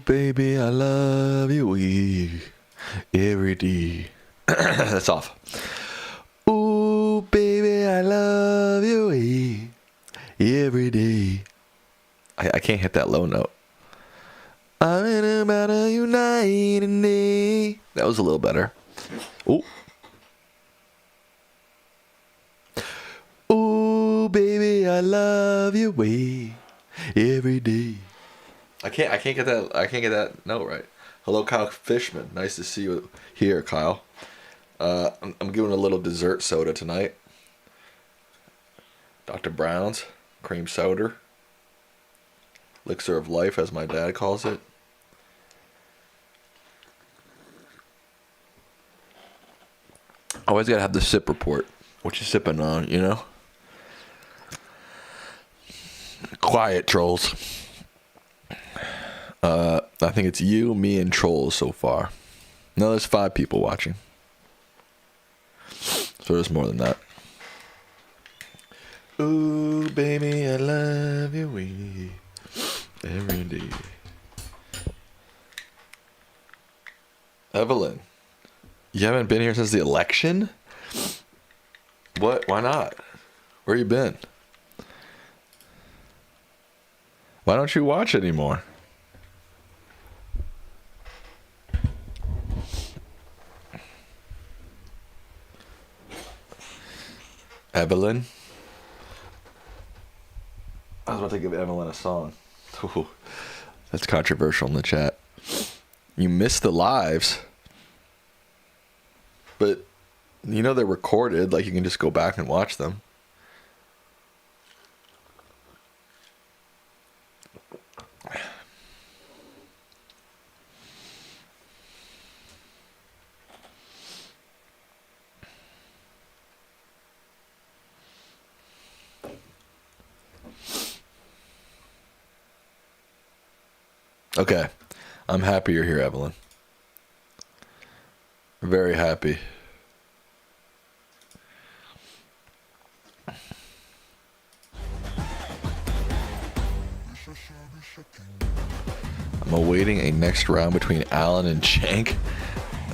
baby, I love you every day. That's off. Ooh, baby, I love you every day. I can't hit that low note. I'm in about a united day. That was a little better. Ooh. Ooh, baby, I love you every day. I can't get that note right. Hello, Kyle Fishman. Nice to see you here, Kyle. I'm giving a little dessert soda tonight. Dr. Brown's cream soda. Elixir of life, as my dad calls it. Always gotta have the sip report. What you sipping on, you know? Quiet, trolls. I think it's you, me, and trolls so far. No, there's 5 people watching. So there's more than that. Ooh, baby, I love you every day. Evelyn, you haven't been here since the election? What? Why not? Where you been? Why don't you watch anymore? Evelyn? I was about to give Evelyn a song. Ooh, that's controversial in the chat. You missed the lives. But, you know they're recorded. Like, you can just go back and watch them. Okay. I'm happy you're here, Evelyn. Very happy. I'm awaiting a next round between Alan and Shank.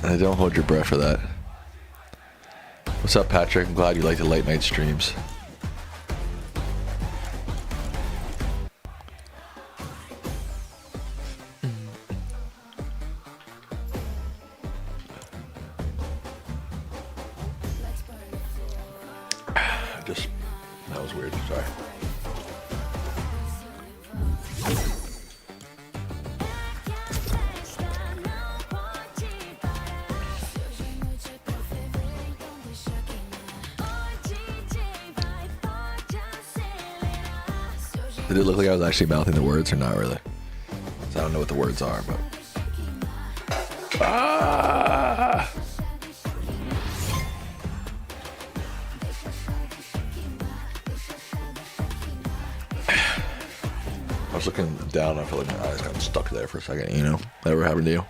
Don't hold your breath for that. What's up, Patrick? I'm glad you like the late night streams. That was weird. Sorry. Did it look like I was actually mouthing the words or not really? So I don't know what the words are, but... Ah! I was looking down, I feel like my eyes got stuck there for a second, you know? That ever happened to you?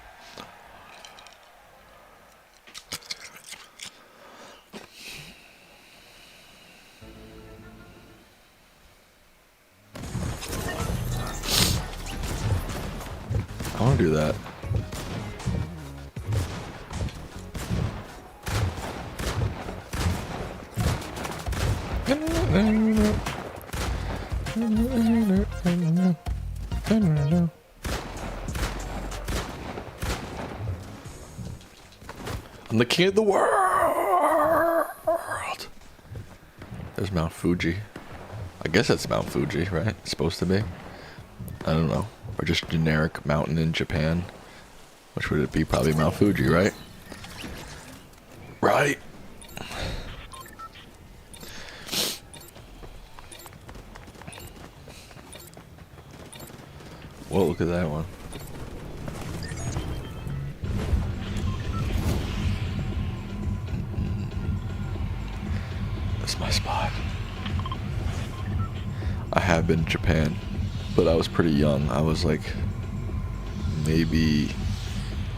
I want to do that. I'm the king of the world. There's Mount Fuji. I guess that's Mount Fuji, right? It's supposed to be. I don't know. Or just generic mountain in Japan. Which would it be? Probably Mount Fuji, right? Right. Whoa, look at that one. That's my spot. I have been to Japan, but I was pretty young. I was like maybe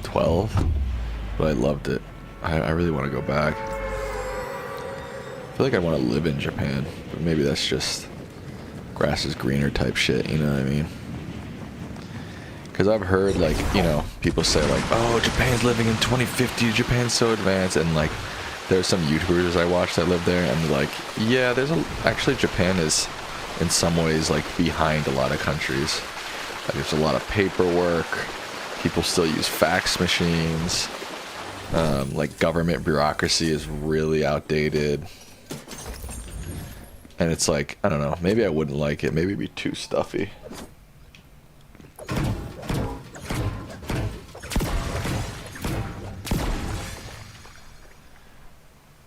12, but I loved it. I really want to go back. I feel like I want to live in Japan, but maybe that's just grass is greener type shit, you know what I mean? Because I've heard, like, you know, people say, like, oh, Japan's living in 2050, Japan's so advanced, and, like, there's some YouTubers I watch that live there, and they're like, yeah, actually, Japan is, in some ways, like, behind a lot of countries. Like, there's a lot of paperwork, people still use fax machines, like, government bureaucracy is really outdated. And it's like, I don't know, maybe I wouldn't like it. Maybe it'd be too stuffy.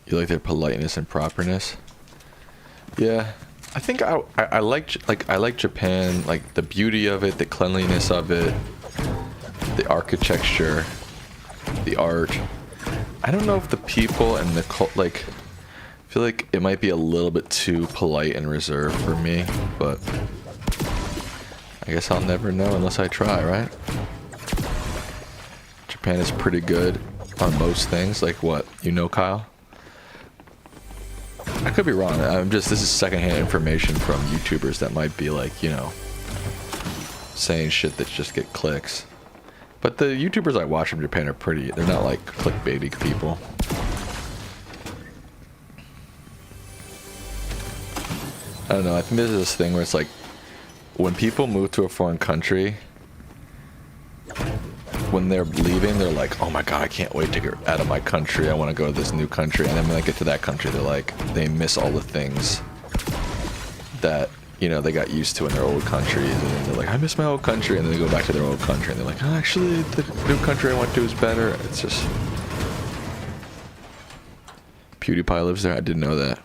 You like their politeness and properness? Yeah, I think I like Japan, like the beauty of it, the cleanliness of it, the architecture, the art. I don't know if the people and the like, I feel like it might be a little bit too polite and reserved for me, but I guess I'll never know unless I try, right? Japan is pretty good on most things, like what, you know, Kyle? I could be wrong. This is secondhand information from YouTubers that might be like, you know, saying shit that just get clicks. But the YouTubers I watch from Japan are they're not like clickbaity people. I don't know, I think there's this thing where it's like, when people move to a foreign country, when they're leaving, they're like, oh my god, I can't wait to get out of my country, I want to go to this new country. And then when they get to that country, they're like, they miss all the things that, you know, they got used to in their old countries. And then they're like, I miss my old country. And then they go back to their old country and they're like, oh, actually, the new country I went to is better. It's just... PewDiePie lives there? I didn't know that.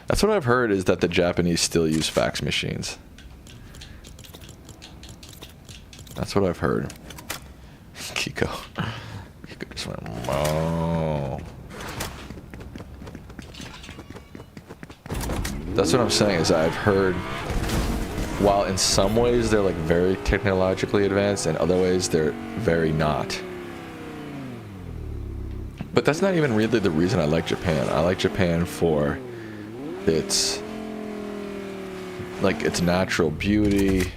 That's what I've heard, is that the Japanese still use fax machines. That's what I've heard. Kiko just went, oh. That's what I'm saying, is I've heard, while in some ways they're like very technologically advanced, in other ways they're very not. But that's not even really the reason I like Japan. I like Japan for its natural beauty,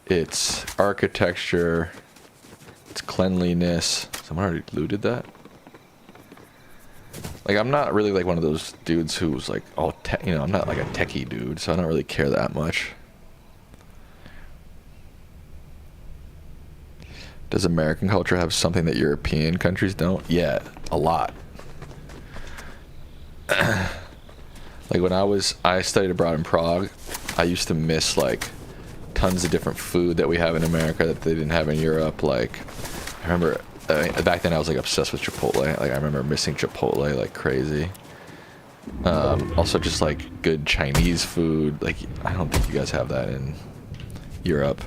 its architecture, its cleanliness. Someone already looted that? Like, I'm not really like one of those dudes who's like all you know, I'm not like a techie dude, so I don't really care that much. Does American culture have something that European countries don't? Yeah, a lot. Like, when I studied abroad in Prague, I used to miss like tons of different food that we have in America that they didn't have in Europe. Like, I remember back then I was like obsessed with Chipotle. Like, I remember missing Chipotle like crazy. Also just like good Chinese food. Like, I don't think you guys have that in Europe.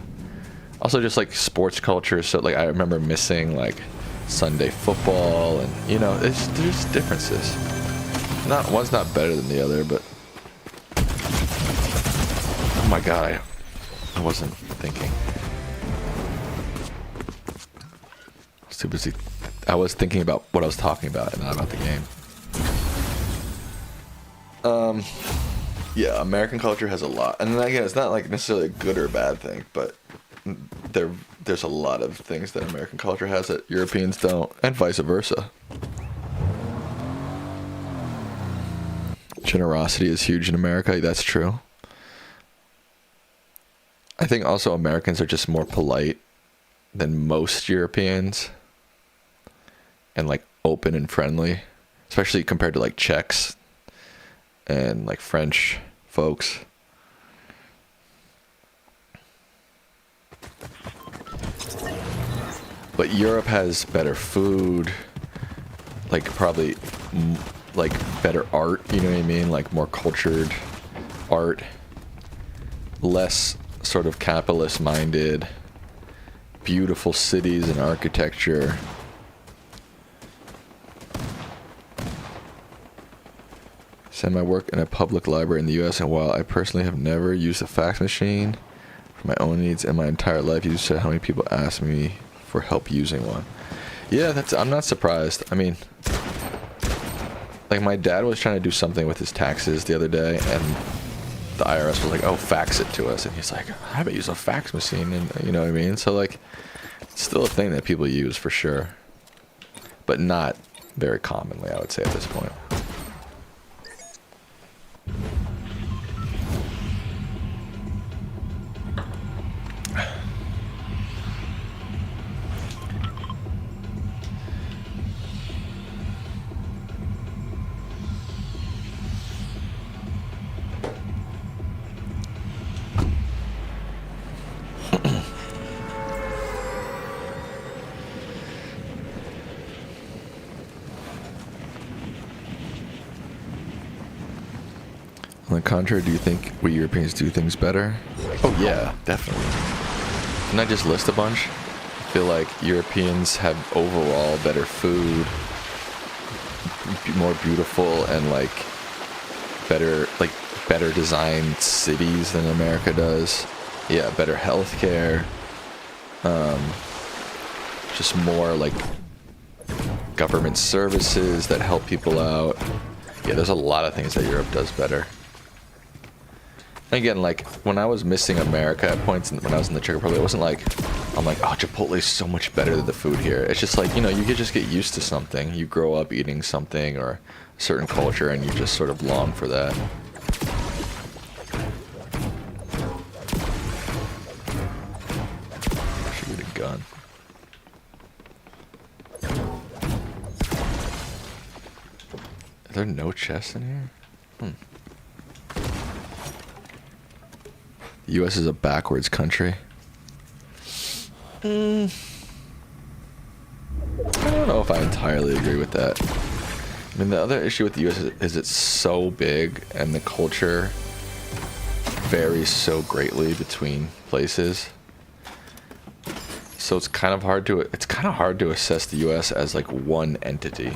Also just like sports culture. So like, I remember missing like Sunday football, and you know, there's differences. One's not better than the other, but oh my god, I wasn't thinking. I was too busy. I was thinking about what I was talking about and not about the game. Yeah, American culture has a lot, and then again, it's not like necessarily a good or bad thing, but there's a lot of things that American culture has that Europeans don't, and vice versa. Generosity is huge in America. That's true. I think also Americans are just more polite than most Europeans, and like open and friendly, especially compared to like Czechs and like French folks. But Europe has better food, like probably like better art, you know what I mean? Like more cultured art, less sort of capitalist minded, beautiful cities and architecture. Send my work in a public library in the US, and while I personally have never used a fax machine for my own needs in my entire life, you said how many people ask me for help using one. Yeah, I'm not surprised. I mean, like, my dad was trying to do something with his taxes the other day, and the IRS was like, oh, fax it to us. And he's like, I haven't used a fax machine. And you know what I mean? So like, it's still a thing that people use for sure. But not very commonly, I would say, at this point. On the contrary, do you think we Europeans do things better? Oh yeah, definitely. Can I just list a bunch? I feel like Europeans have overall better food, more beautiful and like better designed cities than America does. Yeah, better healthcare. Just more like government services that help people out. Yeah, there's a lot of things that Europe does better. Again, like, when I was missing America at points when I was in the Czech Republic, it wasn't like, I'm like, oh, Chipotle is so much better than the food here. It's just like, you know, you could just get used to something. You grow up eating something or a certain culture, and you just sort of long for that. I should get a gun. Are there no chests in here? The U.S. is a backwards country. I don't know if I entirely agree with that. I mean, the other issue with the U.S. is it's so big and the culture varies so greatly between places. So it's kind of hard to assess the U.S. as like one entity.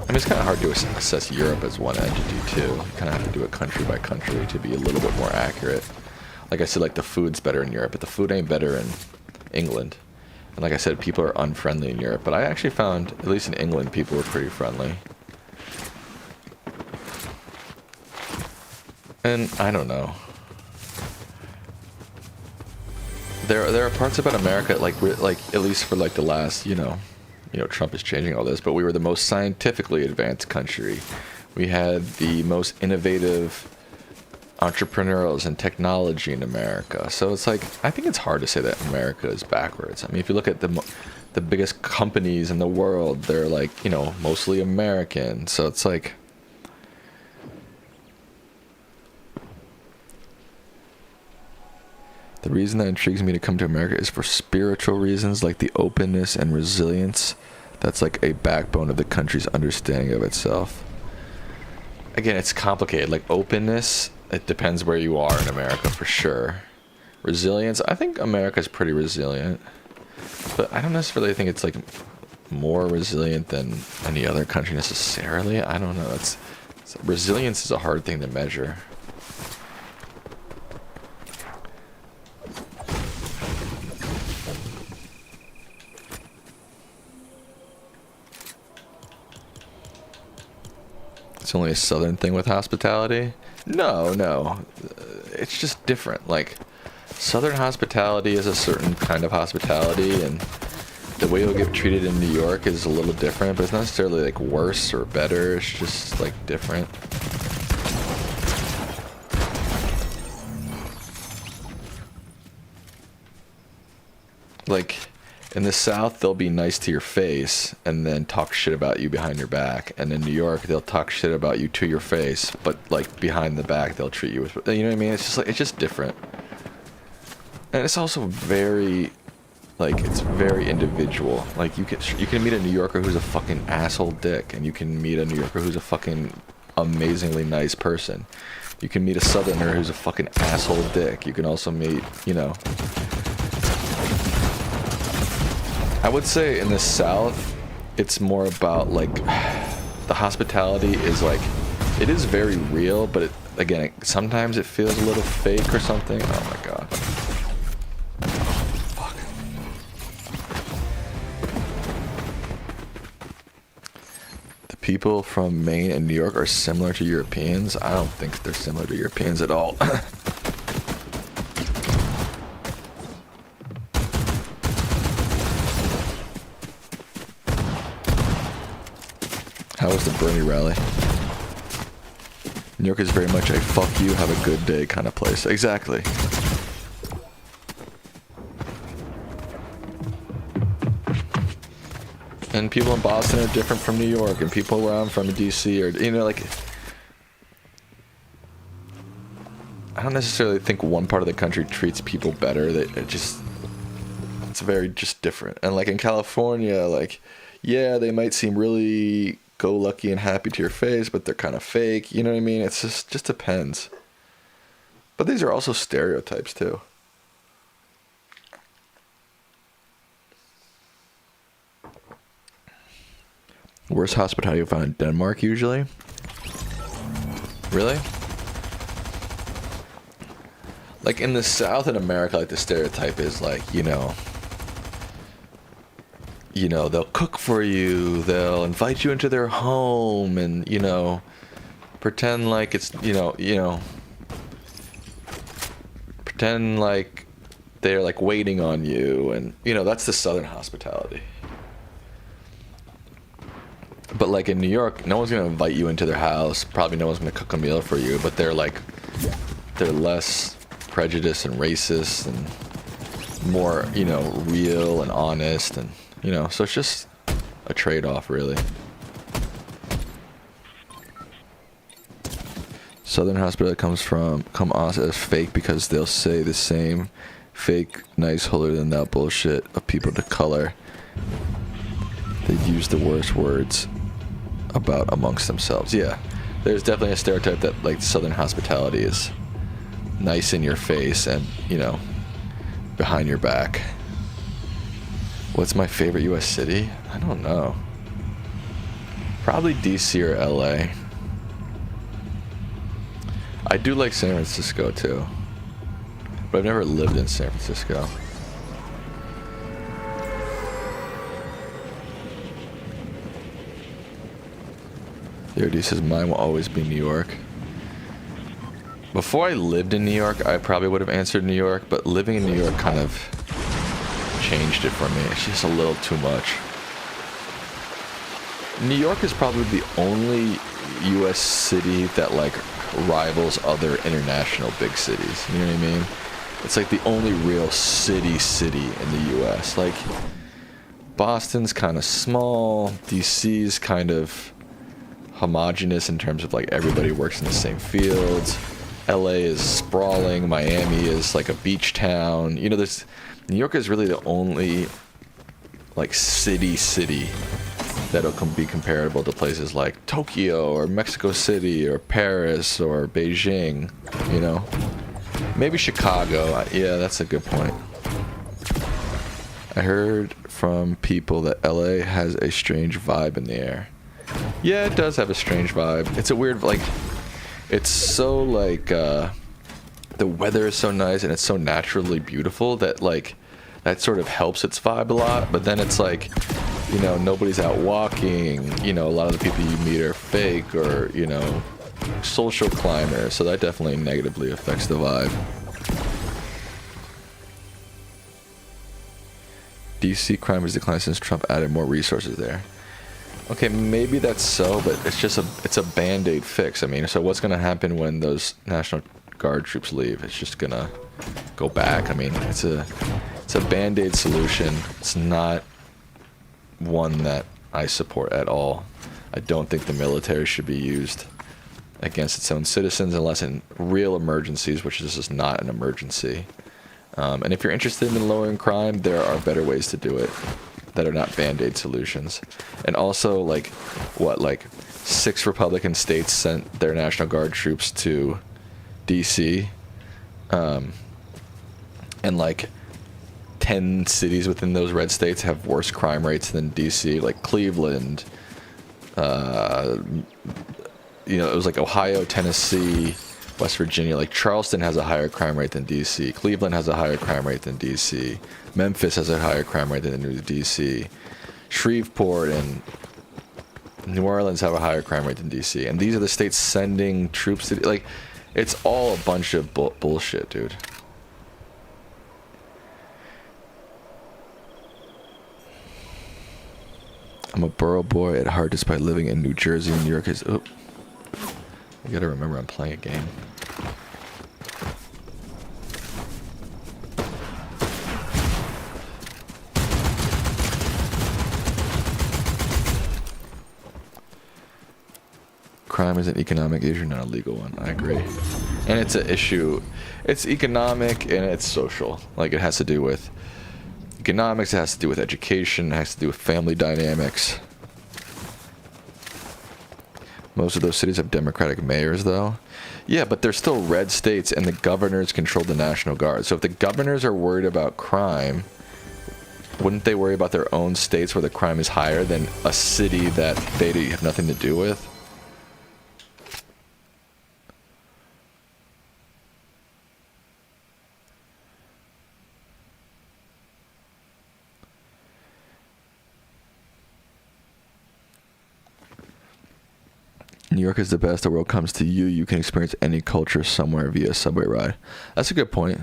I mean, it's kind of hard to assess Europe as one entity, too. You kind of have to do it country by country to be a little bit more accurate. Like I said, like, the food's better in Europe, but the food ain't better in England. And like I said, people are unfriendly in Europe, but I actually found, at least in England, people were pretty friendly. And I don't know. There are parts about America, like at least for like the last, you know, Trump is changing all this, but we were the most scientifically advanced country. We had the most innovative entrepreneurs and technology in America. So it's like, I think it's hard to say that America is backwards. I mean, if you look at the biggest companies in the world, they're like, you know, mostly American. So it's like, the reason that intrigues me to come to America is for spiritual reasons, like the openness and resilience. That's like a backbone of the country's understanding of itself. Again, it's complicated. Like openness, it depends where you are in America for sure. Resilience, I think America's pretty resilient. But I don't necessarily think it's like more resilient than any other country necessarily. I don't know. Resilience is a hard thing to measure. It's only a southern thing with hospitality? No. It's just different. Like, southern hospitality is a certain kind of hospitality, and the way you'll get treated in New York is a little different, but it's not necessarily like worse or better. It's just like different. Like, in the South, they'll be nice to your face and then talk shit about you behind your back. And in New York, they'll talk shit about you to your face, but like behind the back, they'll treat you with, you know what I mean? It's just like, it's just different. And it's also very, like, it's very individual. Like, you can meet a New Yorker who's a fucking asshole dick, and you can meet a New Yorker who's a fucking amazingly nice person. You can meet a Southerner who's a fucking asshole dick. You can also meet, you know, I would say in the South, it's more about, like, the hospitality is, like, it is very real, but again, sometimes it feels a little fake or something. Oh my god. Fuck. The people from Maine and New York are similar to Europeans. I don't think they're similar to Europeans at all. How was the Bernie rally? New York is very much a fuck you, have a good day kind of place. Exactly. And people in Boston are different from New York, and people where I'm from in DC are, you know, like, I don't necessarily think one part of the country treats people better. It's very just different. And like in California, like, yeah, they might seem really go-lucky and happy to your face, but they're kind of fake. You know what I mean? It's just depends. But these are also stereotypes too. Worst hospitality you found in Denmark usually? Really? Like in the South in America, like the stereotype is like, you know, they'll cook for you, they'll invite you into their home, and, you know, pretend like it's, pretend like they're like waiting on you, and, you know, that's the Southern hospitality. But like in New York, no one's gonna invite you into their house. Probably no one's gonna cook a meal for you. But they're less prejudiced and racist and more, you know, real and honest, and, you know, so it's just a trade-off, really. Southern hospitality come off as fake because they'll say the same fake, nice, holier than thou bullshit of people to color. They use the worst words about amongst themselves. Yeah, there's definitely a stereotype that like Southern hospitality is nice in your face and, you know, behind your back. What's my favorite U.S. city? I don't know. Probably DC or LA. I do like San Francisco too, but I've never lived in San Francisco. There says mine will always be New York. Before I lived in New York, I probably would have answered New York, but living in New York kind of changed it for me. It's just a little too much. New York is probably the only U.S. city that like rivals other international big cities. You know what I mean? It's like the only real city in the U.S. Like Boston's kind of small. DC's kind of homogenous in terms of like everybody works in the same fields. LA is sprawling. Miami is like a beach town. You know, New York is really the only like city that'll be comparable to places like Tokyo or Mexico City or Paris or Beijing. You know, maybe Chicago. Yeah, that's a good point. I heard from people that LA has a strange vibe in the air. Yeah, it does have a strange vibe. It's a weird, like, it's so, like, the weather is so nice and it's so naturally beautiful that, like, that sort of helps its vibe a lot. But then it's like, you know, nobody's out walking. You know, a lot of the people you meet are fake or, you know, social climbers. So that definitely negatively affects the vibe. DC crime has declined since Trump added more resources there. Okay, maybe that's so, but it's a band-aid fix. I mean, so what's gonna happen when those National Guard troops leave? It's just gonna go back. I mean, it's a band-aid solution. It's not one that I support at all. I don't think the military should be used against its own citizens unless in real emergencies, which this is not an emergency. And if you're interested in lowering crime, there are better ways to do it that are not band-aid solutions. And also, like, 6 Republican states sent their National Guard troops to DC, and like 10 cities within those red states have worse crime rates than DC, like Cleveland, you know, it was like Ohio, Tennessee, West Virginia. Like Charleston has a higher crime rate than DC. Cleveland has a higher crime rate than DC. Memphis has a higher crime rate than DC. Shreveport and New Orleans have a higher crime rate than DC, and these are the states sending troops to, like, it's all a bunch of bullshit, dude. I'm a borough boy at heart despite living in New Jersey and New York is... Oh. I gotta remember I'm playing a game. Crime is an economic issue, not a legal one. I agree. And it's an issue. It's economic and it's social. Like, it has to do with economics, it has to do with education, it has to do with family dynamics. Most of those cities have Democratic mayors, though. Yeah, but they're still red states, and the governors control the National Guard. So if the governors are worried about crime, wouldn't they worry about their own states where the crime is higher than a city that they have nothing to do with? New York is the best. The world comes to you. You can experience any culture somewhere via a subway ride. That's a good point.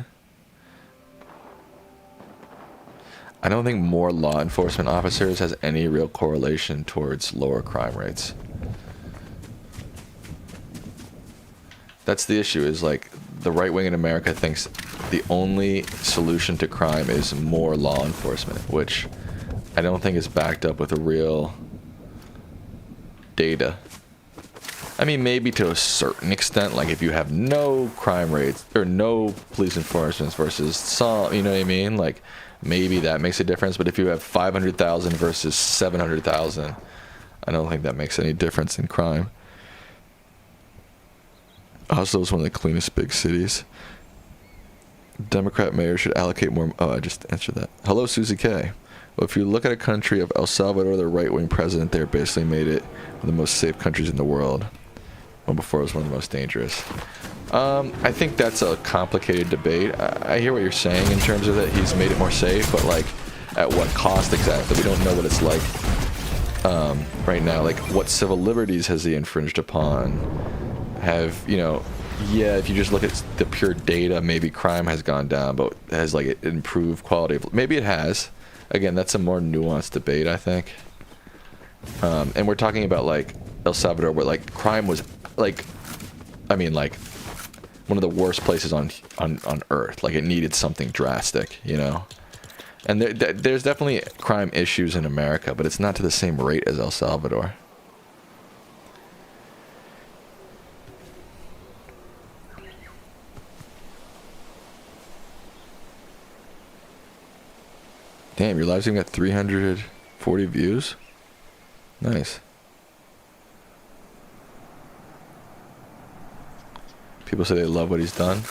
I don't think more law enforcement officers has any real correlation towards lower crime rates. That's the issue, is like the right wing in America thinks the only solution to crime is more law enforcement, which I don't think is backed up with a real data. I mean, maybe to a certain extent, like if you have no crime rates or no police enforcement versus some, you know what I mean? Like maybe that makes a difference. But if you have 500,000 versus 700,000, I don't think that makes any difference in crime. Oslo is one of the cleanest big cities. Democrat mayor should allocate more. Oh, I just answered that. Hello, Susie K. Well, if you look at a country of El Salvador, the right-wing president there basically made it one of the most safe countries in the world. Well, before it was one of the most dangerous. I think that's a complicated debate. I hear what you're saying in terms of that he's made it more safe, but like, at what cost exactly? We don't know what it's like right now. Like, what civil liberties has he infringed upon? Have, you know, yeah, if you just look at the pure data, maybe crime has gone down, but has like improved quality of, maybe it has. Again, that's a more nuanced debate, I think. And we're talking about like El Salvador, where like crime was like, I mean, like one of the worst places on earth. Like it needed something drastic, you know. And there's definitely crime issues in America, but it's not to the same rate as El Salvador. Damn, your live stream got 340 views. Nice. People say they love what he's done.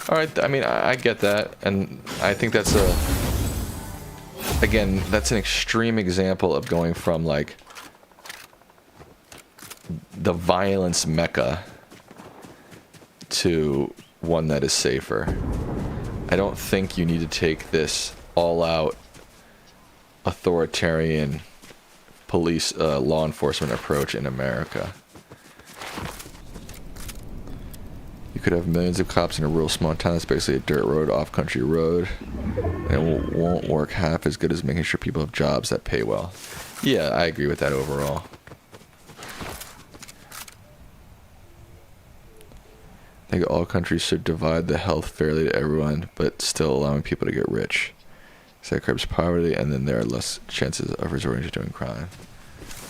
All right, I mean, I get that, and I think that's again, that's an extreme example of going from like the violence mecca to one that is safer. I don't think you need to take this all-out authoritarian police law enforcement approach in America. You could have millions of cops in a real small town that's basically a dirt road, off-country road, and it won't work half as good as making sure people have jobs that pay well. Yeah, I agree with that overall. I think all countries should divide the health fairly to everyone, but still allowing people to get rich. So that curbs poverty, and then there are less chances of resorting to doing crime.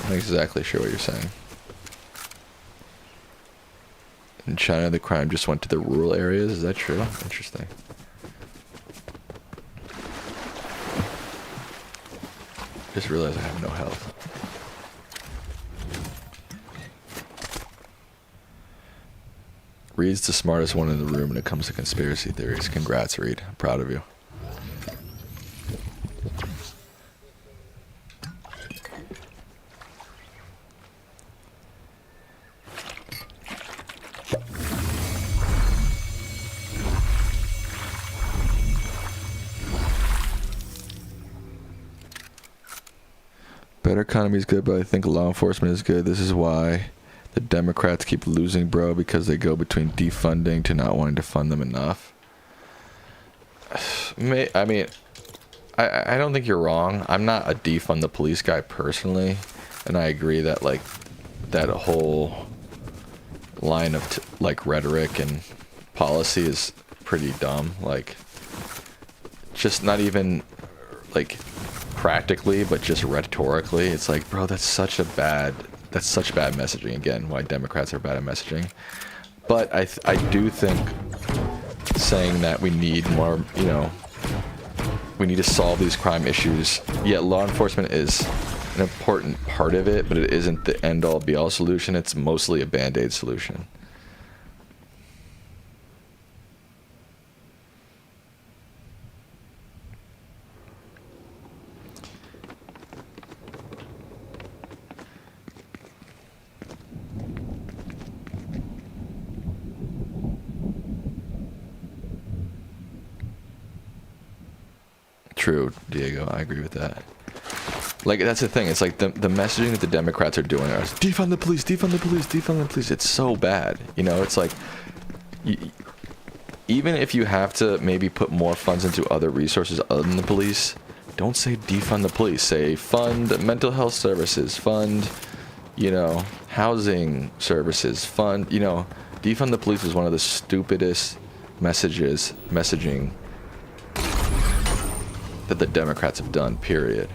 I'm not exactly sure what you're saying. In China, the crime just went to the rural areas. Is that true? Interesting. Just realized I have no health. Reed's the smartest one in the room when it comes to conspiracy theories. Congrats, Reed. I'm proud of you. Better economy is good, but I think law enforcement is good. This is why the Democrats keep losing, bro, because they go between defunding to not wanting to fund them enough. I mean, I don't think you're wrong. I'm not a defund the police guy personally, and I agree that like that whole line of like rhetoric and policy is pretty dumb. Like, just not even like practically, but just rhetorically, it's like, bro, that's such bad messaging. Again, why Democrats are bad at messaging. But I do think saying that we need more, you know, we need to solve these crime issues. Yeah, law enforcement is an important part of it, but it isn't the end-all be-all solution. It's mostly a band-aid solution. True, Diego, I agree with that. Like, that's the thing. It's like the messaging that the Democrats are doing is defund the police, defund the police, defund the police. It's so bad. You know, it's like, even if you have to maybe put more funds into other resources other than the police, don't say defund the police. Say fund mental health services, fund, you know, housing services, fund, you know, defund the police is one of the stupidest messaging that the Democrats have done, period.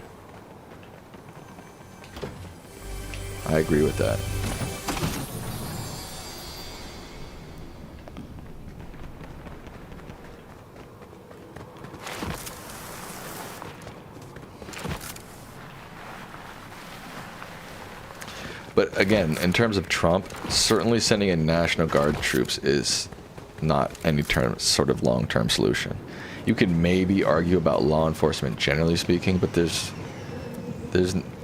I agree with that. But again, in terms of Trump, certainly sending in National Guard troops is not any sort of long-term solution. You can maybe argue about law enforcement generally speaking, but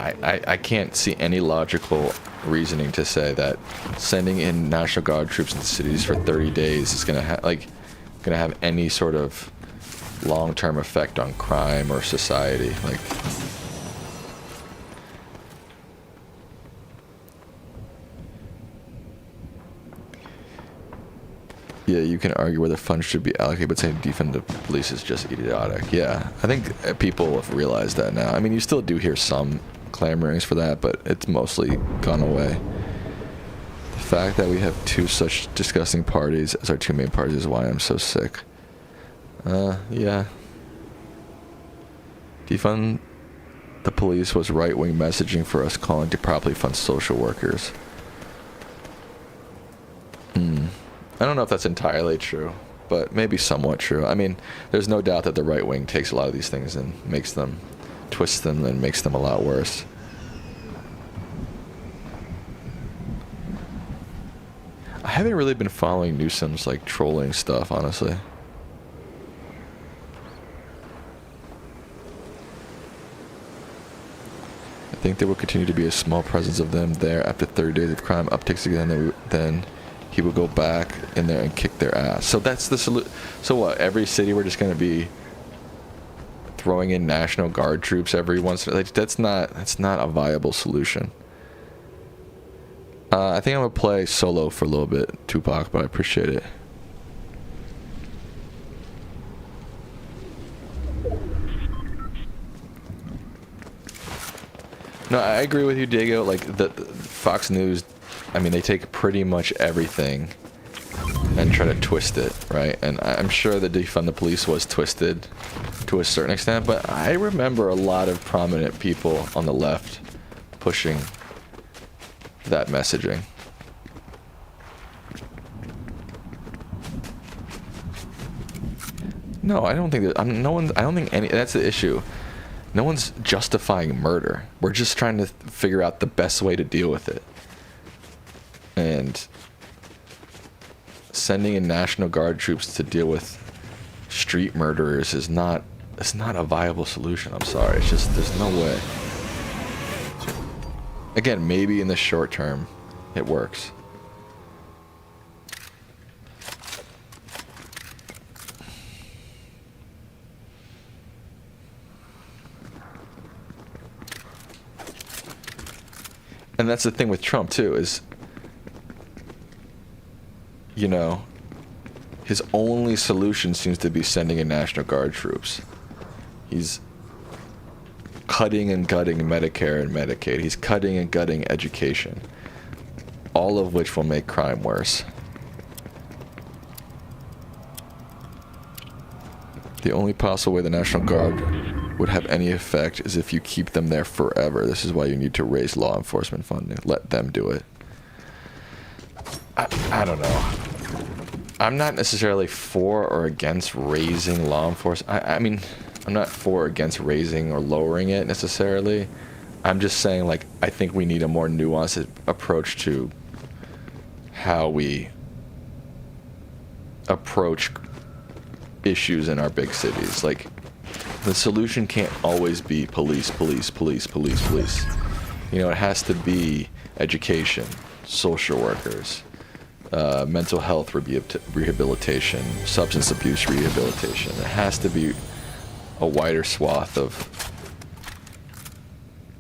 I can't see any logical reasoning to say that sending in National Guard troops into cities for 30 days is gonna have any sort of long-term effect on crime or society. Like, yeah, you can argue whether funds should be allocated, but saying defund the police is just idiotic. Yeah, I think people have realized that now. I mean, you still do hear some clamorings for that, but it's mostly gone away. The fact that we have two such disgusting parties as our two main parties is why I'm so sick. Yeah. Defund the police was right-wing messaging for us calling to properly fund social workers. I don't know if that's entirely true, but maybe somewhat true. I mean, there's no doubt that the right wing takes a lot of these things and twists them and makes them a lot worse. I haven't really been following Newsom's like trolling stuff, honestly. I think there will continue to be a small presence of them there after 30 days of crime upticks again. Then he will go back in there and kick their ass. So that's the solution. So what? Every city we're just going to be throwing in National Guard troops every once in a while? Like, that's not a viable solution. I think I'm going to play solo for a little bit, Tupac, but I appreciate it. No, I agree with you, Diego. Like, the Fox News, I mean, they take pretty much everything and try to twist it, right? And I'm sure the defund the police was twisted to a certain extent, but I remember a lot of prominent people on the left pushing that messaging. No, I don't think that. I don't think any. That's the issue. No one's justifying murder. We're just trying to figure out the best way to deal with it. And sending in National Guard troops to deal with street murderers is not a viable solution. I'm sorry. It's just, there's no way. Again, maybe in the short term it works. And that's the thing with Trump too, is, you know, his only solution seems to be sending in National Guard troops. He's cutting and gutting Medicare and Medicaid. He's cutting and gutting education. All of which will make crime worse. The only possible way the National Guard would have any effect is if you keep them there forever. This is why you need to raise law enforcement funding. Let them do it. I don't know. I'm not necessarily for or against raising law enforcement. I mean, I'm not for or against raising or lowering it necessarily. I'm just saying, like, I think we need a more nuanced approach to how we approach issues in our big cities. Like, the solution can't always be police, police, police, police, police. You know, it has to be education, social workers, mental health rehabilitation, substance abuse rehabilitation. It has to be a wider swath of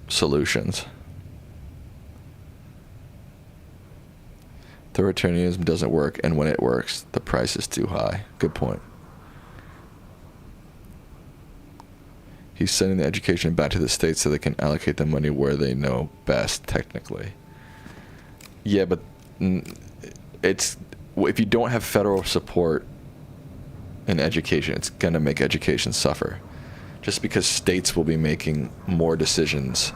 solutions. Authoritarianism doesn't work, and when it works, the price is too high. Good point. He's sending the education back to the states so they can allocate the money where they know best, technically. Yeah, but it's, if you don't have federal support in education, it's going to make education suffer. Just because states will be making more decisions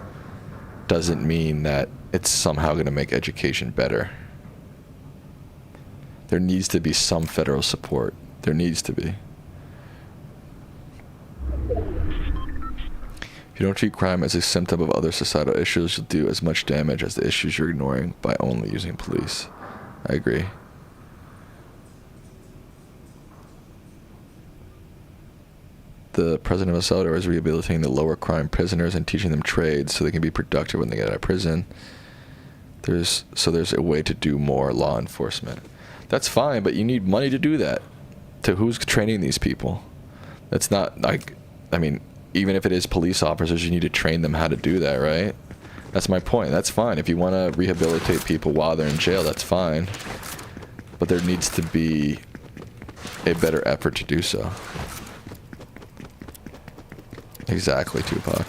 doesn't mean that it's somehow going to make education better. There needs to be some federal support. There needs to be. If you don't treat crime as a symptom of other societal issues, you'll do as much damage as the issues you're ignoring by only using police. I agree. The president of El Salvador is rehabilitating the lower crime prisoners and teaching them trades so they can be productive when they get out of prison. There's a way to do more law enforcement. That's fine, but you need money to do that. To who's training these people? That's not like, I mean, even if it is police officers, you need to train them how to do that, right? That's my point. That's fine. If you want to rehabilitate people while they're in jail, that's fine. But there needs to be a better effort to do so. Exactly, Tupac.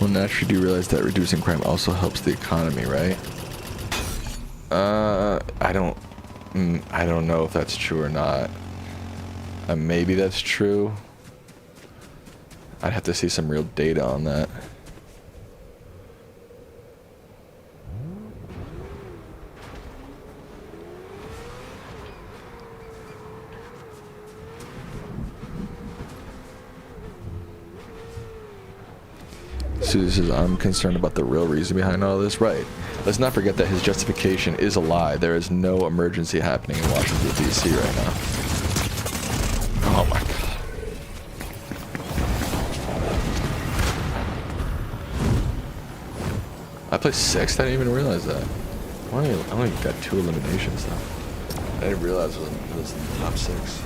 Well, naturally, do you realize that reducing crime also helps the economy, right? I don't know if that's true or not. Maybe that's true. I'd have to see some real data on that. Susie says, I'm concerned about the real reason behind all this. Right. Let's not forget that his justification is a lie. There is no emergency happening in Washington, D.C. right now. Oh my god. I play 6th? I didn't even realize that. I only got 2 eliminations though. I didn't realize it was in the top 6.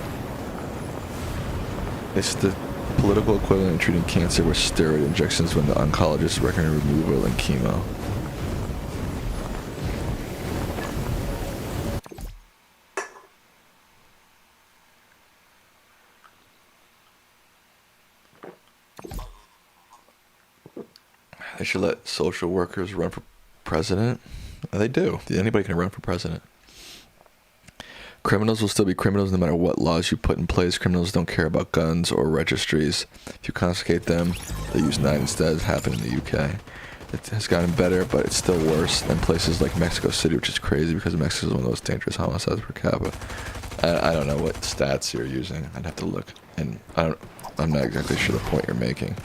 It's the political equivalent of treating cancer with steroid injections when the oncologist recommend removal and chemo. They should let social workers run for president. They do. Anybody can run for president. Criminals will still be criminals no matter what laws you put in place. Criminals don't care about guns or registries. If you confiscate them, they use 9 instead, as happened in the UK. It has gotten better, but it's still worse than places like Mexico City, which is crazy because Mexico is one of the most dangerous homicides per capita. I don't know what stats you're using. I'd have to look, and I'm not exactly sure the point you're making.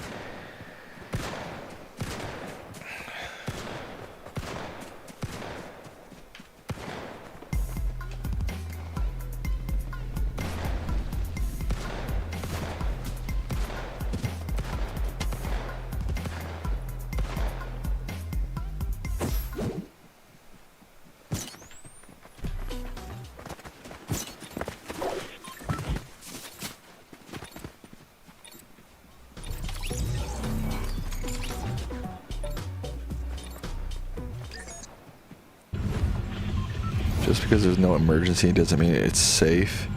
Just because there's no emergency doesn't mean it's safe,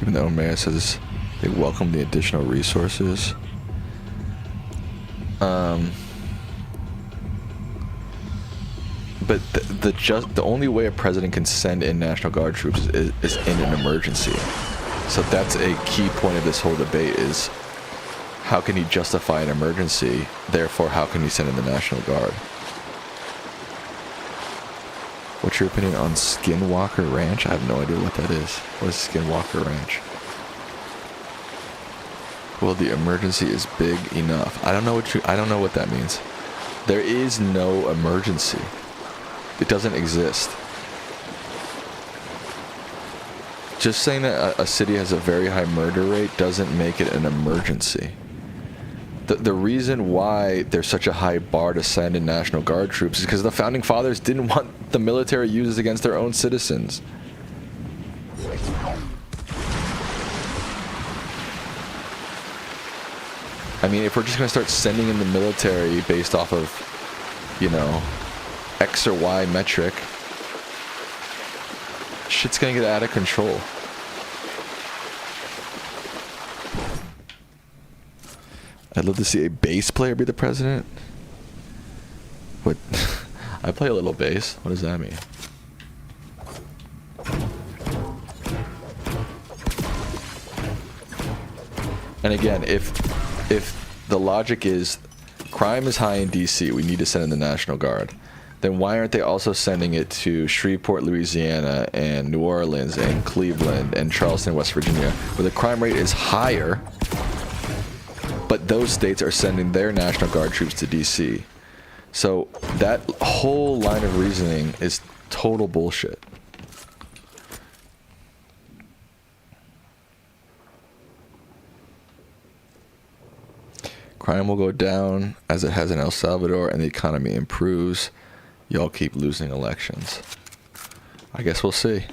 even though Mayor says they welcome the additional resources. But the only way a president can send in National Guard troops is in an emergency. So that's a key point of this whole debate is how can he justify an emergency, therefore how can he send in the National Guard? What's your opinion on Skinwalker Ranch? I have no idea what that is. What is Skinwalker Ranch? Well, the emergency is big enough. I don't know what that means. There is no emergency. It doesn't exist. Just saying that a city has a very high murder rate doesn't make it an emergency. The reason why there's such a high bar to send in National Guard troops is because the Founding Fathers didn't want the military used against their own citizens. I mean, if we're just going to start sending in the military based off of, you know, X or Y metric, shit's going to get out of control. I'd love to see a bass player be the president. What? I play a little bass. What does that mean? And again, if the logic is crime is high in DC, we need to send in the National Guard, then why aren't they also sending it to Shreveport, Louisiana, and New Orleans, and Cleveland, and Charleston, West Virginia, where the crime rate is higher, but those states are sending their National Guard troops to DC? So that whole line of reasoning is total bullshit. Crime will go down as it has in El Salvador and the economy improves. Y'all keep losing elections. I guess we'll see.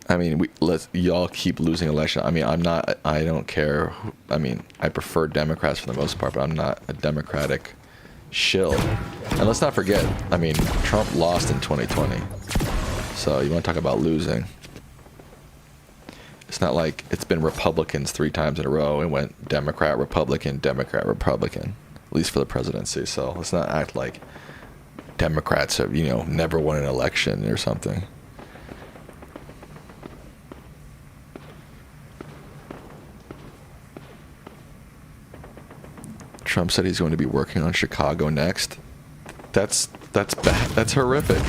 I mean, y'all keep losing elections. I mean, I don't care. I mean, I prefer Democrats for the most part, but I'm not a Democratic shill. And let's not forget, I mean, Trump lost in 2020. So you want to talk about losing. It's not like it's been Republicans 3 times in a row and went Democrat, Republican, Democrat, Republican, at least for the presidency. So let's not act like Democrats have, you know, never won an election or something. Trump said he's going to be working on Chicago next. That's bad. That's horrific.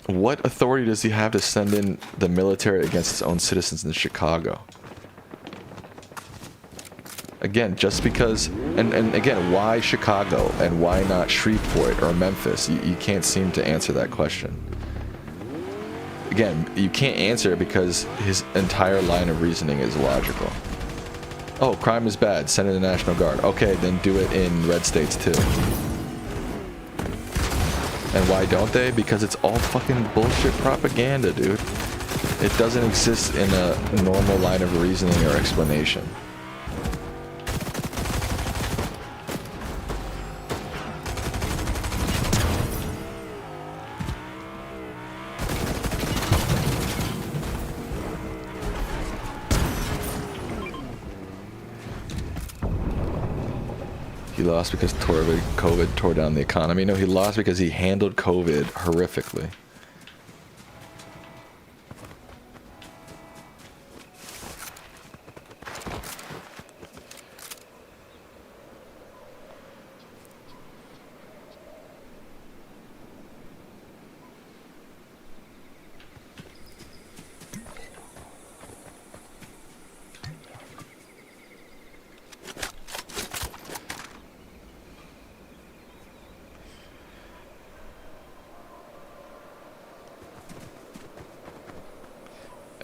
What authority does he have to send in the military against his own citizens in Chicago? Again, just because, and again, why Chicago and why not Shreveport or Memphis? You can't seem to answer that question. Again, you can't answer it because his entire line of reasoning is illogical. Oh, crime is bad, send in the National Guard. Okay, then do it in red states too. And why don't they? Because it's all fucking bullshit propaganda, dude. It doesn't exist in a normal line of reasoning or explanation. He lost because COVID tore down the economy. No, he lost because he handled COVID horrifically.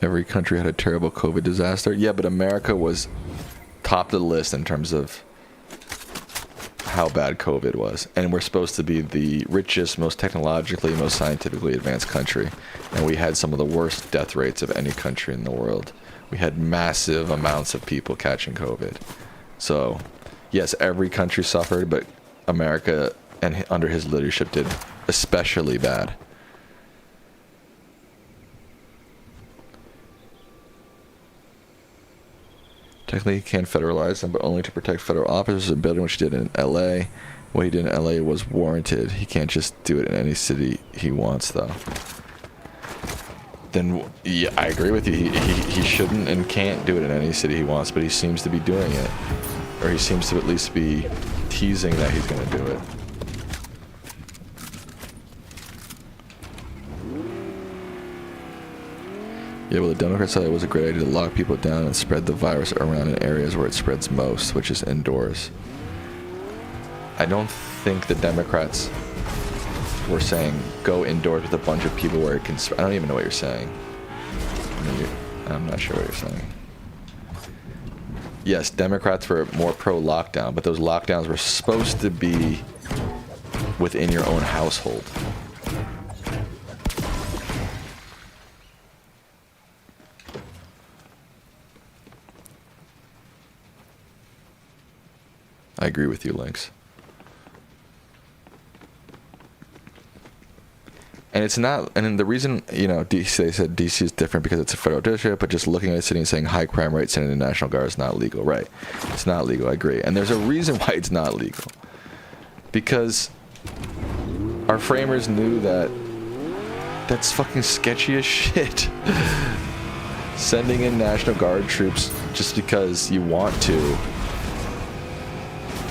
Every country had a terrible COVID disaster. Yeah, but America was top of the list in terms of how bad COVID was. And we're supposed to be the richest, most technologically, most scientifically advanced country. And we had some of the worst death rates of any country in the world. We had massive amounts of people catching COVID. So, yes, every country suffered, but America, and under his leadership, did especially bad. Technically, he can federalize them, but only to protect federal officers and building, which he did in L.A. What he did in L.A. was warranted. He can't just do it in any city he wants, though. Then, yeah, I agree with you. He shouldn't and can't do it in any city he wants, but he seems to be doing it. Or he seems to at least be teasing that he's going to do it. Yeah, well, the Democrats thought it was a great idea to lock people down and spread the virus around in areas where it spreads most, which is indoors. I don't think the Democrats were saying go indoors with a bunch of people where it can... I don't even know what you're saying. I'm not sure what you're saying. Yes, Democrats were more pro-lockdown, but those lockdowns were supposed to be within your own household. I agree with you, Lynx. And it's not, and the reason, you know, DC, they said DC is different because it's a federal district, but just looking at the city and saying high crime rate sending the National Guard is not legal, right? It's not legal, I agree. And there's a reason why it's not legal. Because our framers knew that that's fucking sketchy as shit. Sending in National Guard troops just because you want to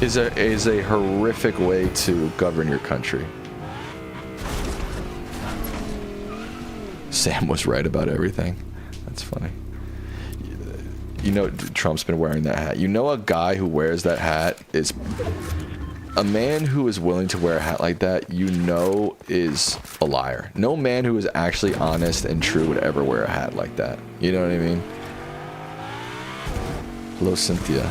is a horrific way to govern your country. Sam was right about everything. That's funny. You know, Trump's been wearing that hat. You know, a guy who wears that hat is a man who is willing to wear a hat like that, you know, is a liar. No man who is actually honest and true would ever wear a hat like that. You know what I mean? Hello, Cynthia.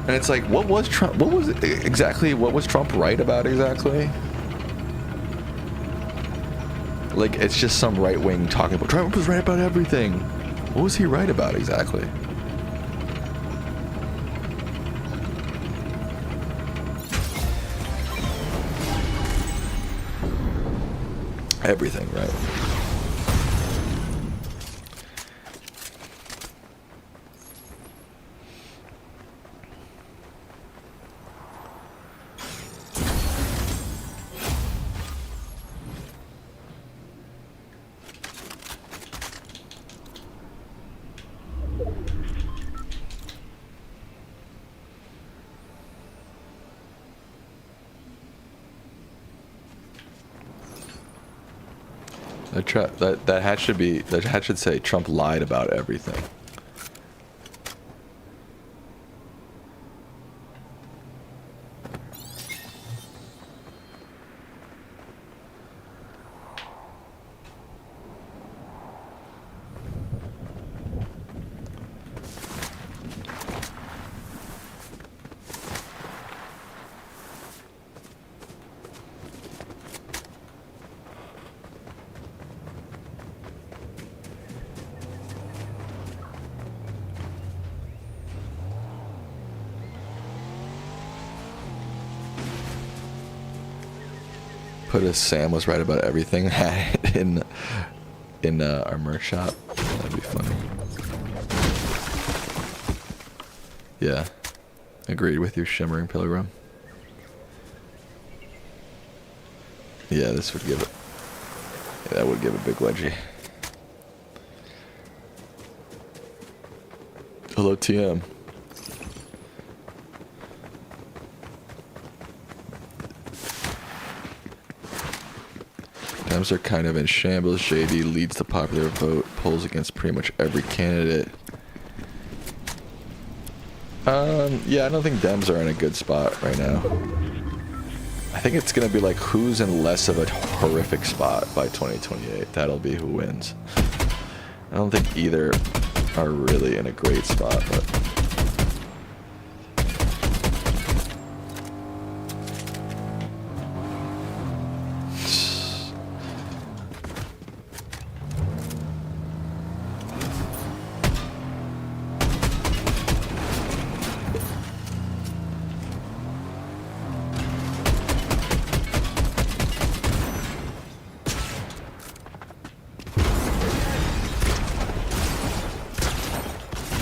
And it's like, what was Trump right about exactly? Like, it's just some right wing talking about Trump was right about everything. What was he right about exactly? Everything, right? That hat should say Trump lied about everything. put a Sam was right about everything in our merch shop. That'd be funny. Yeah. Agreed with you, Shimmering Pilgrim. Yeah, this would give it... Yeah, that would give a big wedgie. Hello, TM. Dems are kind of in shambles. JD leads the popular vote, polls against pretty much every candidate. Yeah, I don't think Dems are in a good spot right now. I think it's gonna be like who's in less of a horrific spot by 2028. That'll be who wins. I don't think either are really in a great spot, but...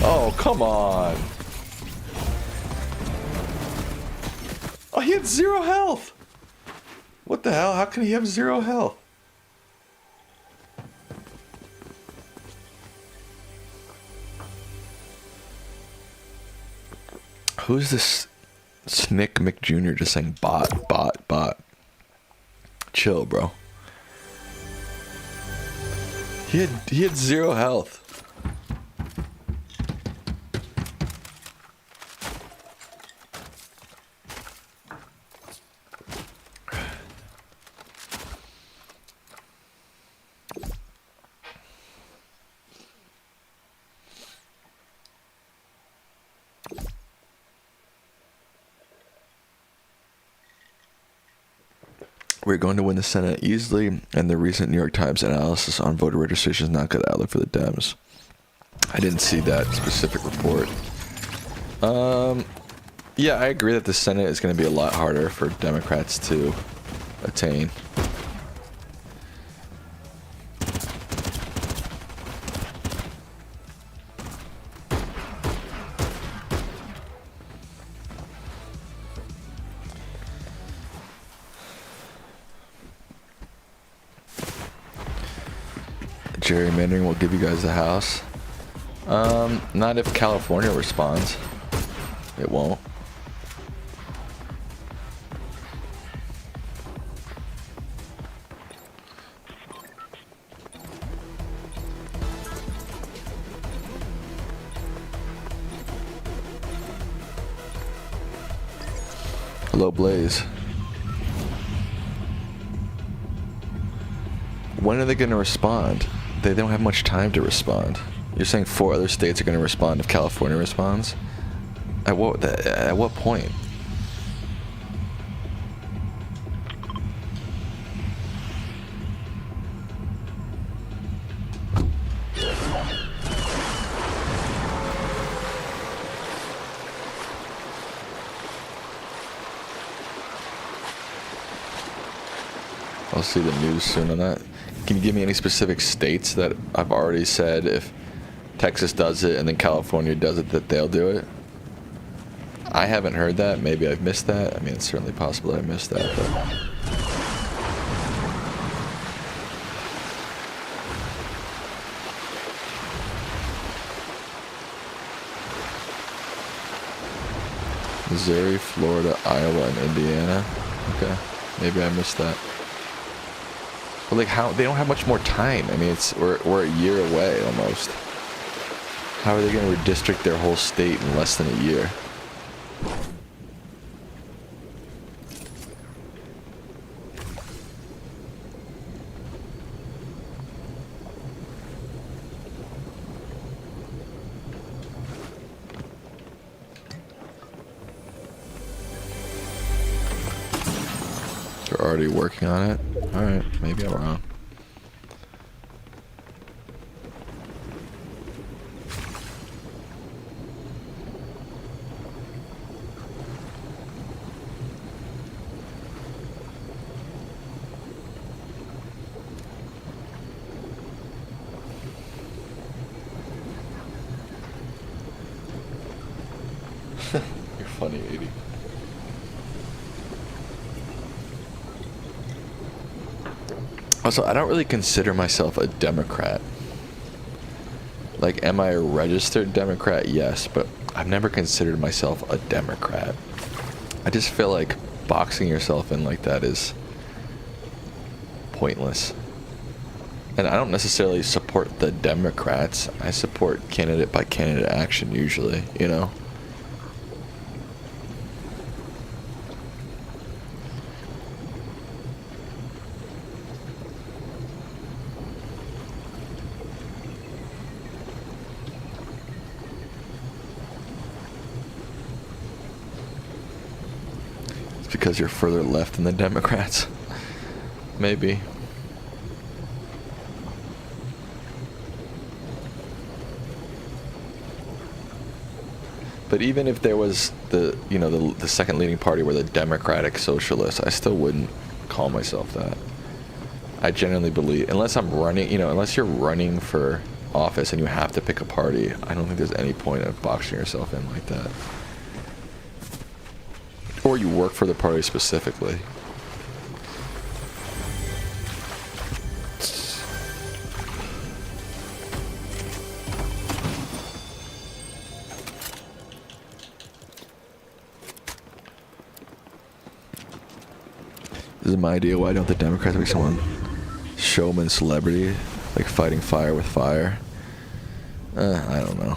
Oh, come on. Oh, he had 0 health. What the hell? How can he have 0 health? Who's this Snick McJr. just saying bot, bot, bot? Chill, bro. He had 0 health. We're going to win the Senate easily, and the recent New York Times analysis on voter registration is not good outlook for the Dems. I didn't see that specific report. Yeah, I agree that the Senate is going to be a lot harder for Democrats to attain. Gerrymandering will give you guys the house. Not if California responds. It won't. Hello, Blaze. When are they going to respond? They don't have much time to respond. You're saying 4 other states are going to respond if California responds? At what point? I'll see the news soon on that. Can you give me any specific states that I've already said if Texas does it and then California does it that they'll do it? I haven't heard that. Maybe I've missed that. I mean, it's certainly possible I missed that, but... Missouri, Florida, Iowa, and Indiana. Okay, maybe I missed that. But like, how they don't have much more time. I mean, we're a year away almost. How are they going to redistrict their whole state in less than a year? They're already working on it? Alright, maybe I'm wrong. funny, 80. Also, I don't really consider myself a Democrat. Like, am I a registered Democrat? Yes, but I've never considered myself a Democrat. I just feel like boxing yourself in like that is pointless. And I don't necessarily support the Democrats. I support candidate by candidate action usually, you know? It's because you're further left than the Democrats. Maybe. But even if there was the second leading party were the Democratic Socialists, I still wouldn't call myself that. I genuinely believe, unless I'm running, unless you're running for office and you have to pick a party, I don't think there's any point of boxing yourself in like that. Or you work for the party specifically. This is my idea. Why don't the Democrats make someone showman celebrity, like fighting fire with fire? I don't know.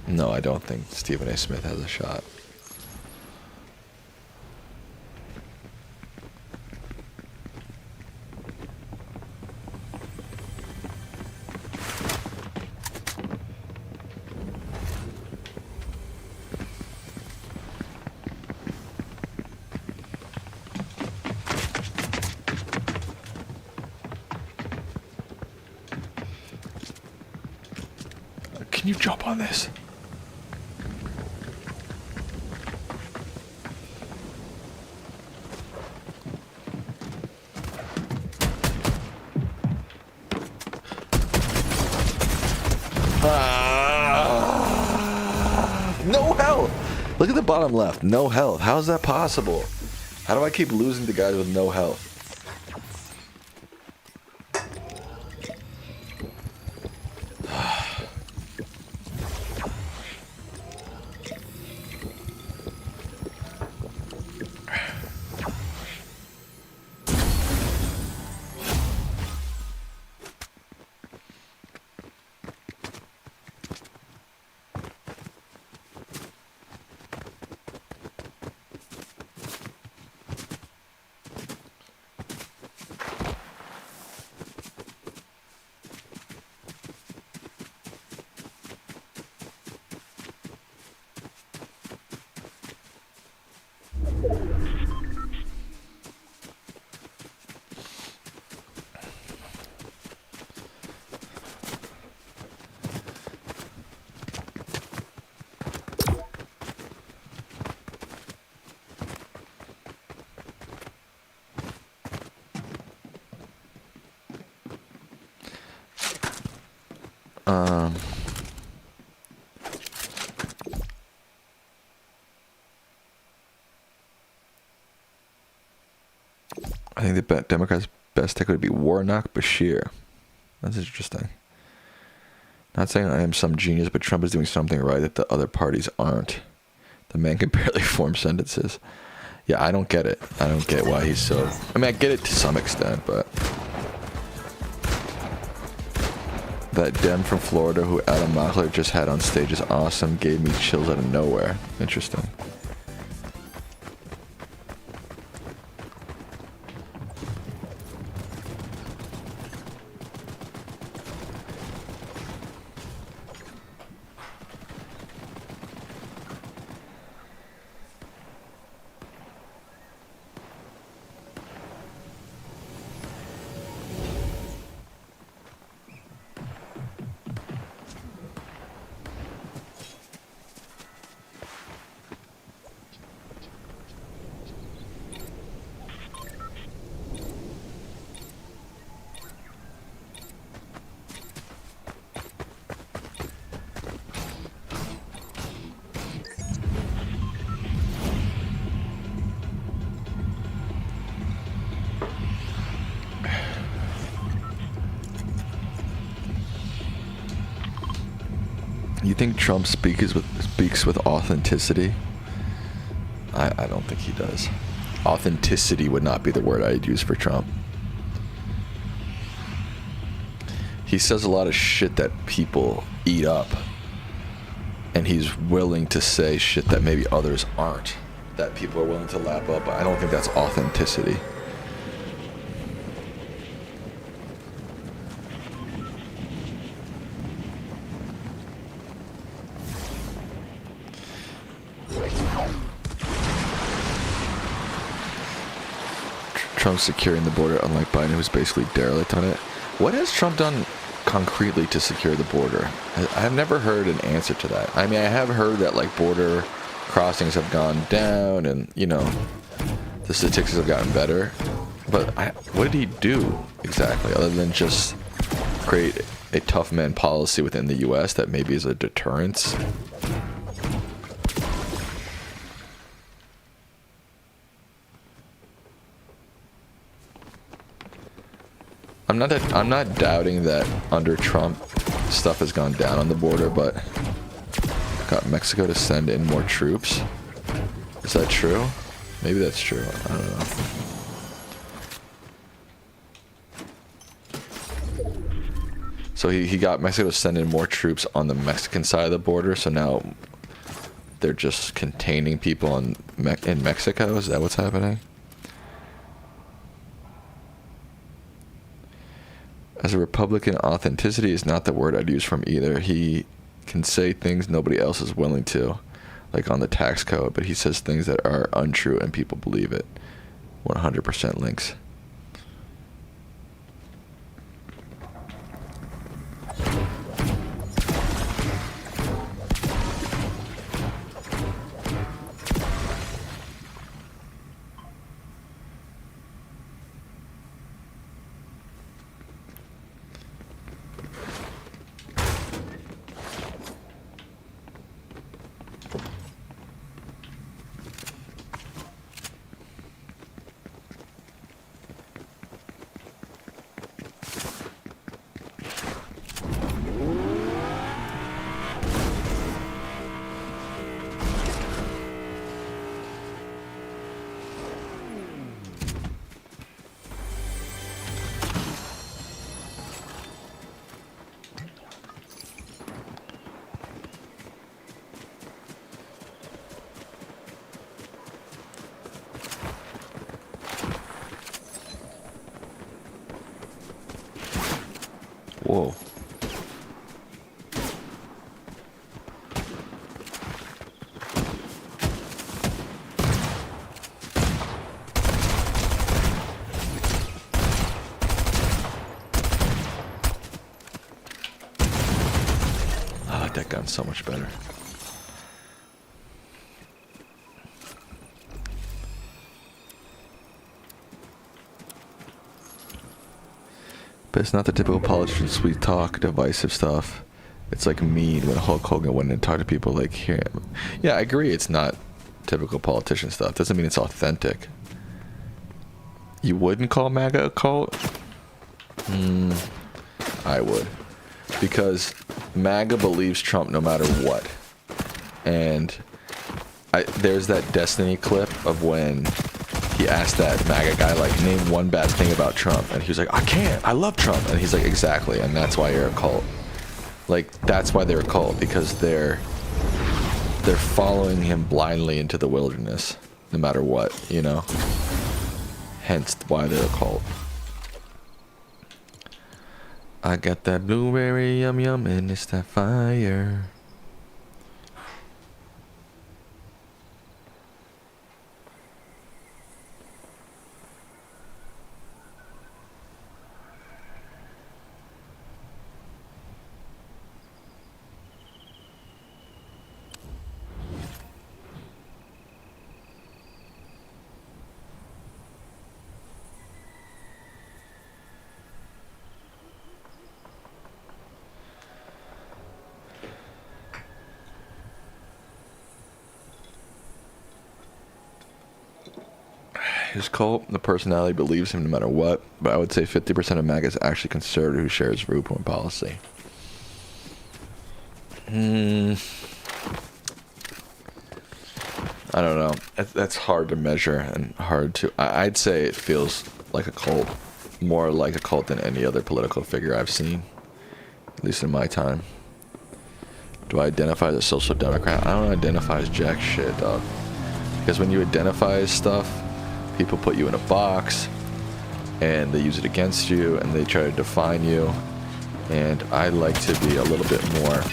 No, I don't think Stephen A. Smith has a shot. Can you jump on this? No health! Look at the bottom left. No health. How is that possible? How do I keep losing to guys with no health? I think the Democrats' best ticket would be Warnock Bashir. That's interesting. Not saying I am some genius, but Trump is doing something right that the other parties aren't. The man can barely form sentences. Yeah, I don't get it. I don't get why he's so... I mean, I get it to some extent, but... That Dem from Florida who Adam Mockler just had on stage is awesome. Gave me chills out of nowhere. Interesting. You think Trump speaks with authenticity? I don't think he does. Authenticity would not be the word I'd use for Trump. He says a lot of shit that people eat up. And he's willing to say shit that maybe others aren't. That people are willing to lap up. I don't think that's authenticity. Trump securing the border, unlike Biden, who's basically derelict on it. What has Trump done concretely to secure the border? I have never heard an answer to that. I mean, I have heard that like border crossings have gone down, and you know, the statistics have gotten better. But what did he do exactly, other than just create a tough man policy within the U.S. that maybe is a deterrence? I'm not doubting that under Trump stuff has gone down on the border, but got Mexico to send in more troops. Is that true? Maybe that's true. I don't know. So he got Mexico to send in more troops on the Mexican side of the border, so now they're just containing people in Mexico? Is that what's happening? As a Republican, authenticity is not the word I'd use from either. He can say things nobody else is willing to, like on the tax code, but he says things that are untrue and people believe it. 100% links. Whoa. I like that gun so much better. But it's not the typical politician sweet talk, divisive stuff. It's like mean when Hulk Hogan went and talked to people like here. Yeah, I agree. It's not typical politician stuff. Doesn't mean it's authentic. You wouldn't call MAGA a cult? I would. Because MAGA believes Trump no matter what. And there's that Destiny clip of when he asked that MAGA guy, like, name one bad thing about Trump. And he was like, I can't. I love Trump. And he's like, exactly. And that's why you're a cult. Like, that's why they're a cult. Because they're following him blindly into the wilderness. No matter what, you know? Hence why they're a cult. I got that blueberry yum yum and it's that fire. His cult, the personality believes him no matter what, but I would say 50% of MAGA is actually conservative who share his viewpoint policy. Hmm. I don't know. That's hard to measure and hard to. I'd say it feels like a cult, more like a cult than any other political figure I've seen, at least in my time. Do I identify as a social democrat? I don't identify as jack shit, dog. Because when you identify as stuff, people put you in a box, and they use it against you, and they try to define you. And I like to be a little bit more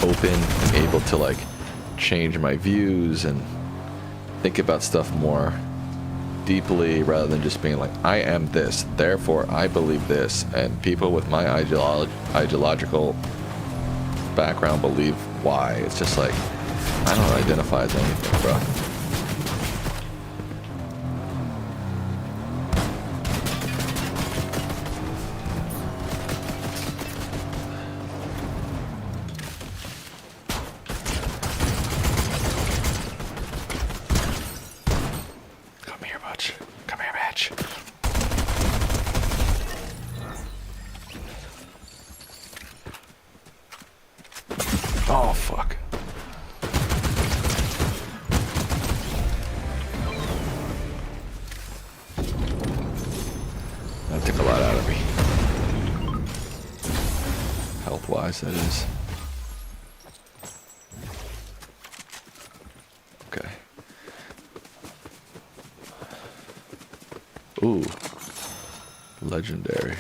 open and able to like change my views and think about stuff more deeply rather than just being like, I am this, therefore I believe this, and people with my ideological background believe Y. It's just like, I don't identify as anything, bro. Come here, Butch. Come here, Batch. Oh, fuck. That took a lot out of me. Health-wise, that is. Okay. Ooh. Legendary.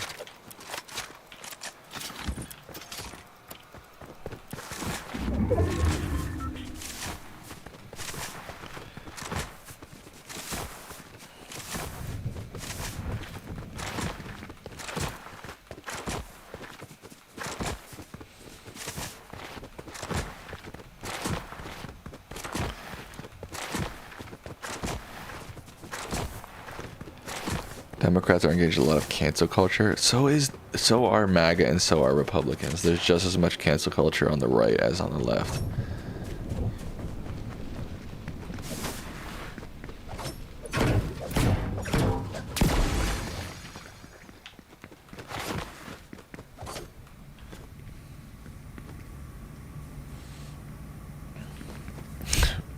Democrats are engaged in a lot of cancel culture. So are MAGA and so are Republicans. There's just as much cancel culture on the right as on the left.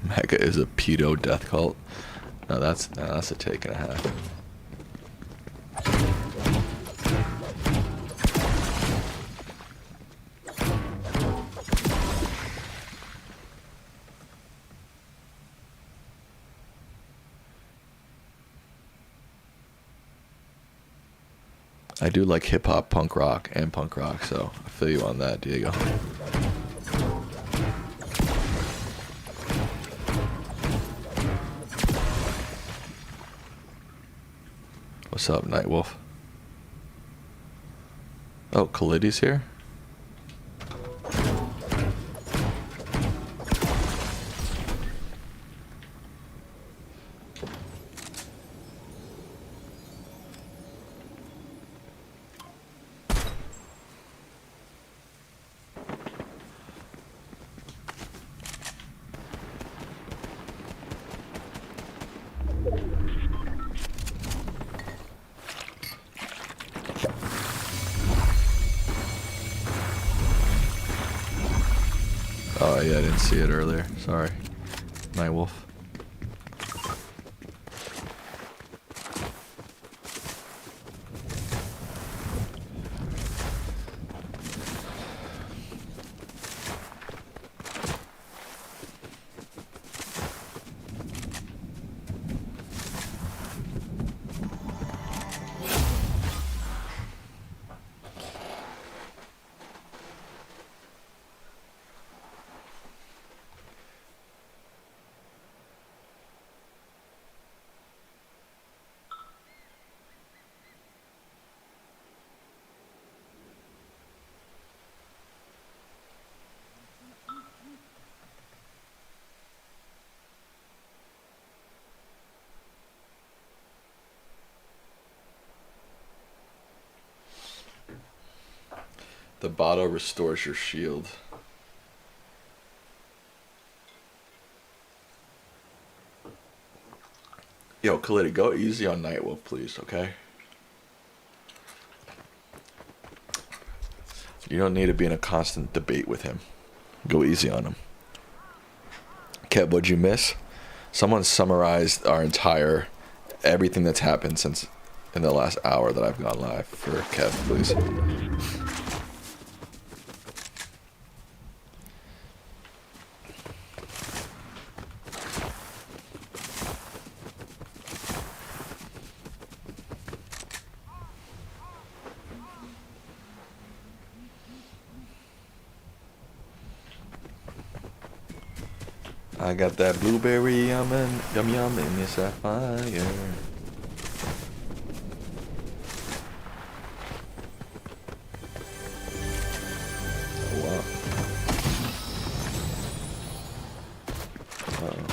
MAGA is a pedo death cult. No, that's a take and a half. I do like hip hop, punk rock, so I feel you on that, Diego. What's up, Nightwolf? Oh, Khalid's here? Oh yeah, I didn't see it earlier. Sorry. Nightwolf. The bottle restores your shield. Yo, Khalid, go easy on Nightwolf, please, okay? You don't need to be in a constant debate with him. Go easy on him. Kev, what'd you miss? Someone summarized our entire everything that's happened since in the last hour that I've gone live for Kev, please. I got that blueberry yum yum yum in your sapphire. Oh, wow. Uh-oh.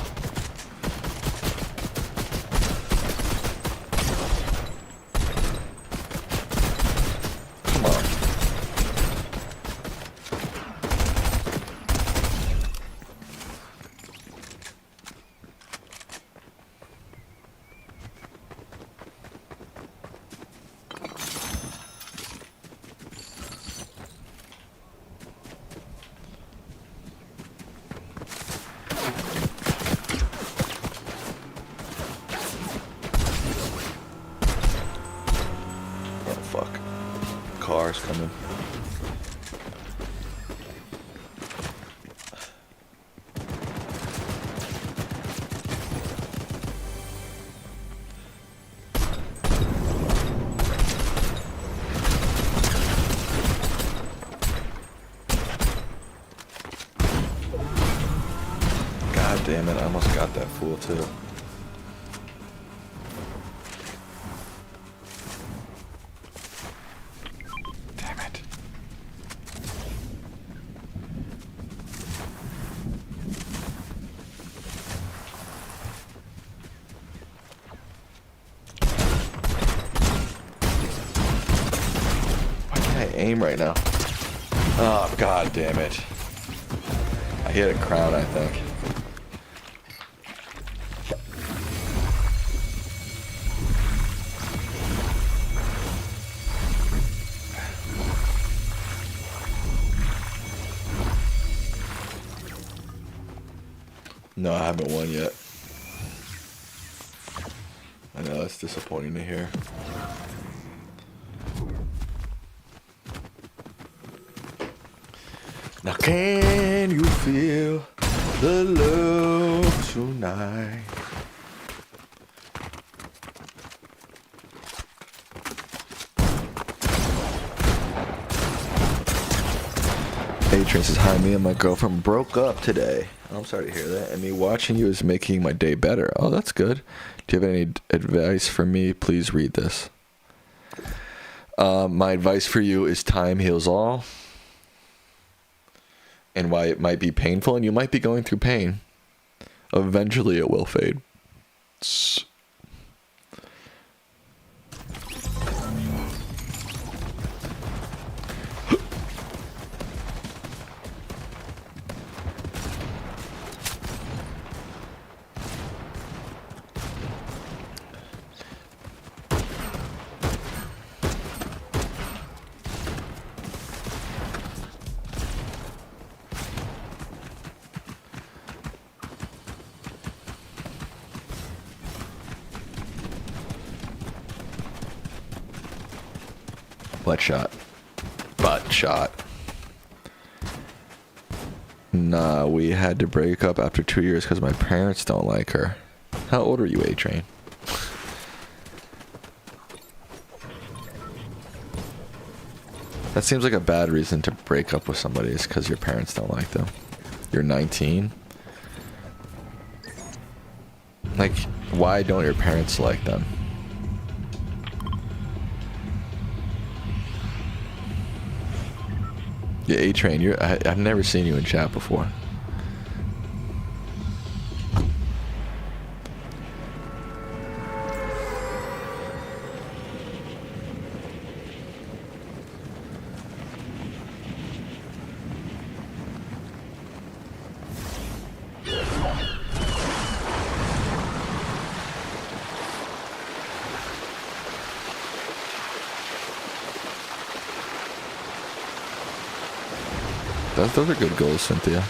Come on. Oh, fuck. Cars coming. God damn it, I almost got that fool too. Damn it. Why can't I aim right now? Oh, god damn it. I hit a crown, I think. No, I haven't won yet. I know, that's disappointing to hear. Now can you feel the love tonight? A-Train says, hi, me and my girlfriend broke up today. Oh, I'm sorry to hear that. And me watching you is making my day better. Oh, that's good. Do you have any advice for me? Please read this. My advice for you is time heals all. And why it might be painful, and you might be going through pain. Eventually it will fade. Butt shot. Butt shot. Nah, we had to break up after 2 years because my parents don't like her. How old are you, A-Train? That seems like a bad reason to break up with somebody is because your parents don't like them. You're 19? Like, why don't your parents like them? Yeah, A-Train, I've never seen you in chat before. Those are good goals, Cynthia.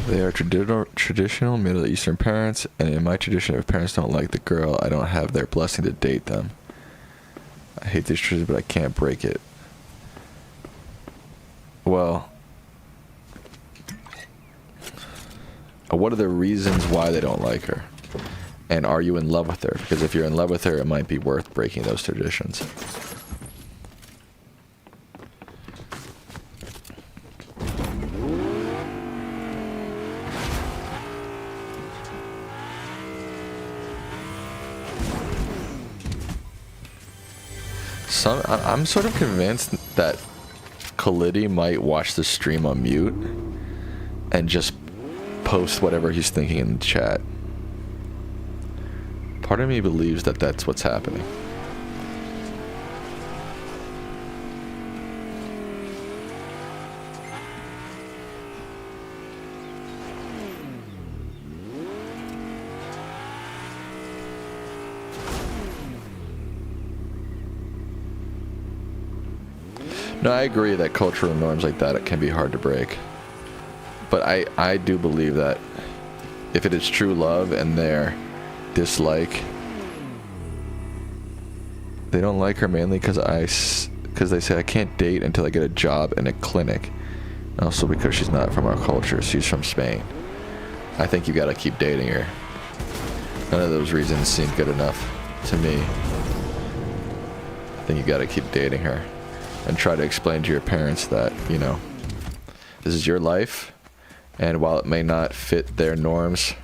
They are traditional Middle Eastern parents, and in my tradition, if parents don't like the girl, I don't have their blessing to date them. I hate this tradition, but I can't break it. Well, what are the reasons why they don't like her? And are you in love with her? Because if you're in love with her, it might be worth breaking those traditions. I'm sort of convinced that Khalidi might watch the stream on mute and just post whatever he's thinking in the chat. Part of me believes that that's what's happening. No, I agree that cultural norms like that, it can be hard to break. But I do believe that if it is true love and their dislike, they don't like her mainly because they say I can't date until I get a job in a clinic. And also because she's not from our culture, she's from Spain. I think you gotta keep dating her. None of those reasons seem good enough to me. I think you gotta keep dating her. And try to explain to your parents that, you know, this is your life, and while it may not fit their norms,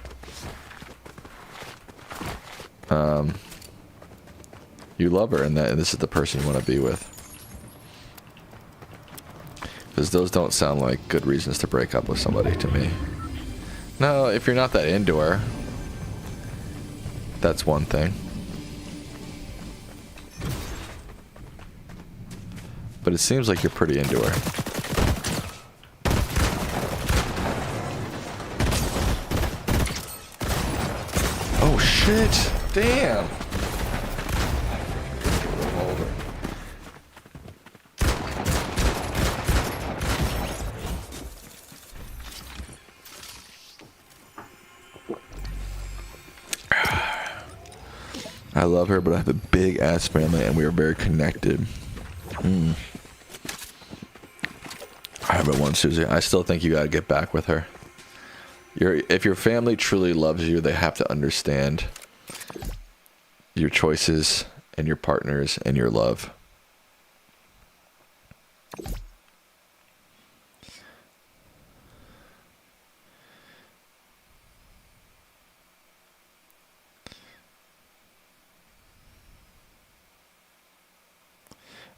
you love her, and that this is the person you want to be with. Because those don't sound like good reasons to break up with somebody to me. No, if you're not that into her, that's one thing. But it seems like you're pretty into her. Oh shit! Damn! I love her, but I have a big ass family and we are very connected. I have it once, Susie. I still think you gotta get back with her. If your family truly loves you, they have to understand your choices and your partners and your love.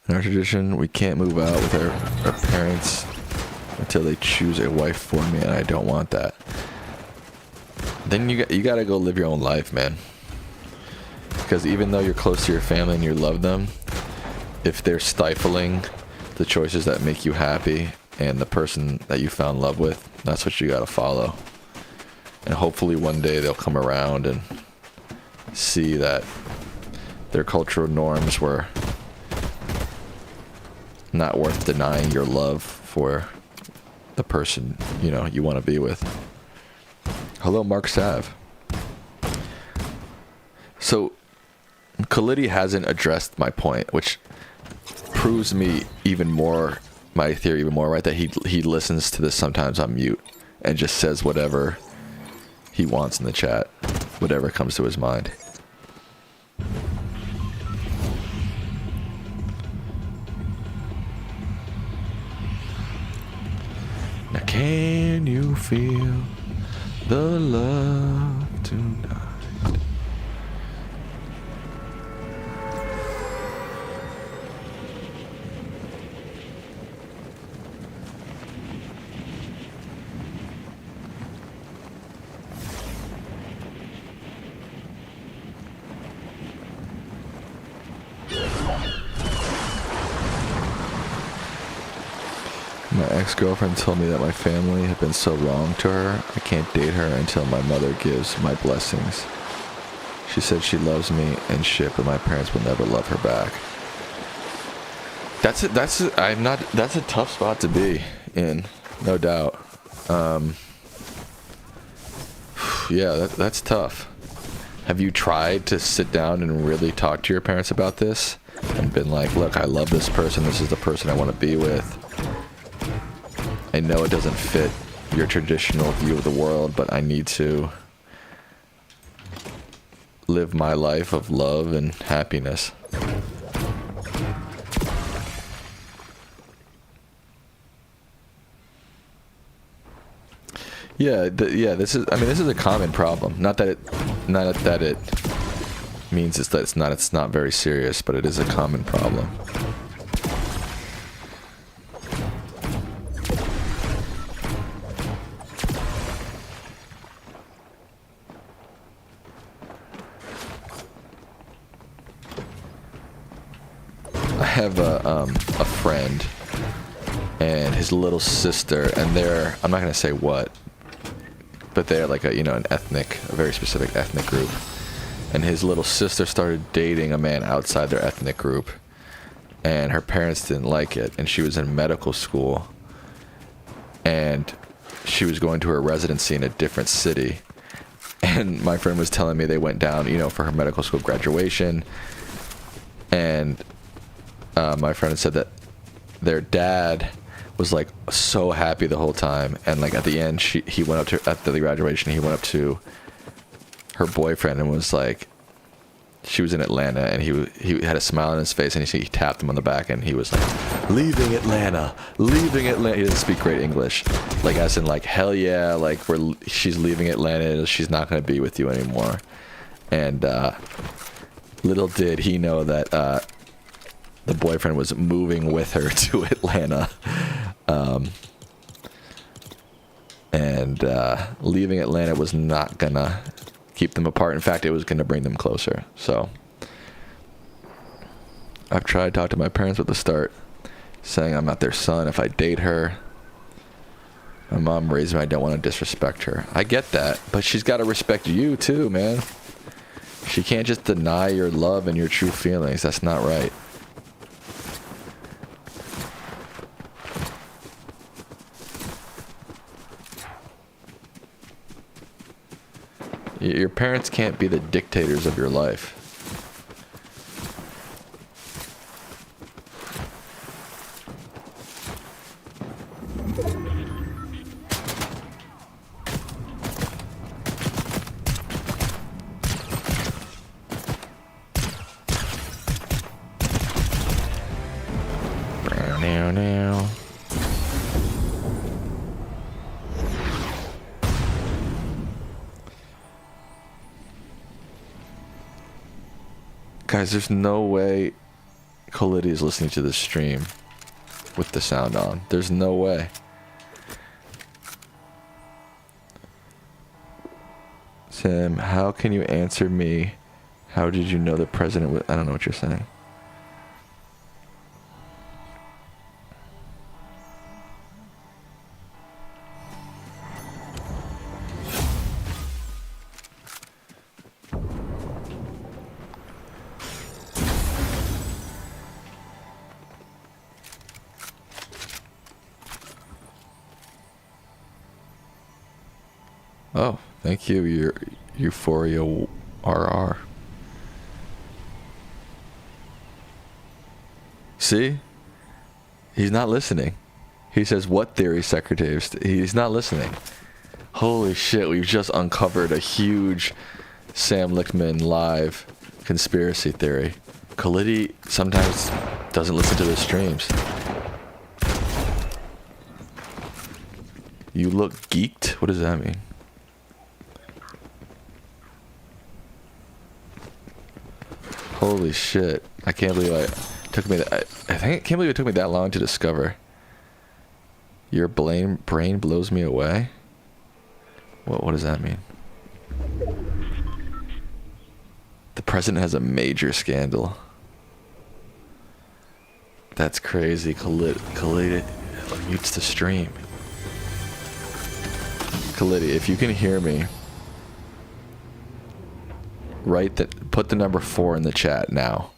In our tradition, we can't move out with our parents until they choose a wife for me, and I don't want that. Then you gotta go live your own life, man. Because even though you're close to your family and you love them, if they're stifling the choices that make you happy and the person that you found love with, that's what you gotta follow. And hopefully one day they'll come around and see that their cultural norms were not worth denying your love for the person, you know, you want to be with. Hello, Mark Sav. So, Khalidi hasn't addressed my point, which proves me even more, my theory even more, right? That he listens to this sometimes on mute and just says whatever he wants in the chat. Whatever comes to his mind. Now can you feel the love tonight? My ex-girlfriend told me that my family have been so wrong to her, I can't date her until my mother gives my blessings. She said she loves me and shit, but my parents will never love her back. That's a tough spot to be in, no doubt. Yeah, that's tough. Have you tried to sit down and really talk to your parents about this? And been like, look, I love this person, this is the person I want to be with. I know it doesn't fit your traditional view of the world, but I need to live my life of love and happiness. Yeah, this is a common problem. Not that it means it's not very serious, but it is a common problem. I have a friend and his little sister, and I'm not gonna say what, but they're like a very specific ethnic group. And his little sister started dating a man outside their ethnic group, and her parents didn't like it. And she was in medical school, and she was going to her residency in a different city. And my friend was telling me they went down, for her medical school graduation, and my friend said that their dad was like so happy the whole time, and like at the end he went up to, at the graduation, he went up to her boyfriend and was like, she was in Atlanta, and he had a smile on his face, and he tapped him on the back, and he was like, leaving Atlanta. He doesn't speak great English, like as in like, hell yeah, like she's leaving Atlanta, she's not going to be with you anymore. And little did he know that the boyfriend was moving with her to Atlanta. And leaving Atlanta was not gonna keep them apart. In fact, it was gonna bring them closer. So I've tried to talk to my parents at the start, saying I'm not their son if I date her. My mom raised me, I don't want to disrespect her. I get that, but she's got to respect you too, man. She can't just deny your love and your true feelings. That's not right. Your parents can't be the dictators of your life. Now. Guys, there's no way Coliddy is listening to this stream with the sound on. There's no way. Sam, how can you answer me? How did you know the president was... I don't know what you're saying. Oh, thank you, your Euphoria RR. See? He's not listening. He says, what theory, Secretary of State? He's not listening. Holy shit, we've just uncovered a huge Sam Lichtman live conspiracy theory. Khalidi sometimes doesn't listen to the streams. You look geeked? What does that mean? Holy shit. I can't believe I can't believe it took me that long to discover. Your brain blows me away? What does that mean? The president has a major scandal. That's crazy. Khalid mutes the stream. Khalid, if you can hear me, put the number 4 in the chat now.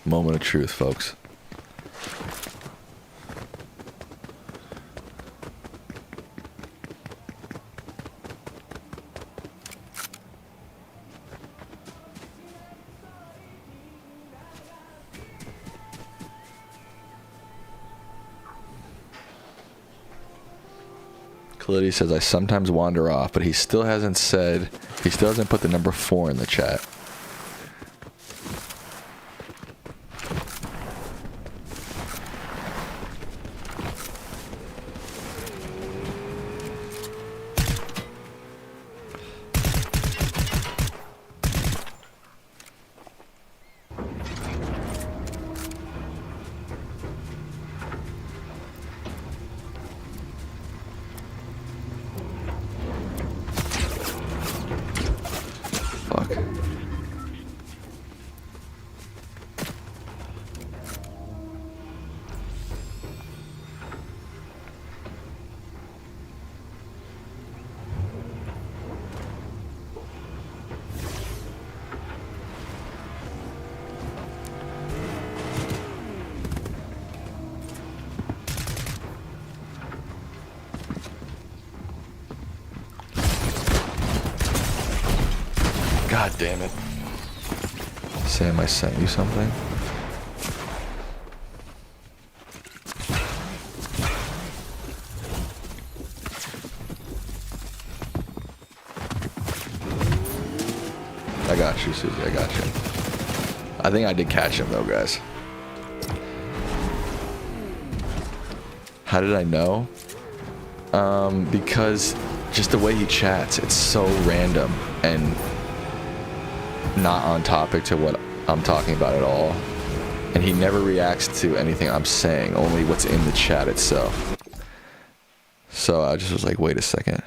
Moment of truth, folks. Khalidi says I sometimes wander off, but he still hasn't put the number 4 in the chat. God damn it. Sam, I sent you something? I got you, Susie. I got you. I think I did catch him, though, guys. How did I know? Because just the way he chats, it's so random and not on topic to what I'm talking about at all. And he never reacts to anything I'm saying, only what's in the chat itself. So I just was like, wait a second.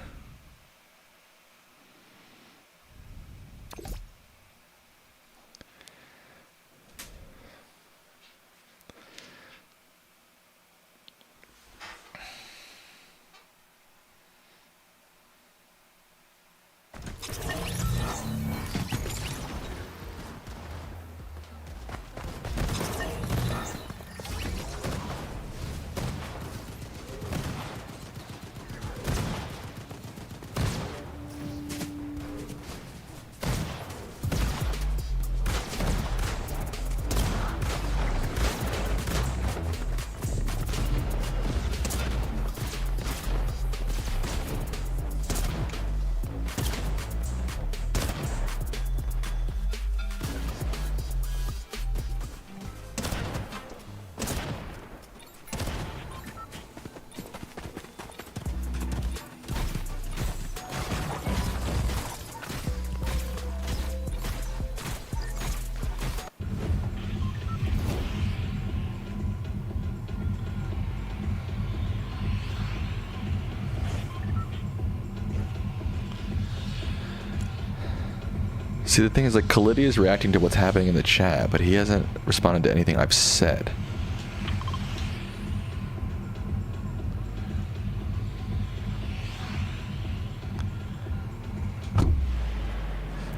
See, the thing is, like, Khalidi is reacting to what's happening in the chat, but he hasn't responded to anything I've said.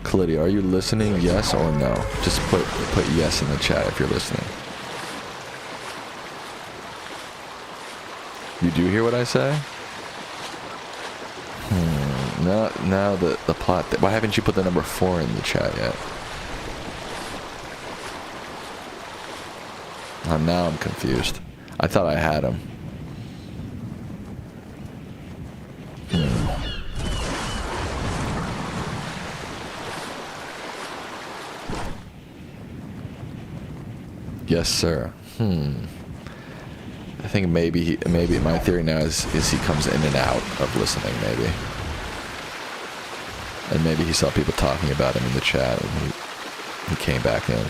Khalidi, are you listening? Yes or no? Just put yes in the chat if you're listening. You do hear what I say? Now the plot. Why haven't you put the number 4 in the chat yet? Oh, now I'm confused. I thought I had him. Yes, sir. I think maybe my theory now is he comes in and out of listening, maybe. And maybe he saw people talking about him in the chat and he came back in.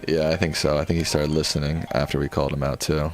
Yeah, I think so. I think he started listening after we called him out, too.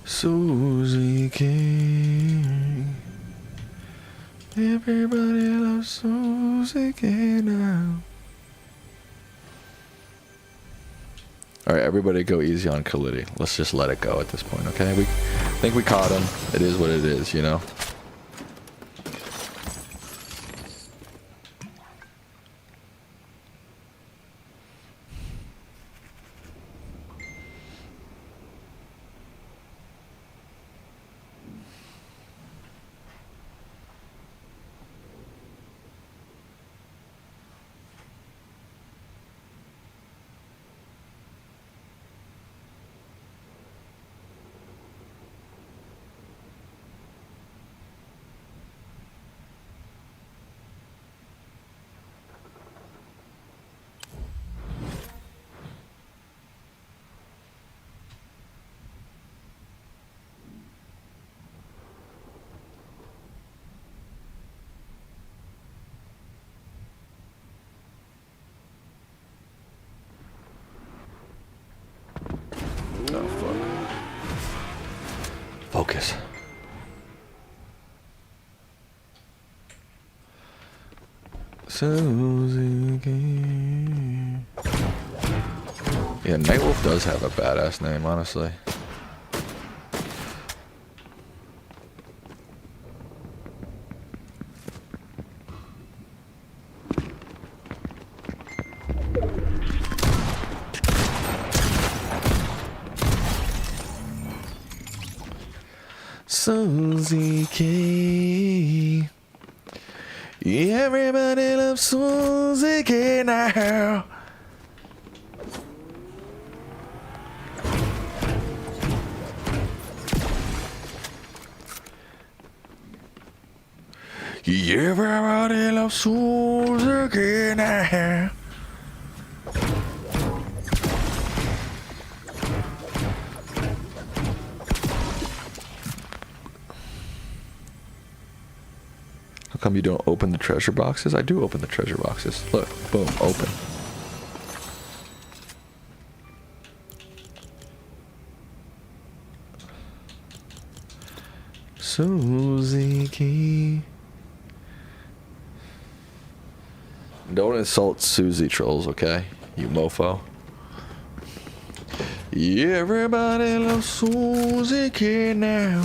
Susie King. Everybody loves Susie King now. Alright, everybody go easy on Khalidi. Let's just let it go at this point, okay? We think we caught him. It is what it is, you know? Oh, fuck. Focus. Susie King. Yeah, Nightwolf does have a badass name, honestly. Susie King. Everybody loves Susie K now. Everybody loves Susie K now. How come you don't open the treasure boxes? I do open the treasure boxes. Look, boom, open. Susie Key. Don't insult Susie trolls, okay? You mofo. Everybody loves Susie Key now.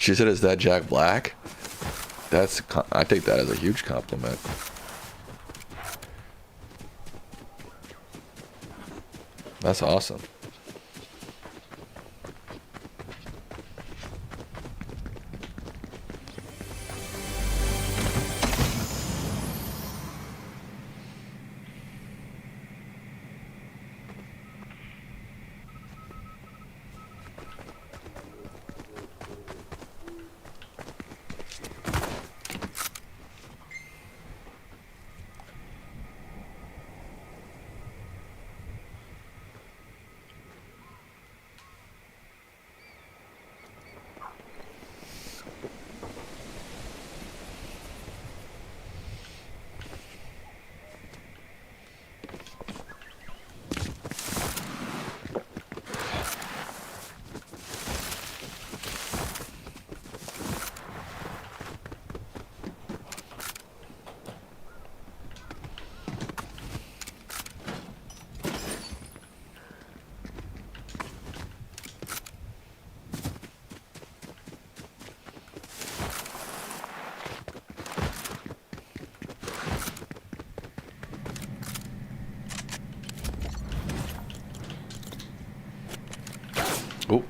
She said, "Is that Jack Black?" I take that as a huge compliment. That's awesome. Oh.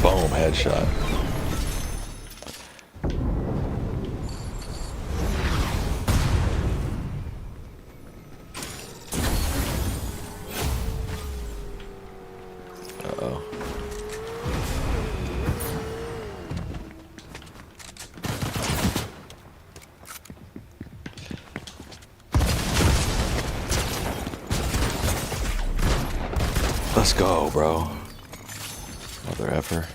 Boom, headshot. Uh-oh. Let's go, bro. Mother effer.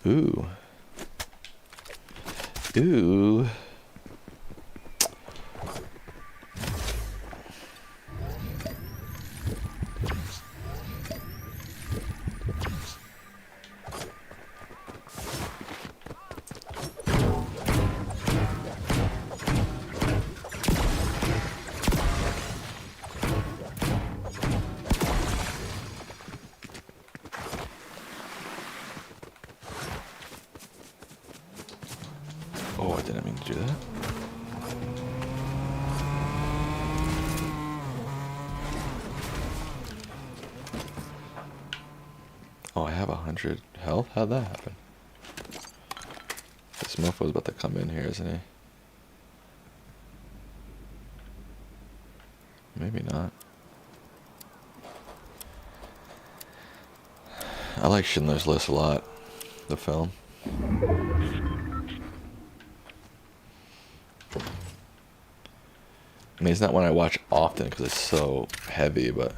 Ooh. Ooh. Oh, I didn't mean to do that. Oh, I have 100 health? How'd that happen? This mofo's about to come in here, isn't he? Maybe not. I like Schindler's List a lot, the film. I mean, it's not one I watch often because it's so heavy, but...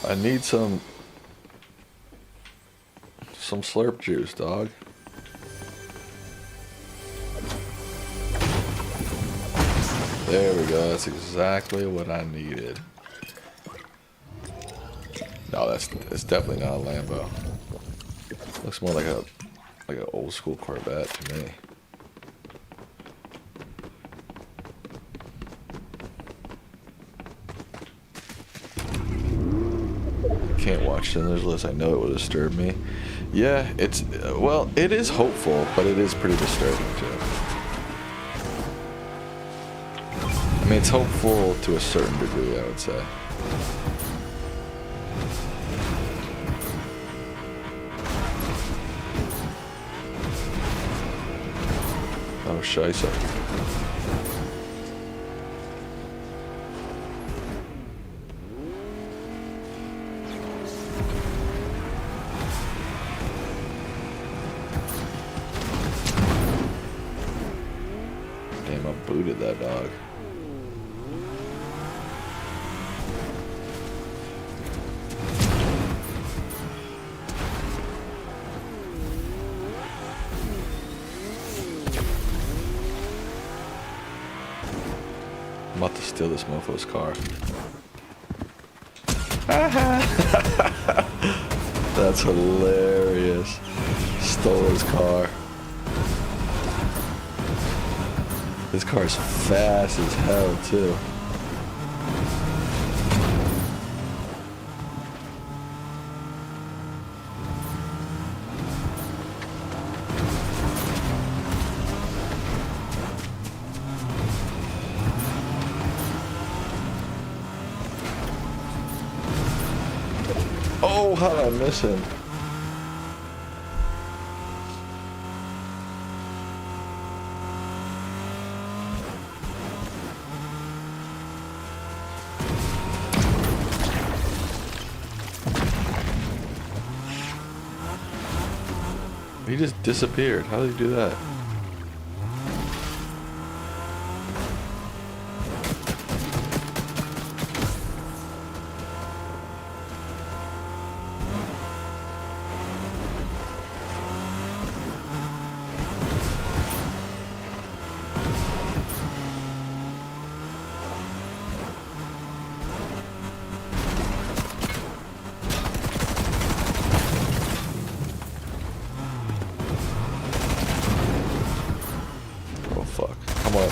I need some slurp juice, dog. There we go. That's exactly what I needed. No, it's definitely not a Lambo. Looks more like an old school Corvette to me. Can't watch Schindler's List. I know it will disturb me. Yeah, it's well, it is hopeful, but it is pretty disturbing too. I mean, it's hopeful to a certain degree, I would say. Oh, scheisse. Damn, I booted that dog. I'm about to steal this mofo's car. That's hilarious. Stole his car. This car is fast as hell, too. Oh, how did I miss him? He just disappeared. How did he do that? Come on.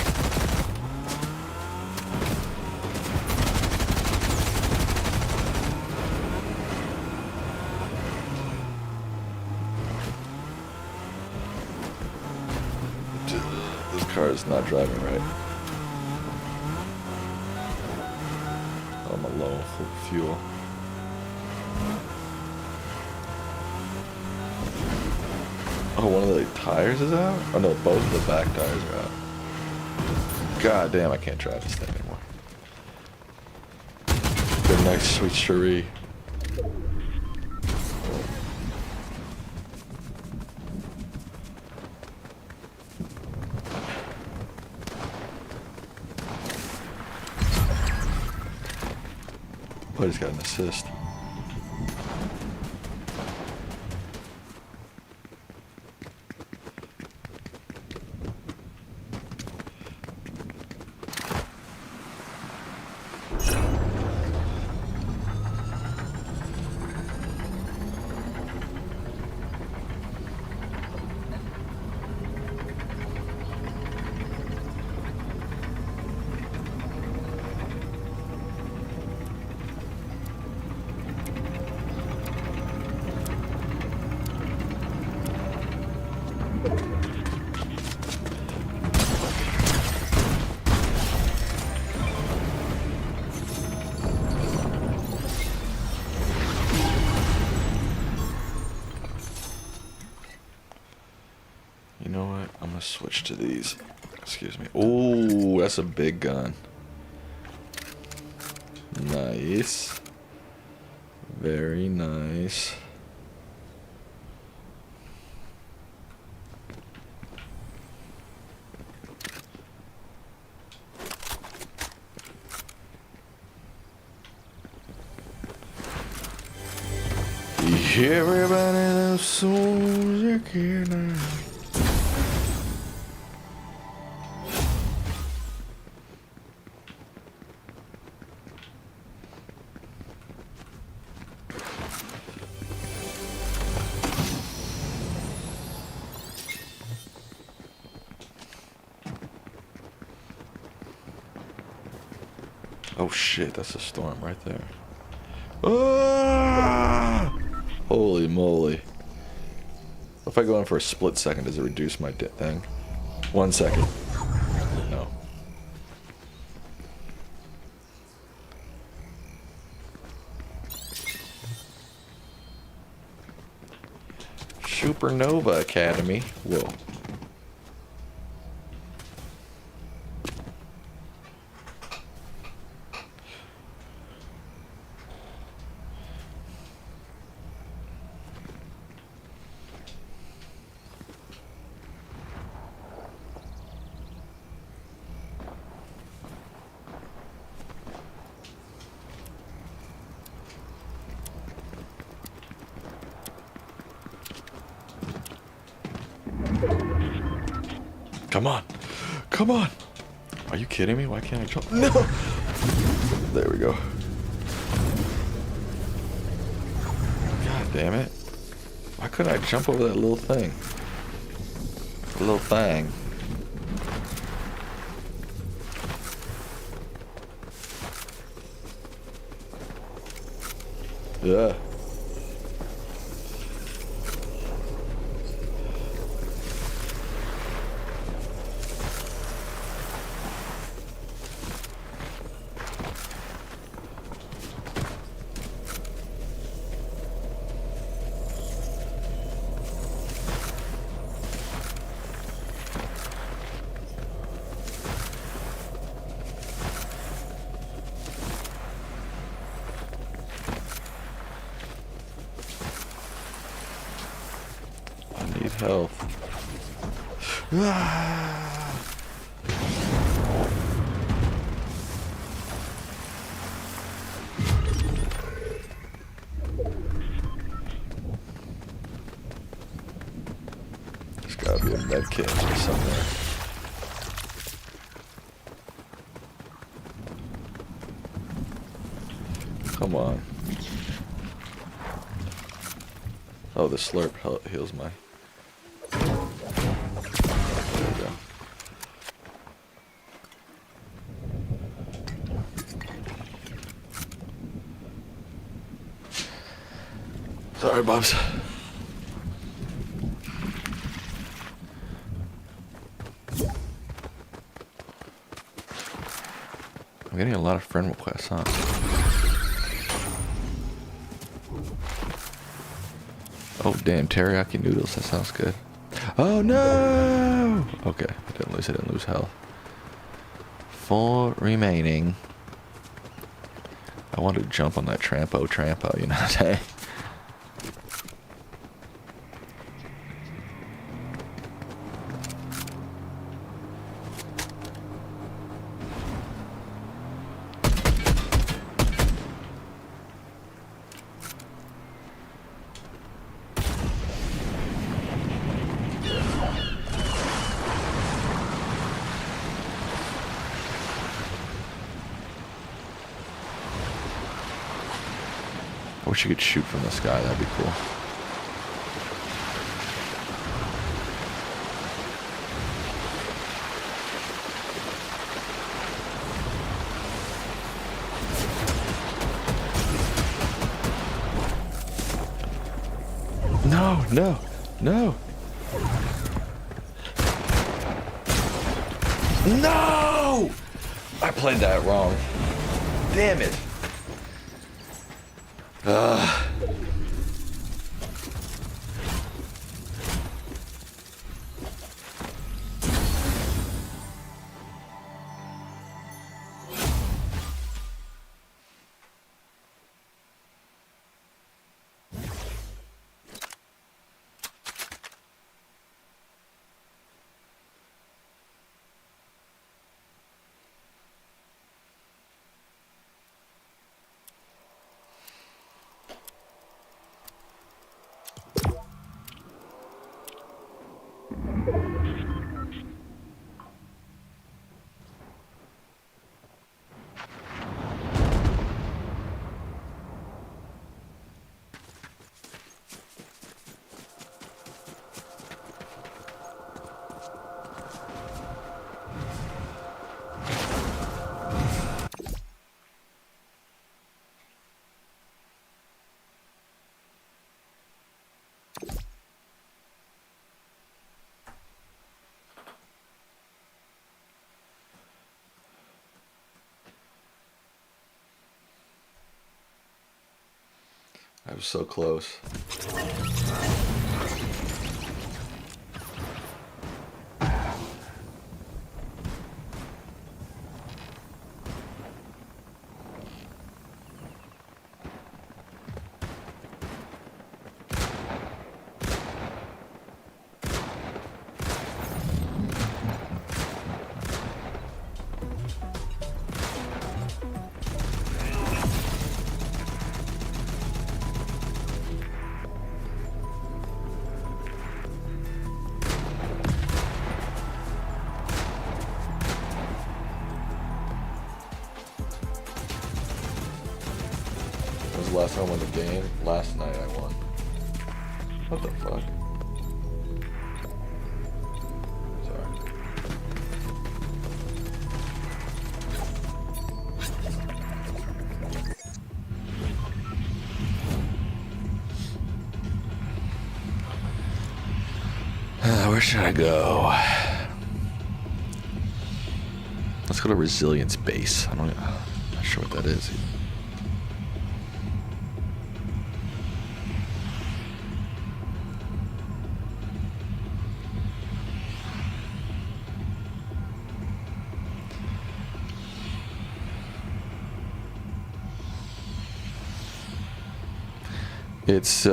This car is not driving right. I'm low on fuel. Oh, one of the tires is out? Oh no, both of the back tires are out. God damn, I can't drive this thing anymore. Good night, sweet Cherie. But he's got an assist. You know what? I'm gonna switch to these. Excuse me. Oh, that's a big gun. Nice. Very nice. Everybody loves soldier care now. Oh shit, that's a storm right there. Ah! Holy moly. If I go in for a split second, does it reduce my thing? 1 second. No. Supernova Academy. Whoa. Come on. Come on. Are you kidding me? Why can't I jump? No! There we go. God damn it. Why couldn't I jump over that little thing? The little thing. Yeah. Health. Ah. There's gotta be a med kit somewhere. Come on. Oh, the slurp heals my... Sorry, Bobs. I'm getting a lot of friend requests, huh? Oh, damn, teriyaki noodles. That sounds good. Oh, no! Okay, I didn't lose health. 4 remaining. I want to jump on that trampo, you know what I'm saying? I wish you could shoot from the sky, that'd be cool. No, no, no. No! I played that wrong. Damn it. I was so close. Was the last time I won the game? Last night I won. What the fuck? Sorry. Where should I go? Let's go to Resilience Base. I'm not sure what that is. It's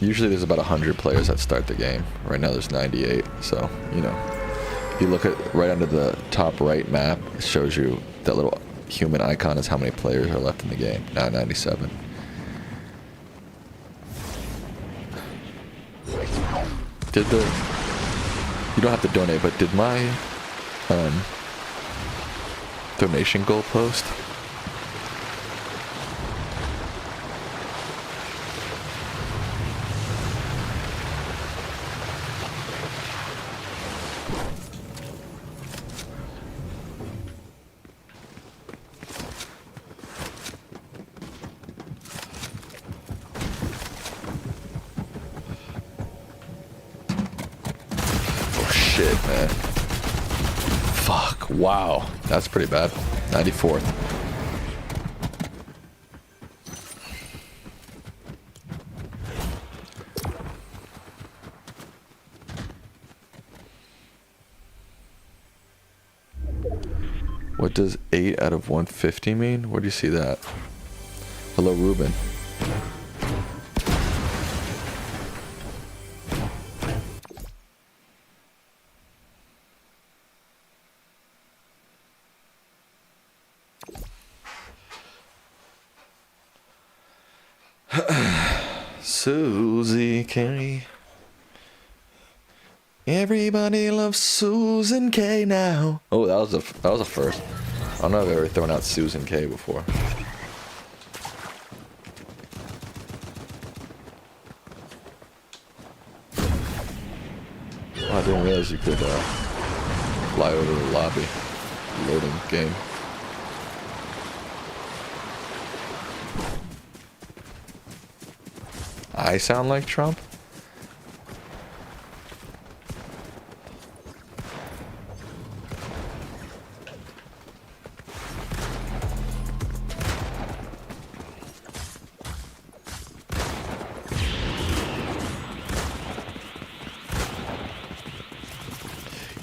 usually there's about 100 players that start the game. Right now there's 98, so you know, if you look at right under the top right map, it shows you that little human icon is how many players are left in the game. Now 97. Did the, you don't have to donate, but did my donation goal post? Shit, man. Fuck. Wow. That's pretty bad. 94th. What does 8 out of 150 mean? Where do you see that? Hello, Ruben. Susie K. Everybody loves Susan K now. Oh, that was a first. I don't know if I've ever thrown out Susan K before. Oh, I didn't realize you could fly over the lobby. Loading game. I sound like Trump?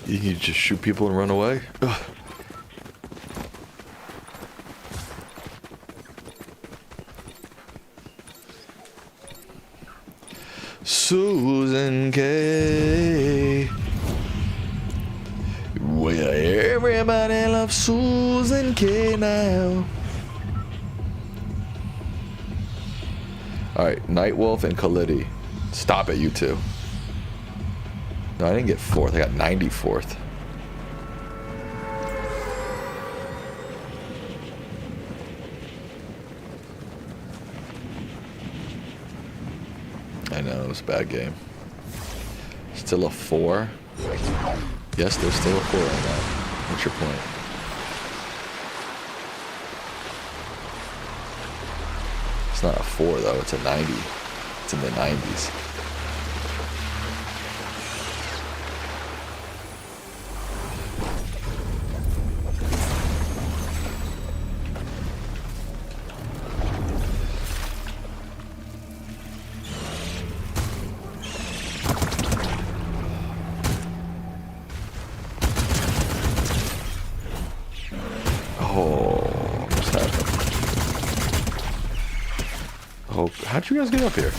You can just shoot people and run away? Ugh. Susan K. Well, everybody loves Susan K now. Alright, Nightwolf and Khalidi. Stop it, you two. No, I didn't get 4th. I got 94th. I know, it was a bad game. Still a 4? Yes, there's still a 4 on that. What's your point? It's not a 4 though, it's a 90. It's in the 90s. Oh, what's happening? Oh, how'd you guys get up here?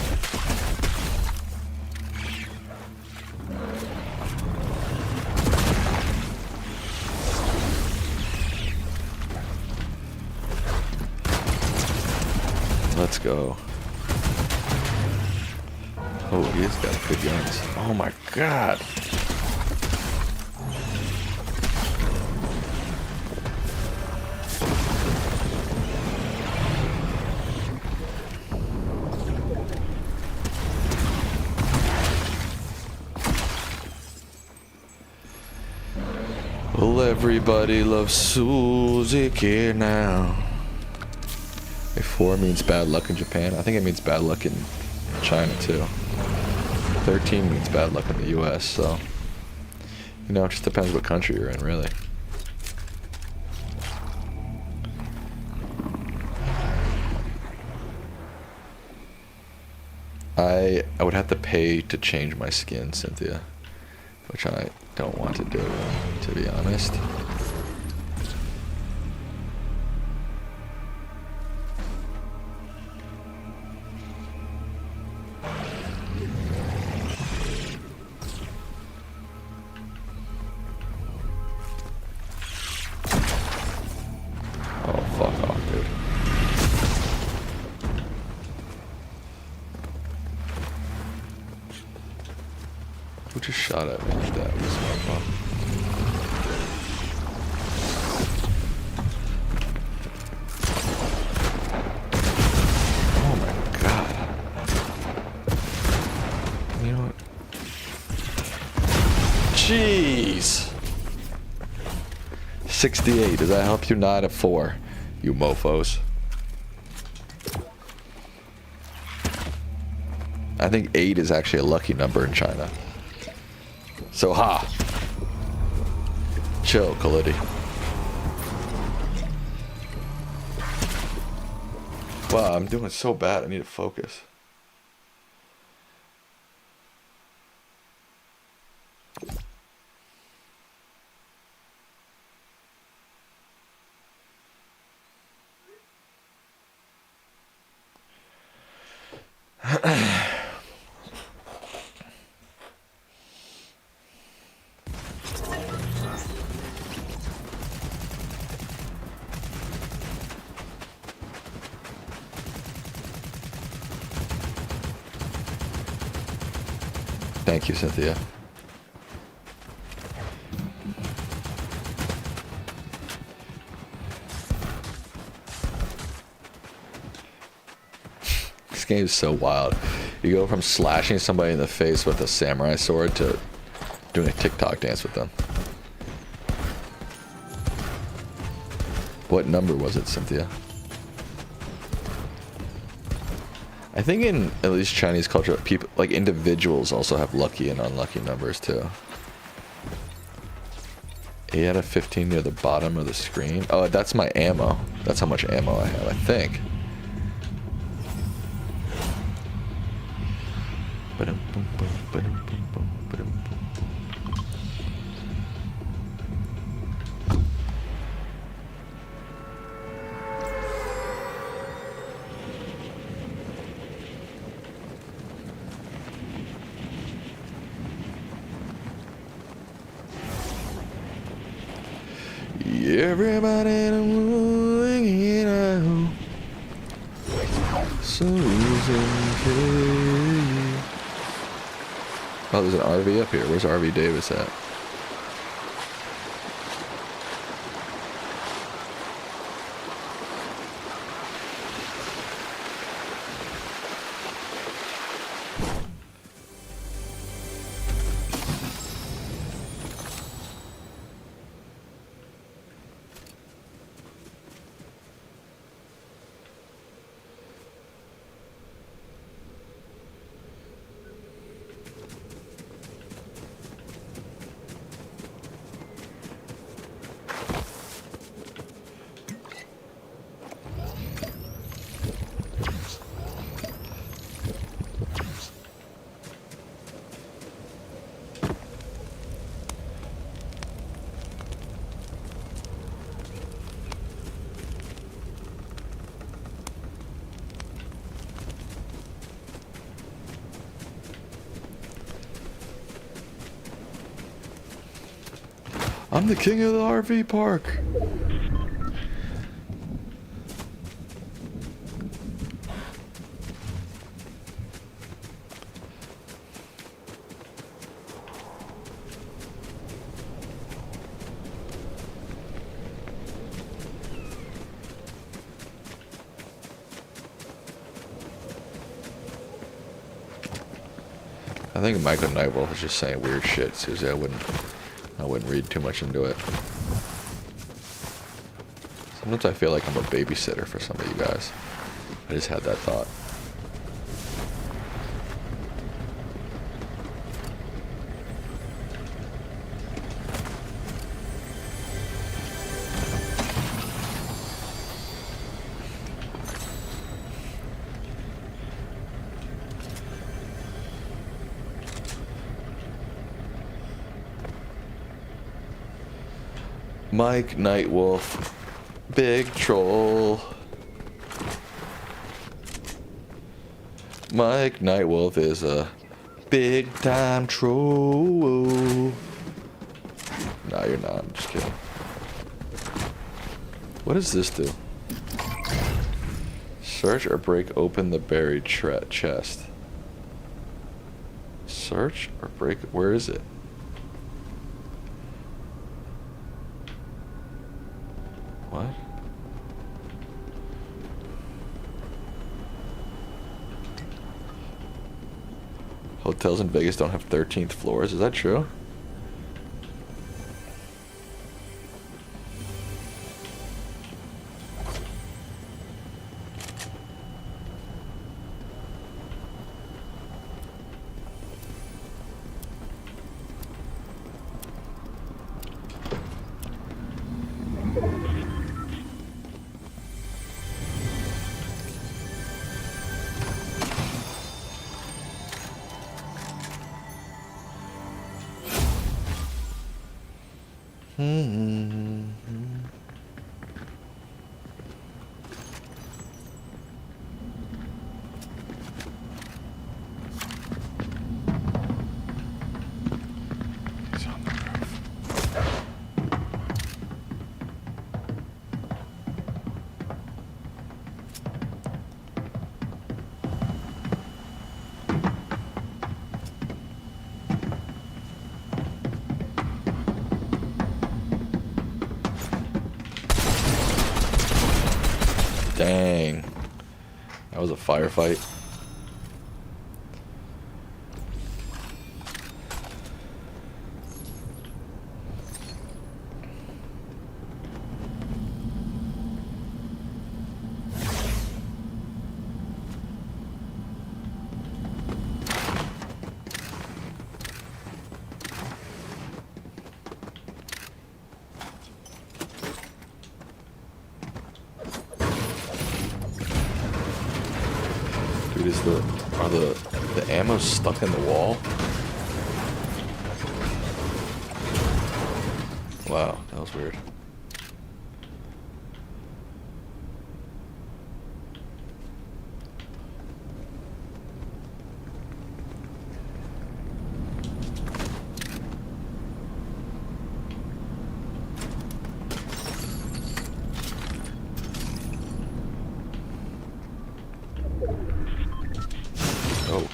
Let's go. Oh, he's got good guns. Oh my god. Well, everybody loves Suzy here now. A 4 means bad luck in Japan. I think it means bad luck in China too. 13 means bad luck in the US, so you know, it just depends what country you're in, really. I would have to pay to change my skin, Cynthia, which I don't want to do, to be honest. Oh, fuck off, dude. Who just shot at me like that? Oh my god. You know what? Jeez. 68. Does that help you? Not a 4, you mofos. I think 8 is actually a lucky number in China. So ha. Chill, Khalidi. Wow, I'm doing so bad. I need to focus. Thank you, Cynthia. This game is so wild. You go from slashing somebody in the face with a samurai sword to doing a TikTok dance with them. What number was it, Cynthia? I think in at least Chinese culture, people, like individuals, also have lucky and unlucky numbers too. 8 out of 15 near the bottom of the screen. Oh, that's my ammo. That's how much ammo I have, I think. Everybody moving it out. Susan K. Oh, there's an RV up here. Where's RV Davis at? I'm the king of the RV park. I think Michael Nightwolf was just saying weird shit, Susie. I wouldn't read too much into it. Sometimes I feel like I'm a babysitter for some of you guys. I just had that thought. Mike Nightwolf, big troll. Mike Nightwolf is a big time troll. No, you're not. I'm just kidding. What does this do? Search or break open the buried chest. Search or break. Where is it? What? Hotels in Vegas don't have 13th floors. Is that true? Dang. That was a firefight. Dude, are the ammo stuck in the wall? Wow, that was weird. Oh.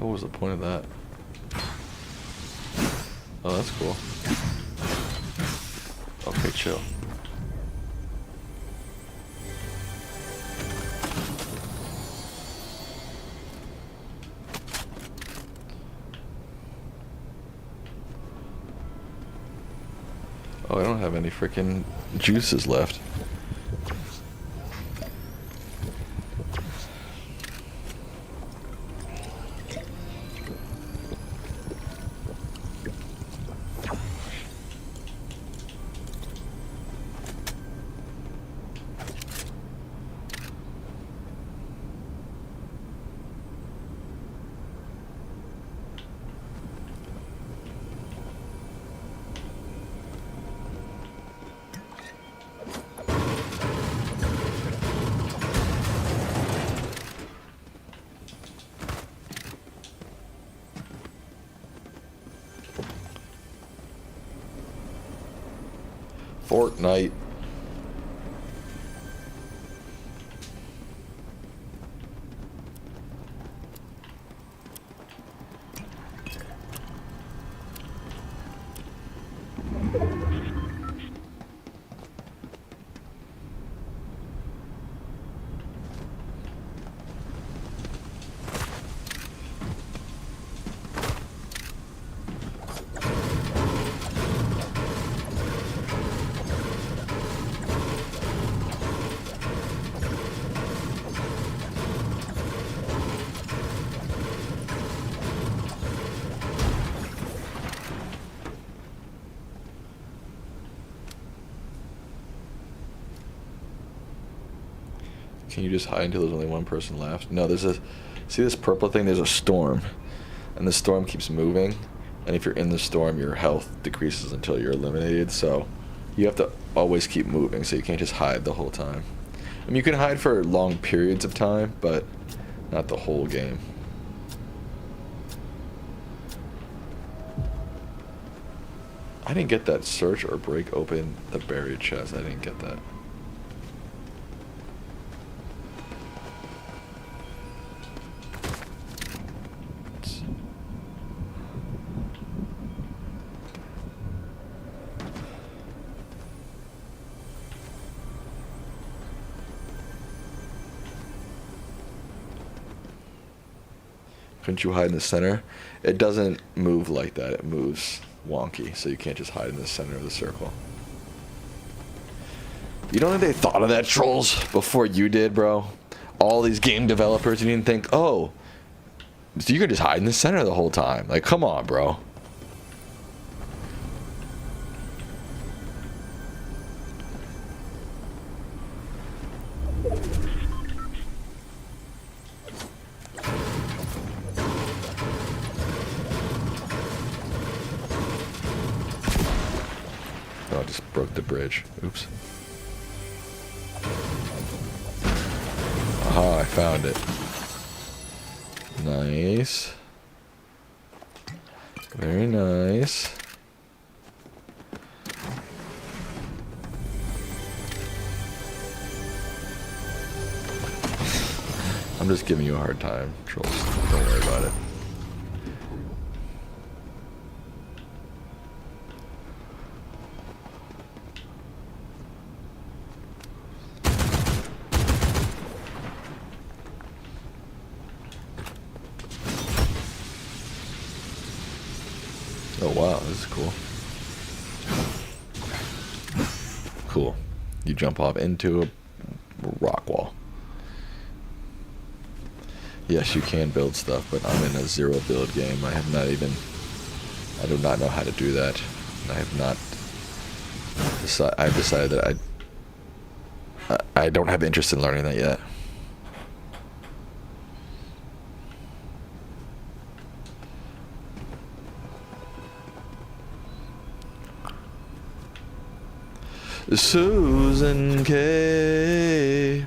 What was the point of that? Oh, that's cool. Okay, chill. Oh, I don't have any freaking juices left. Fortnite. Can you just hide until there's only one person left? No, there's a... See this purple thing? There's a storm. And the storm keeps moving. And if you're in the storm, your health decreases until you're eliminated. So you have to always keep moving. So you can't just hide the whole time. I mean, you can hide for long periods of time, but not the whole game. I didn't get that search or break open the buried chest. I didn't get that. Couldn't you hide in the center? It doesn't move like that. It moves wonky, so you can't just hide in the center of the circle. You don't think they thought of that, trolls, before you did, bro? All these game developers, you didn't think, oh, so you can just hide in the center the whole time. Like, come on, bro. Oh, I just broke the bridge. Oops. Aha, I found it. Nice. Very nice. I'm just giving you a hard time, trolls. Don't worry about it. Oh wow, this is cool. Cool. You jump off into a rock wall. Yes, you can build stuff, but I'm in a zero build game. I do not know how to do that. I have not I've decided that I don't have interest in learning that yet. Susan K.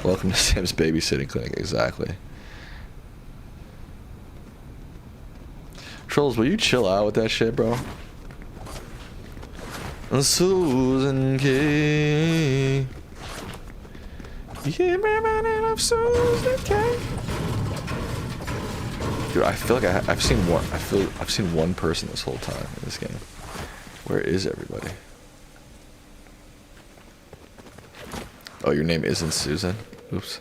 Welcome to Sam's babysitting clinic. Exactly. Trolls, will you chill out with that shit, bro? Susan K. Yeah, man, I love Susan K. Dude, I feel like I've seen one. I've seen one person this whole time in this game. Where is everybody? Oh, your name isn't Susan? Oops.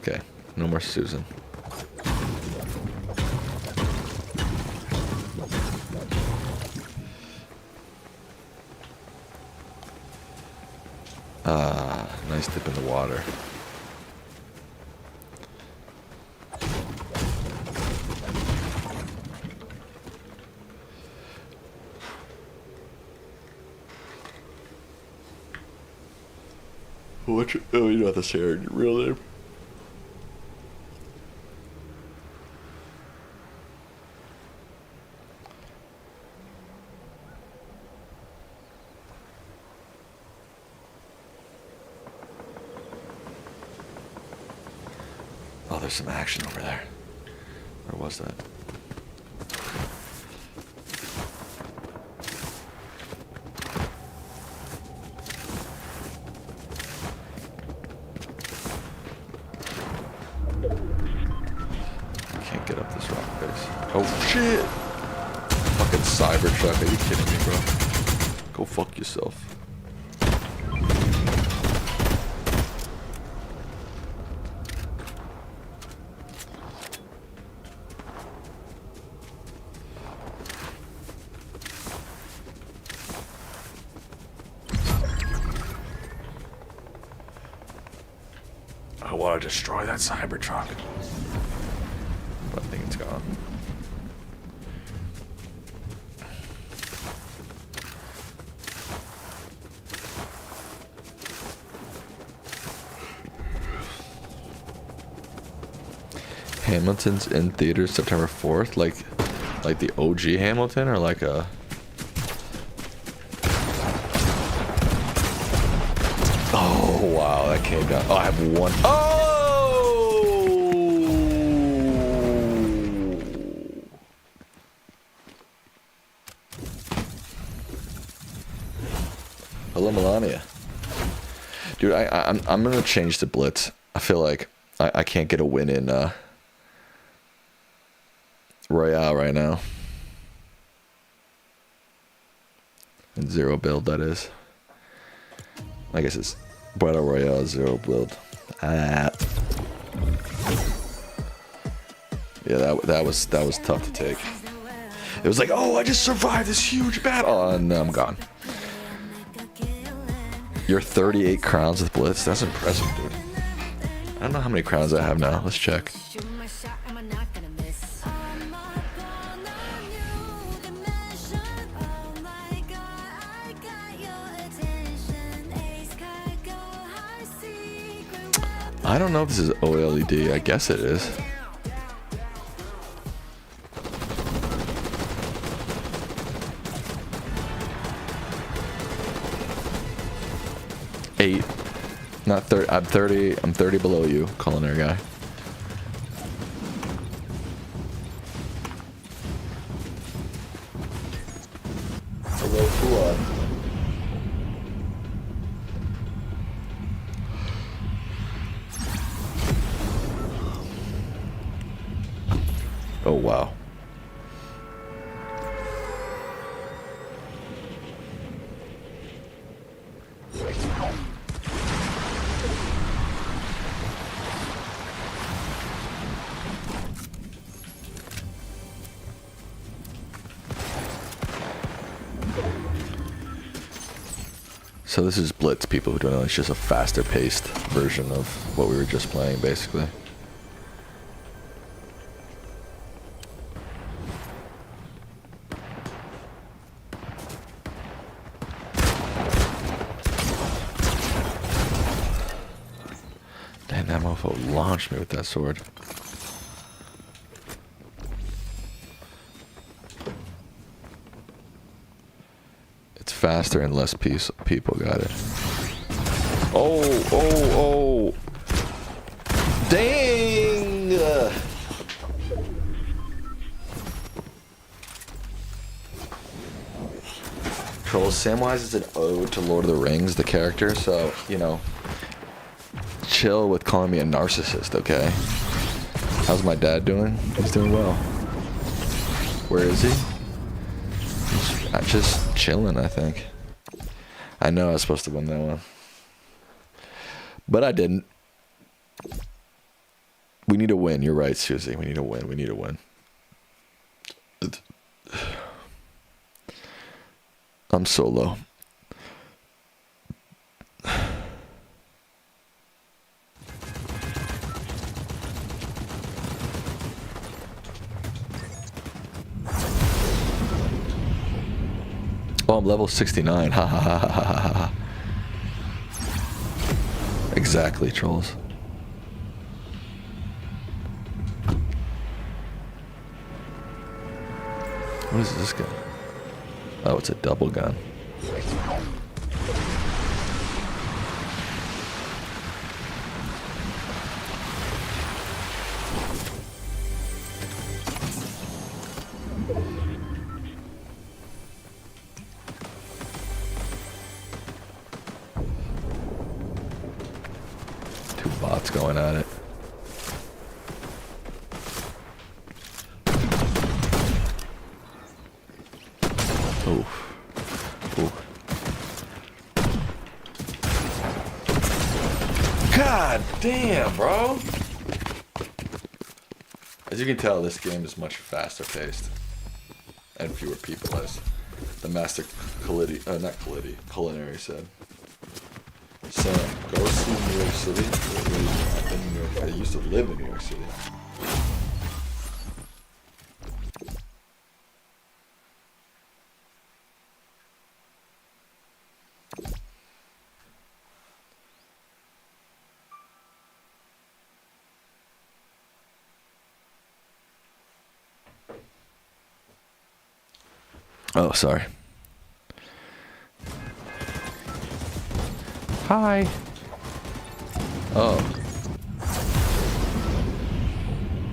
Okay, no more Susan. Ah, nice dip in the water. What? Oh, you don't have to share your real name. Oh, there's some action over there. Where was that? Can't get up this rock face. Oh shit! Fucking Cybertruck, are you kidding me, bro? Go fuck yourself. I want to destroy that Cybertruck. But I think it's gone. Hamilton's in theaters September 4th, like the OG Hamilton, or like a... Oh wow, that came down. Oh, I have one. Oh! Hello, Melania. Dude, I'm gonna change to Blitz. I feel like I can't get a win in Royale right now. In zero build, that is. I guess it's Battle Royale zero build. Yeah, that was tough to take. It was like, oh, I just survived this huge battle. Oh, no, I'm gone. You're 38 crowns with Blitz. That's impressive, dude. I don't know how many crowns I have now. Let's check. I don't know if this is OLED. I guess it is. Eight. Not 30. I'm 30. I'm 30 below you, culinary guy. Hello, Fuad. Oh, wow. So this is Blitz, people who don't know. It's just a faster paced version of what we were just playing, basically. Damn, that mofo launched me with that sword. It's faster and less people got it. Oh. Dang! Trolls, Samwise is an ode to Lord of the Rings, the character, so, you know, chill with calling me a narcissist, okay? How's my dad doing? He's doing well. Where is he? He's just chilling, I think. I know I was supposed to win that one. But I didn't. We need a win. You're right, Susie. We need a win. We need a win. I'm so low. Oh, I'm level 69. Ha ha ha ha ha ha. Exactly, trolls. What is this gun? Oh, it's a double gun. Two bots going at it. God damn, bro. As you can tell, this game is much faster paced and fewer people, as the master culinary said. So, go see New York City. I used to live in New York City. Oh, sorry. Hi. Oh.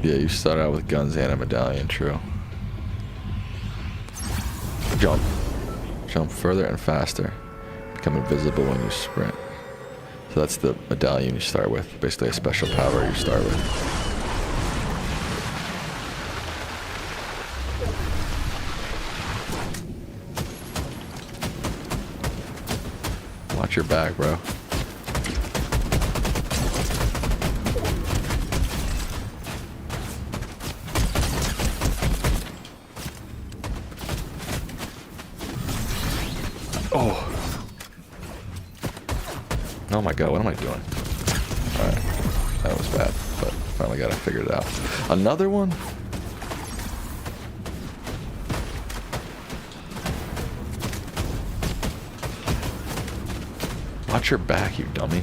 Yeah, you start out with guns and a medallion, true. Jump. Jump further and faster. Become invisible when you sprint. So that's the medallion you start with. Basically a special power you start with. Watch your back, bro. Oh. Oh my god, what am I doing? Alright. That was bad, but finally got it figured out. Another one? Watch your back, you dummy.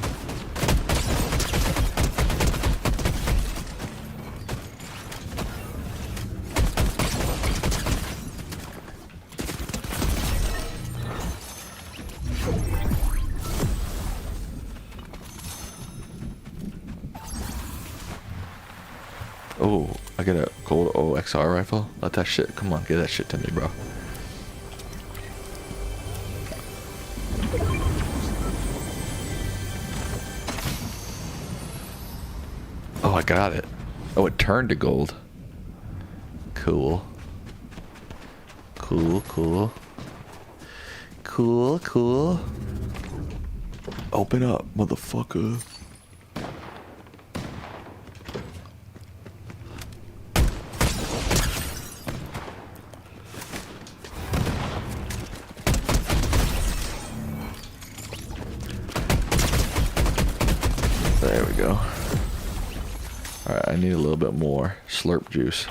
Oh, I get a gold OXR rifle? Let that shit, come on, get that shit to me, bro. Oh, I got it. Oh, it turned to gold. Cool. Cool, cool. Cool, cool. Open up, motherfucker. There we go. Alright, I need a little bit more slurp juice.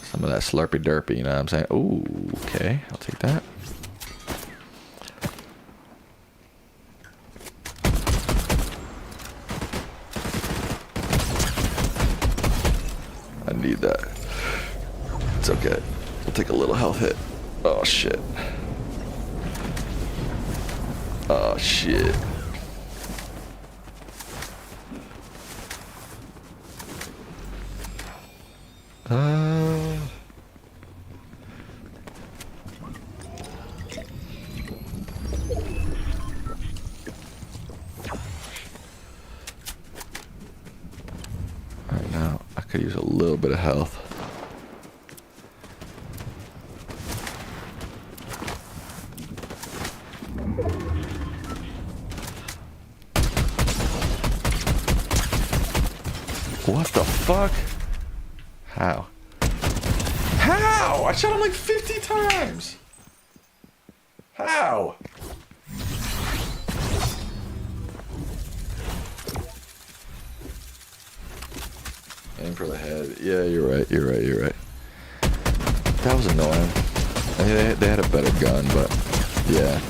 Some of that slurpy derpy, you know what I'm saying? Ooh, okay, I'll take that. I need that. It's okay. We'll take a little health hit. Oh shit. Oh shit. could use a little bit of health. What the fuck? How? How? I shot him like 50 times! How? Aim for the head. Yeah, you're right, you're right, you're right. That was annoying. I mean, they had a better gun, but yeah.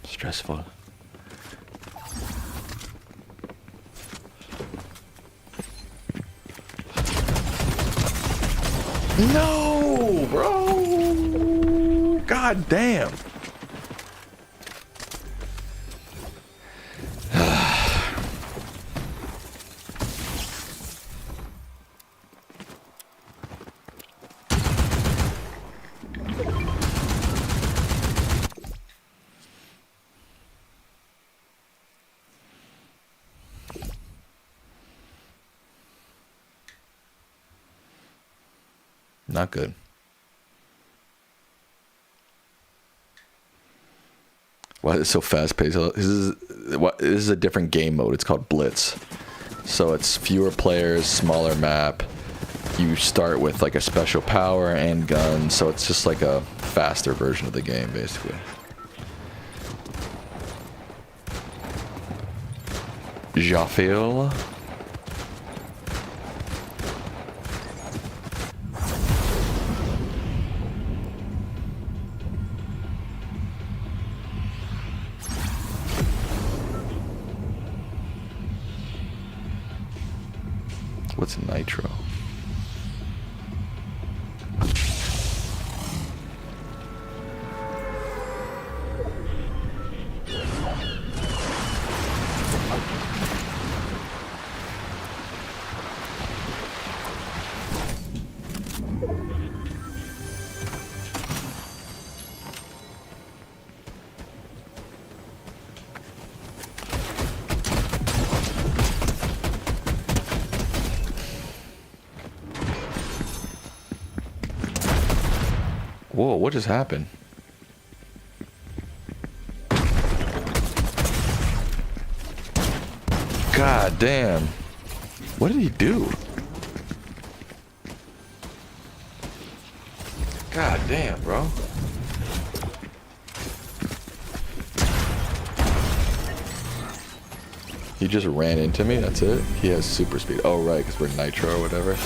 Stressful. No, bro. God damn. Not good. Why is it so fast paced? This is a different game mode. It's called Blitz. So it's fewer players, smaller map. You start with like a special power and gun, so it's just like a faster version of the game, basically. Jafil. What's nitro? Whoa, what just happened? God damn. What did he do? God damn, bro. He just ran into me, that's it? He has super speed. Oh, right, because we're nitro or whatever.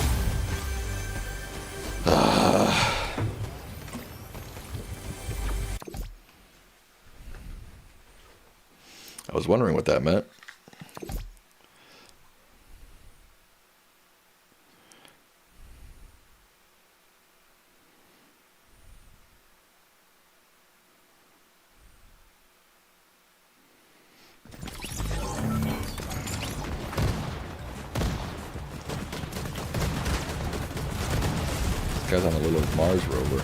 I was wondering what that meant. guy's on a little Mars rover.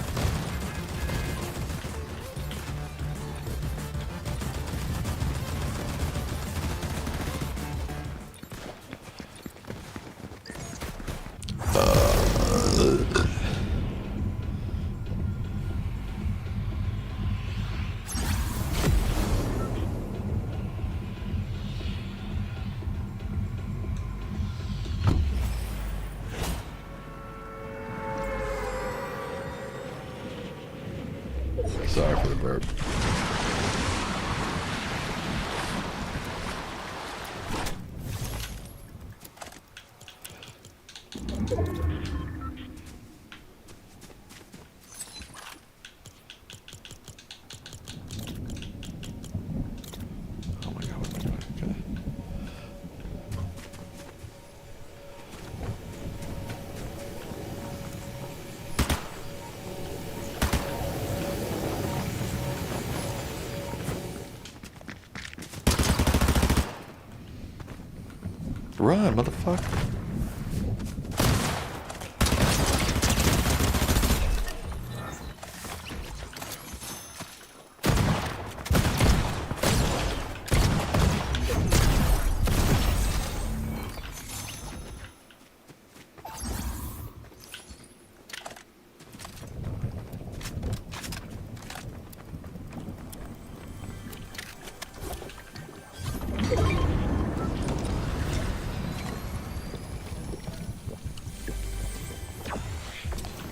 Sorry for the burp. Oh my god, what am I doing? Okay. Run, motherfucker.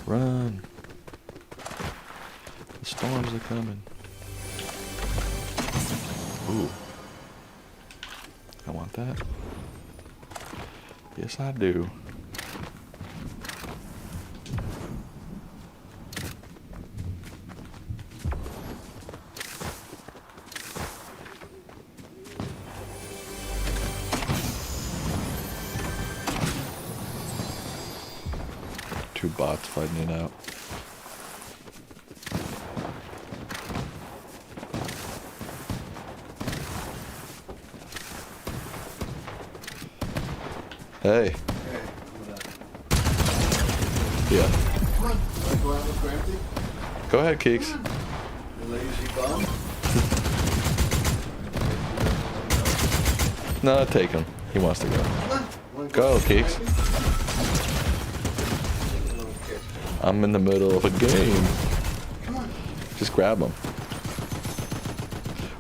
Run. The storms are coming. Ooh. I want that. Yes, I do. Two bots fighting it out. Hey. Yeah. Come on. Want to go out with Granty? Go ahead, Keeks. You lazy bum. No, take him. He wants to go. Come on. Wanna Go, with Keeks. Granty? A little kiss. I'm in the middle of a game. Come on. Just grab him.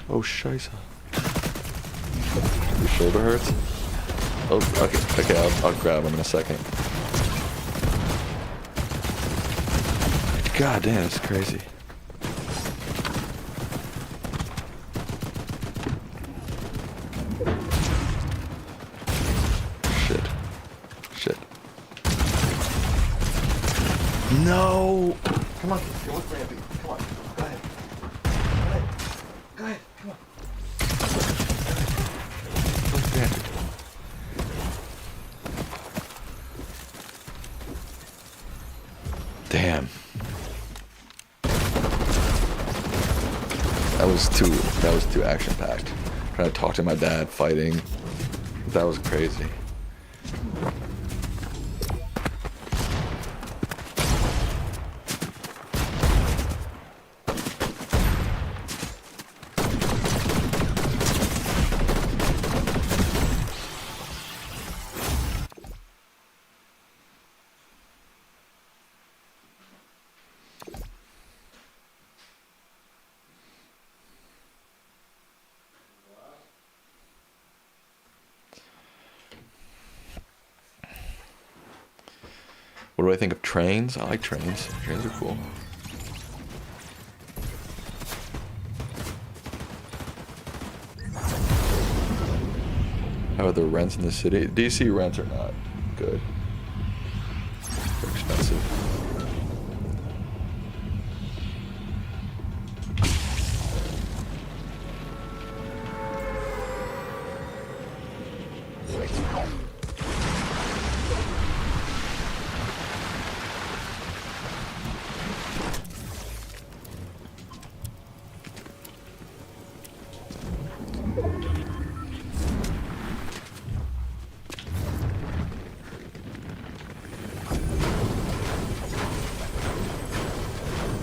Oh, scheisse. Your shoulder hurts? Oh, okay, I'll grab him in a second. God damn, it's crazy. Shit. No! Come on. Go with Granty. Come on. Go ahead. Go ahead. Come on. What's that? Damn. That was too action packed. Trying to talk to my dad, fighting. That was crazy. What do I think of trains? I like trains. Trains are cool. How are the rents in the city? DC rents are not good. They're expensive.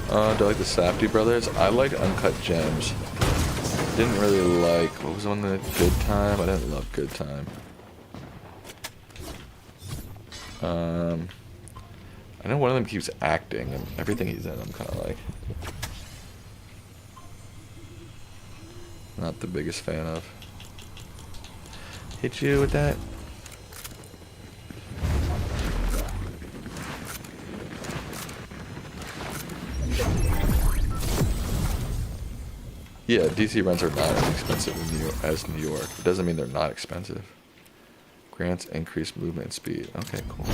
Do I like the Safdie brothers? I like Uncut Gems. Didn't really like, what was the one that Good Time? I didn't love Good Time. I know one of them keeps acting, and everything he's in I'm kind of like not the biggest fan of. Hit you with that? Yeah, DC rents are not as expensive in New York as New York. It doesn't mean they're not expensive. Grants increase movement speed. Okay, cool.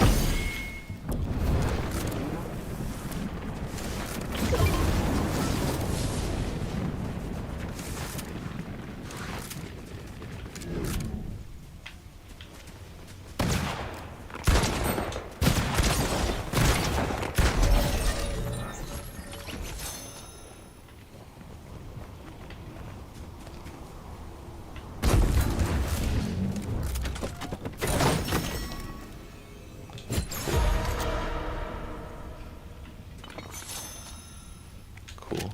Cool.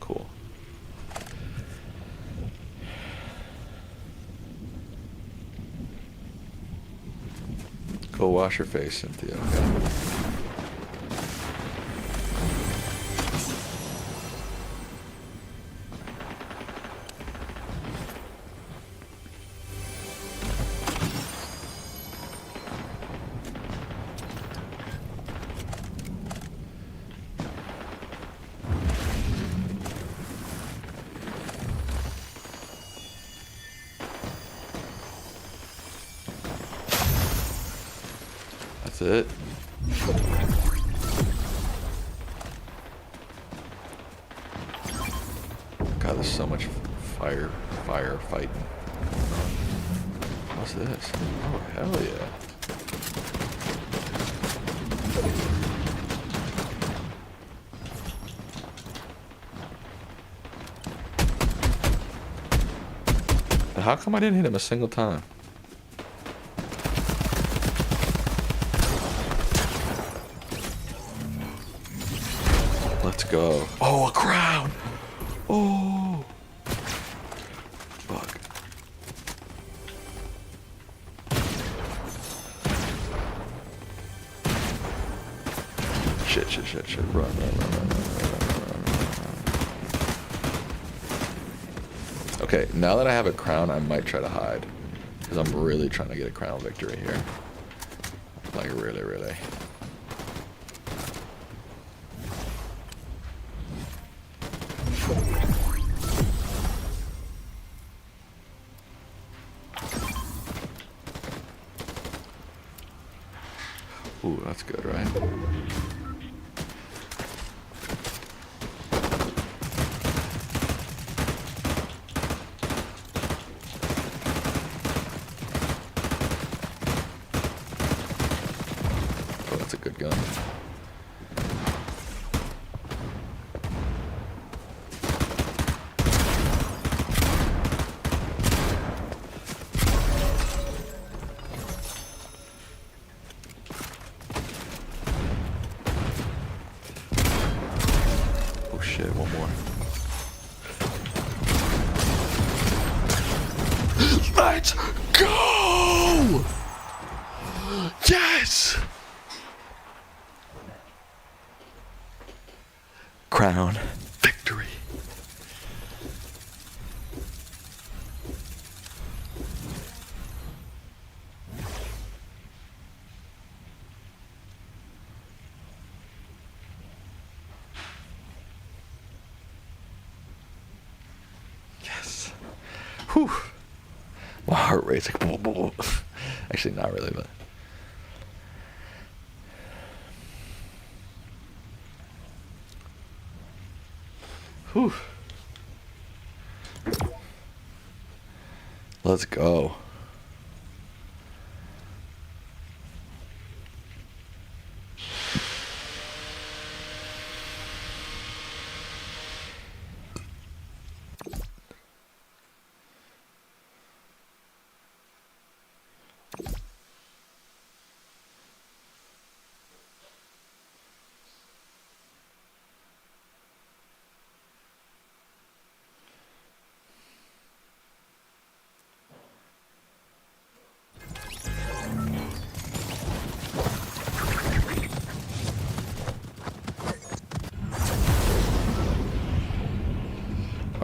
Cool. Go wash your face, Cynthia. Okay. That's it. God, there's so much fire fighting. What's this? Oh, hell yeah. How come I didn't hit him a single time? Let's go. Oh, a crown! Oh! Fuck. Shit. Run. Okay, now that I have a crown, I might try to hide. Because I'm really trying to get a crown victory here. Like, really. Ooh, that's good, right? Oh, that's a good gun. Oh shit, one more. Let's go! Yes! Crown victory. Yes. Whew. My heart rate's like boom, boom, boom. Actually, not really, but. Whew. Let's go.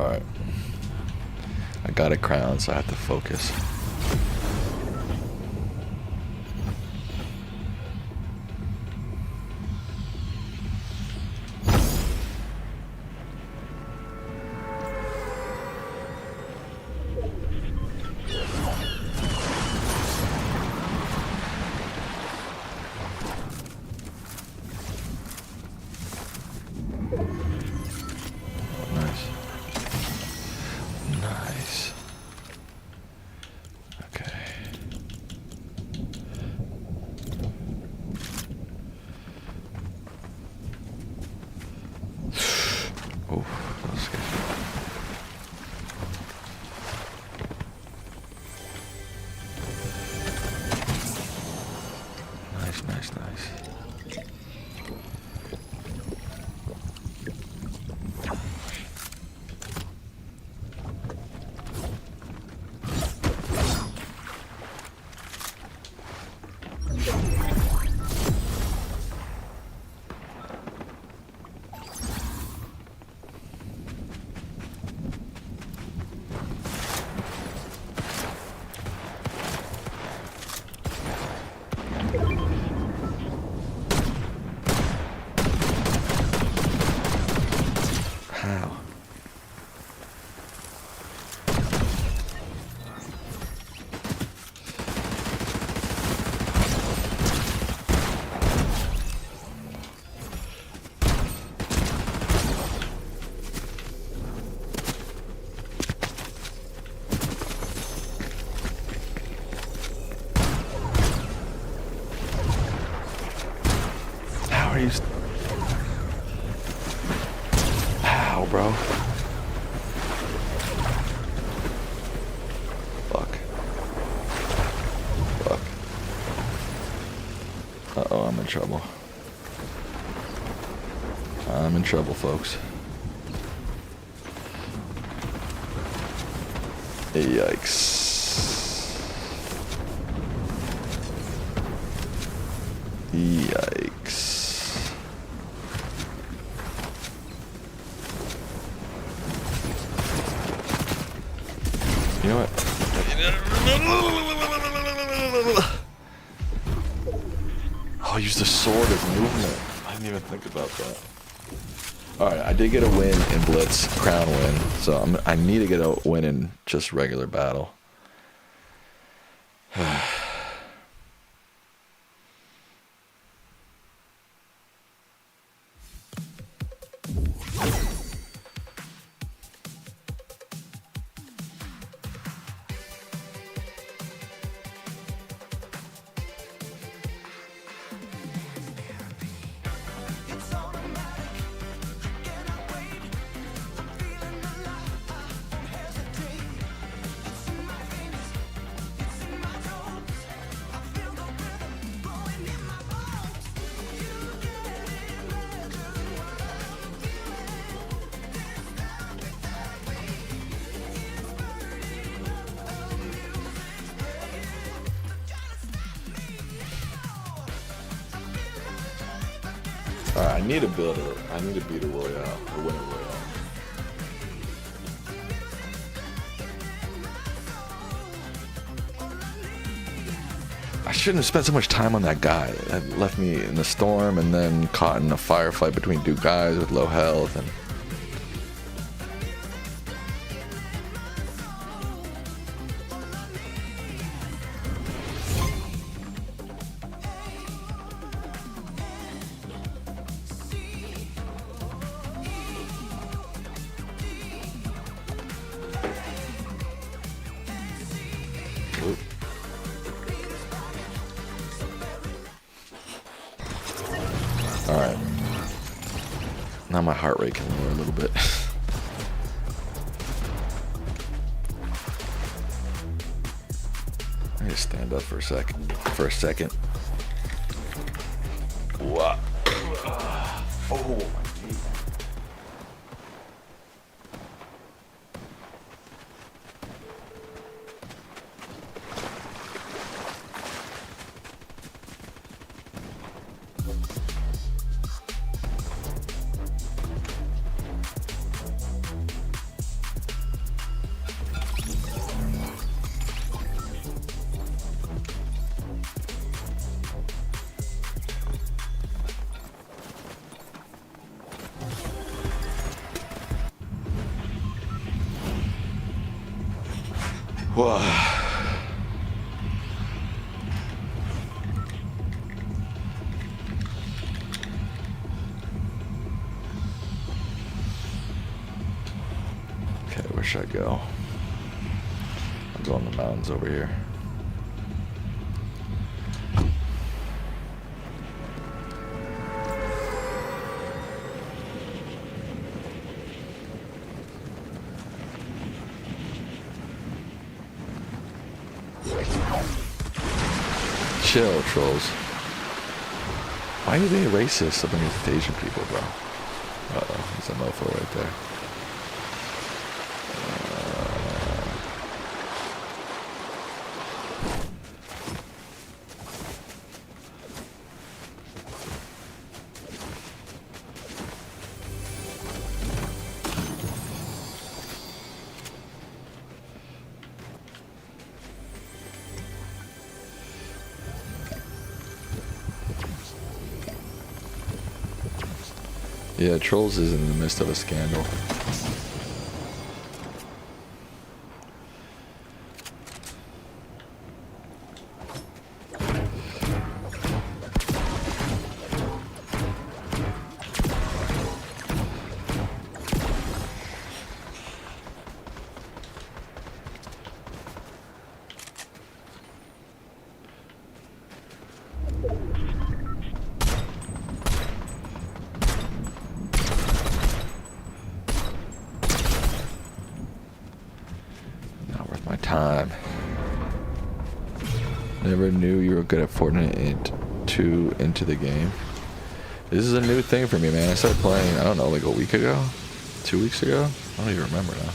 Alright. I got a crown, so I have to focus. Nice. Nice. Okay. Oh, that was good. Nice, nice, nice. How? How are you? How, bro? Fuck. Fuck. Uh-oh, I'm in trouble. I'm in trouble, folks. Yikes. Yikes. You know what? I'll use the sword as movement. I didn't even think about that. Alright, I did get a win in Blitz, crown win, so I need to get a win in just regular battle. Alright, I need to build it. I need to beat a Royale, or win a Royale. I shouldn't have spent so much time on that guy. That left me in the storm and then caught in a firefight between two guys with low health and... Oop. Alright. Now my heart rate can lower a little bit. I need to stand up for a second. Wow. Oh my knee. Whoa. Okay, where should I go? I'm going to the mountains over here. Chill, trolls. Why are they racist up against Asian people, bro? Uh-oh, there's a mofo right there. Yeah, Trolls is in the midst of a scandal. My time. Never knew you were good at Fortnite into the game. This is a new thing for me, man. I started playing, I don't know, like a week ago? 2 weeks ago? I don't even remember now.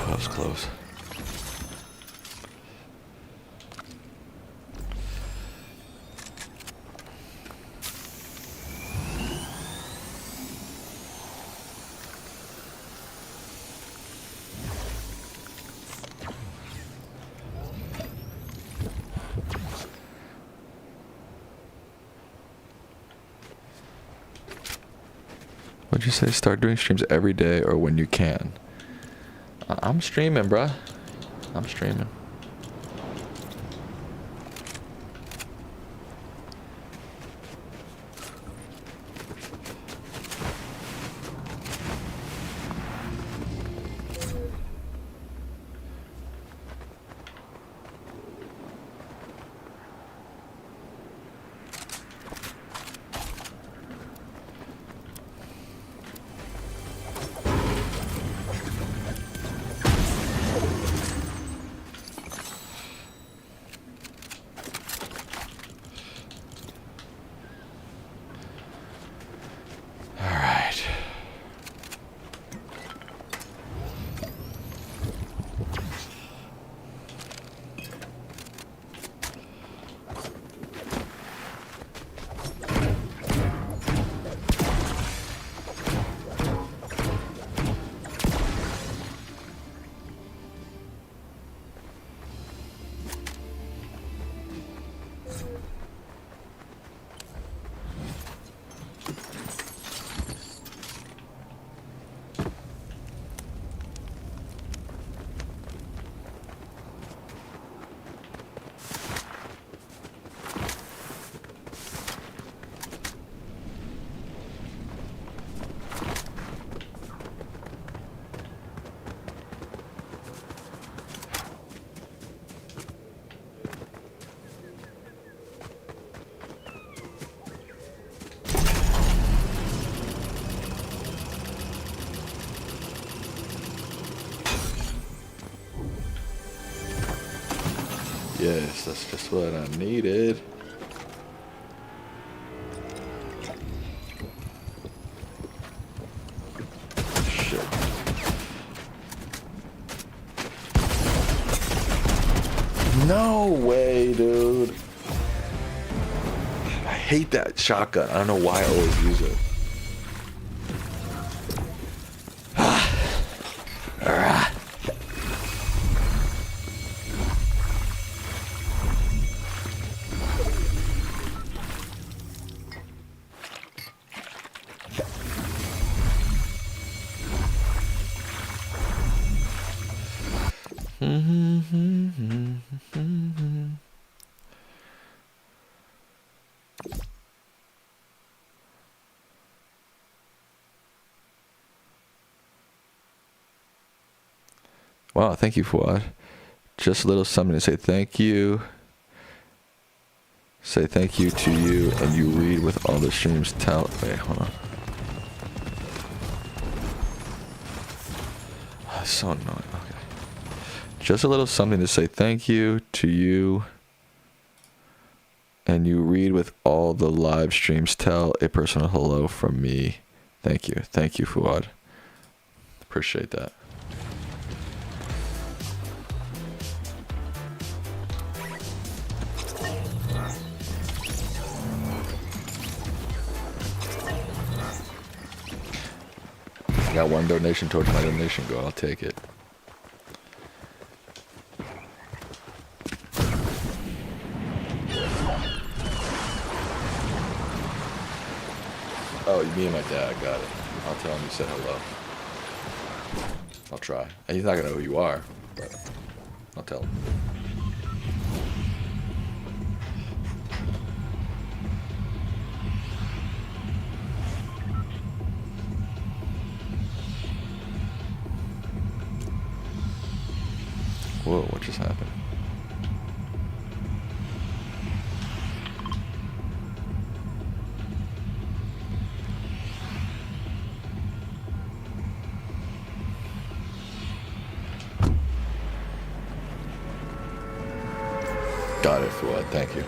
That was close. What'd you say? Start doing streams every day or when you can. I'm streaming, bruh. I'm streaming. Yes, that's just what I needed. No way, dude. I hate that shotgun. I don't know why I always use it. Wow, thank you, Fuad. Just a little something to say thank you. Say thank you to you, and you read with all the streams. Tell. Wait, hold on. That's so annoying. Okay. Just a little something to say thank you to you, and you read with all the live streams. Tell a personal hello from me. Thank you. Thank you, Fuad. Appreciate that. I got one donation towards my donation goal. I'll take it. Oh, me and my dad. Got it. I'll tell him you said hello. I'll try. He's not gonna know who you are, but I'll tell him. Whoa, what just happened? Got it, Fuad. Thank you.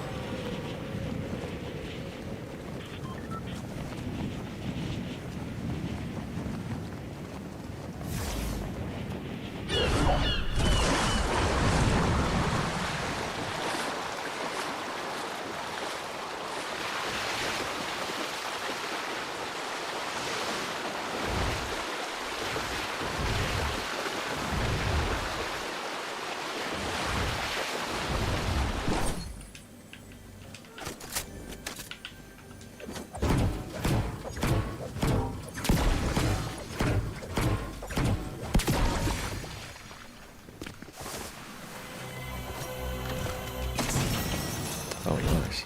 Oh, nice.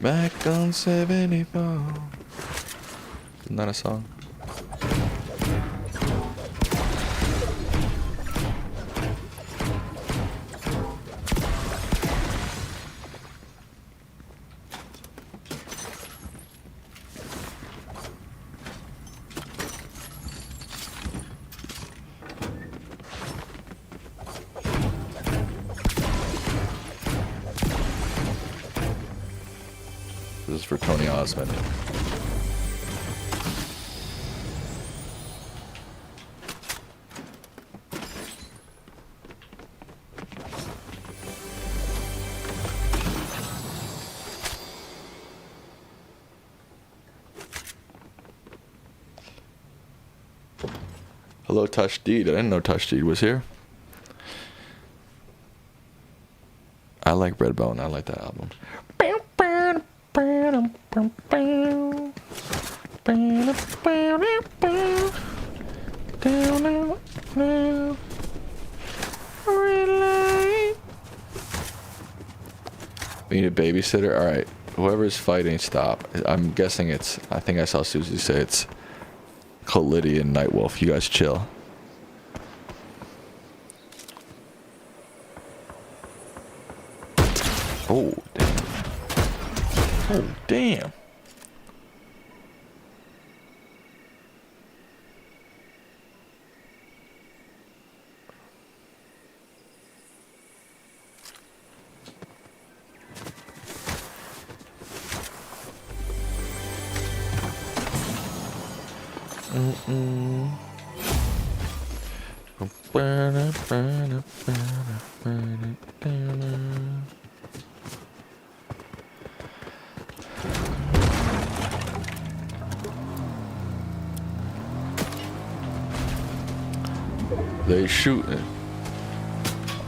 Back on 74. Isn't that a song? This is for Tony Osmond. Hello, Touch Deed. I didn't know Touch Deed was here. I like Redbone. I like that album. We need a babysitter. All right. Whoever's fighting, stop. I'm guessing it's. I think I saw Susie say it's Collidy and Nightwolf. You guys chill. Oh, damn. Oh, damn. They shooting.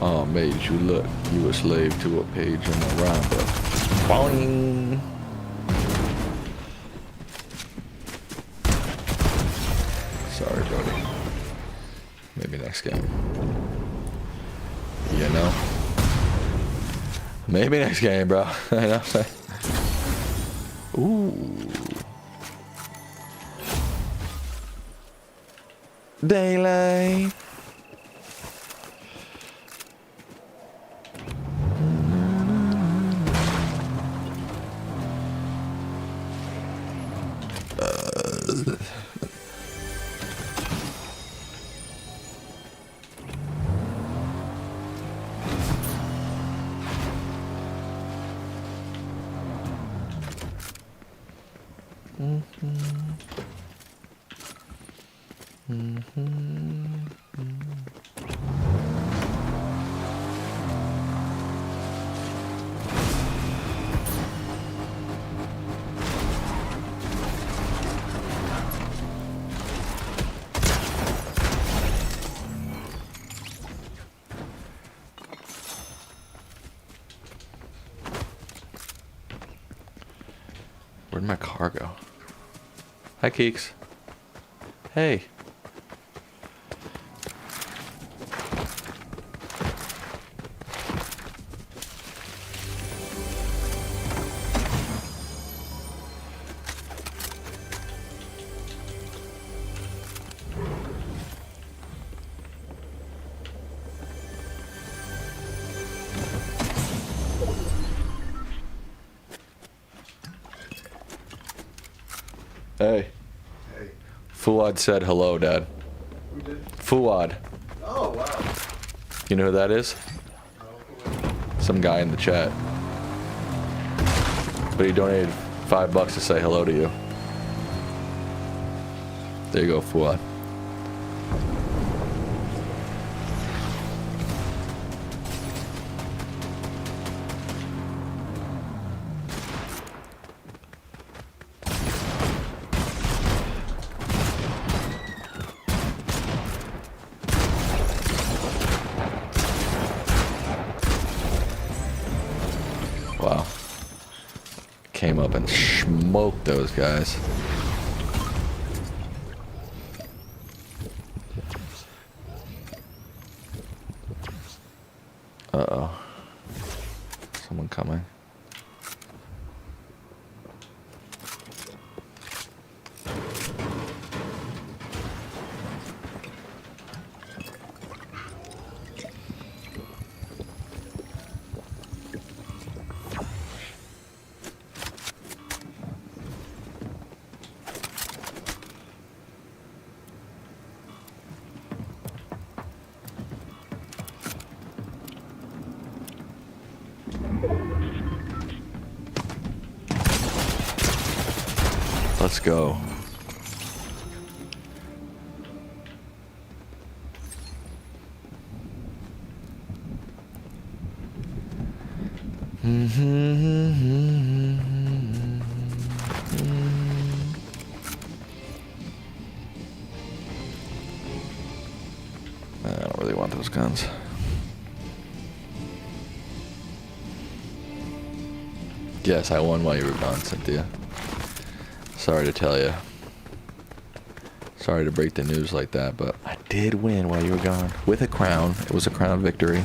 Oh, made you look. You a slave to a page in my rhyme book. Boing. Sorry, Brody. Maybe next game. You know? Maybe next game, bro. You know what I'm saying? Ooh. Daylight. Where'd my car go? Hi, Keeks. Hey. Hey. Hey. Fuad said hello, Dad. Who did? Fuad. Oh, wow. You know who that is? Some guy in the chat. But he donated $5 to say hello to you. There you go, Fuad. Wow. Came up and smoked those guys. Uh-oh. Someone coming. Let's go. I don't really want those guns. Yes, I won while you were gone, Cynthia. Sorry to tell you. Sorry to break the news like that, but I did win while you were gone. With a crown. It was a crown victory.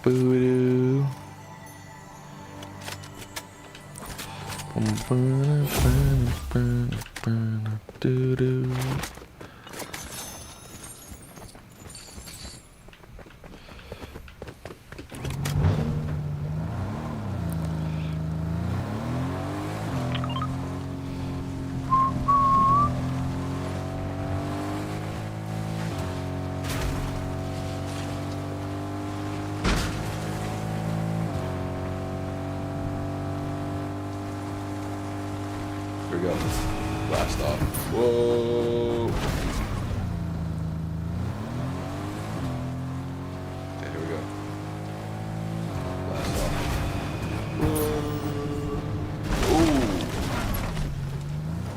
Boo-doo. Doo-doo. Here we go. Blast off. Whoa. Okay, here we go. Blast off. Whoa.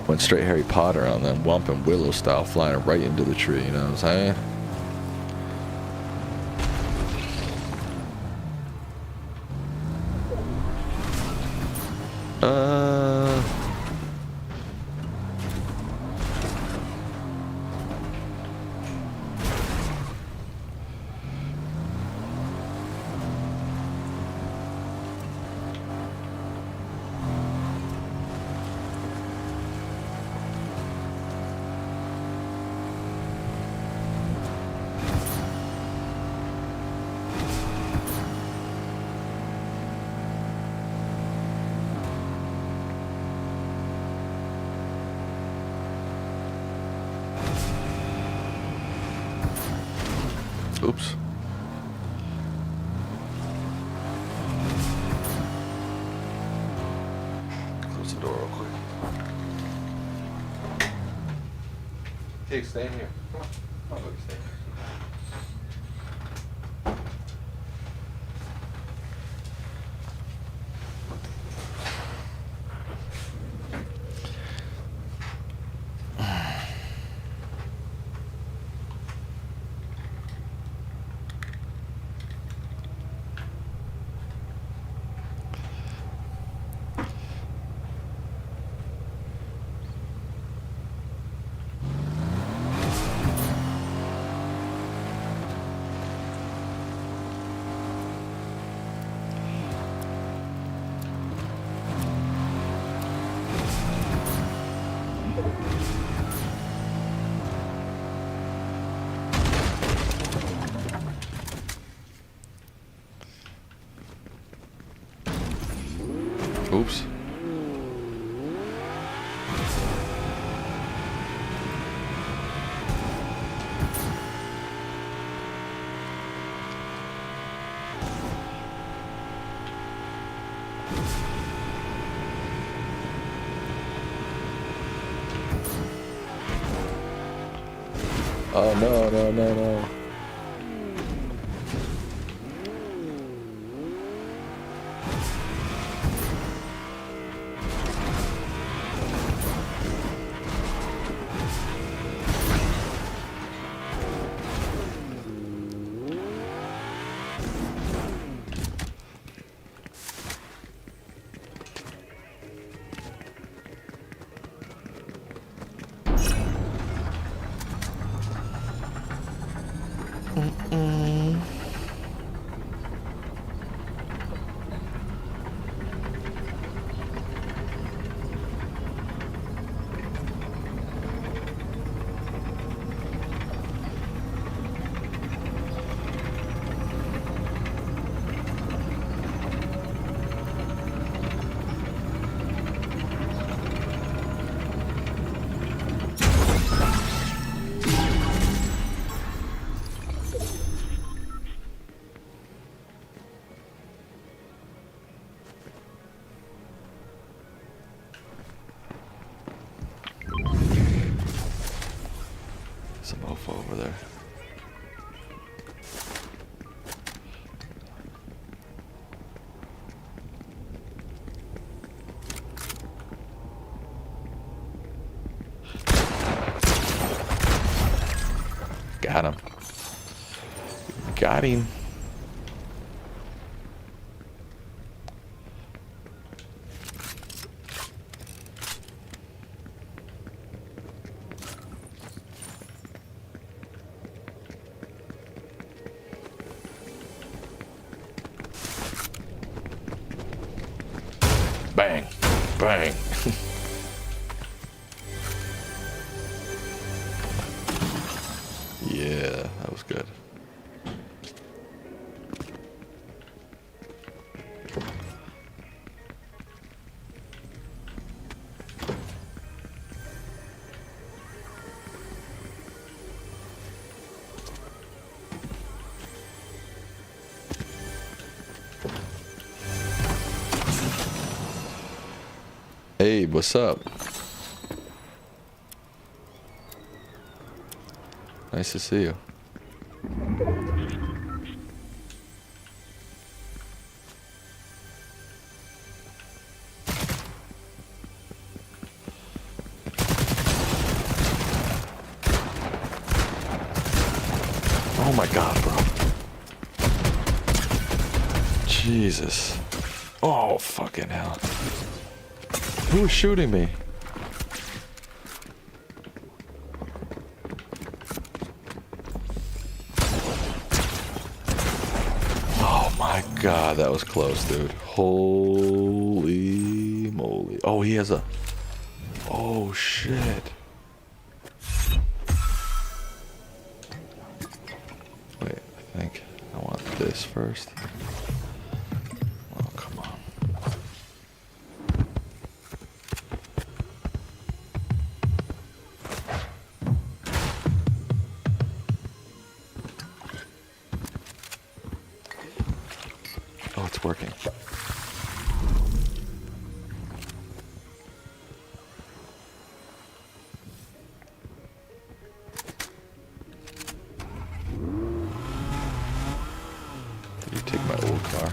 Ooh. Went straight Harry Potter on them, Wump and Willow style, flying right into the tree, you know what I'm saying? Oops. Close the door real quick. Hey, stay in here. Come on. Come on, baby, stay in here. Oops. Oh no, no, no, no. Some mofo over there. Got him. Got him. Bang. Bang. Yeah, that was good. Hey, what's up? Nice to see you. Oh my god, bro. Jesus. Oh, fucking hell. Who is shooting me? Oh my god, that was close, dude. Holy moly. Oh, he has a... Oh, shit. Wait, I think I want this first. Oh, come on. Oh, it's working. Did you take my old car?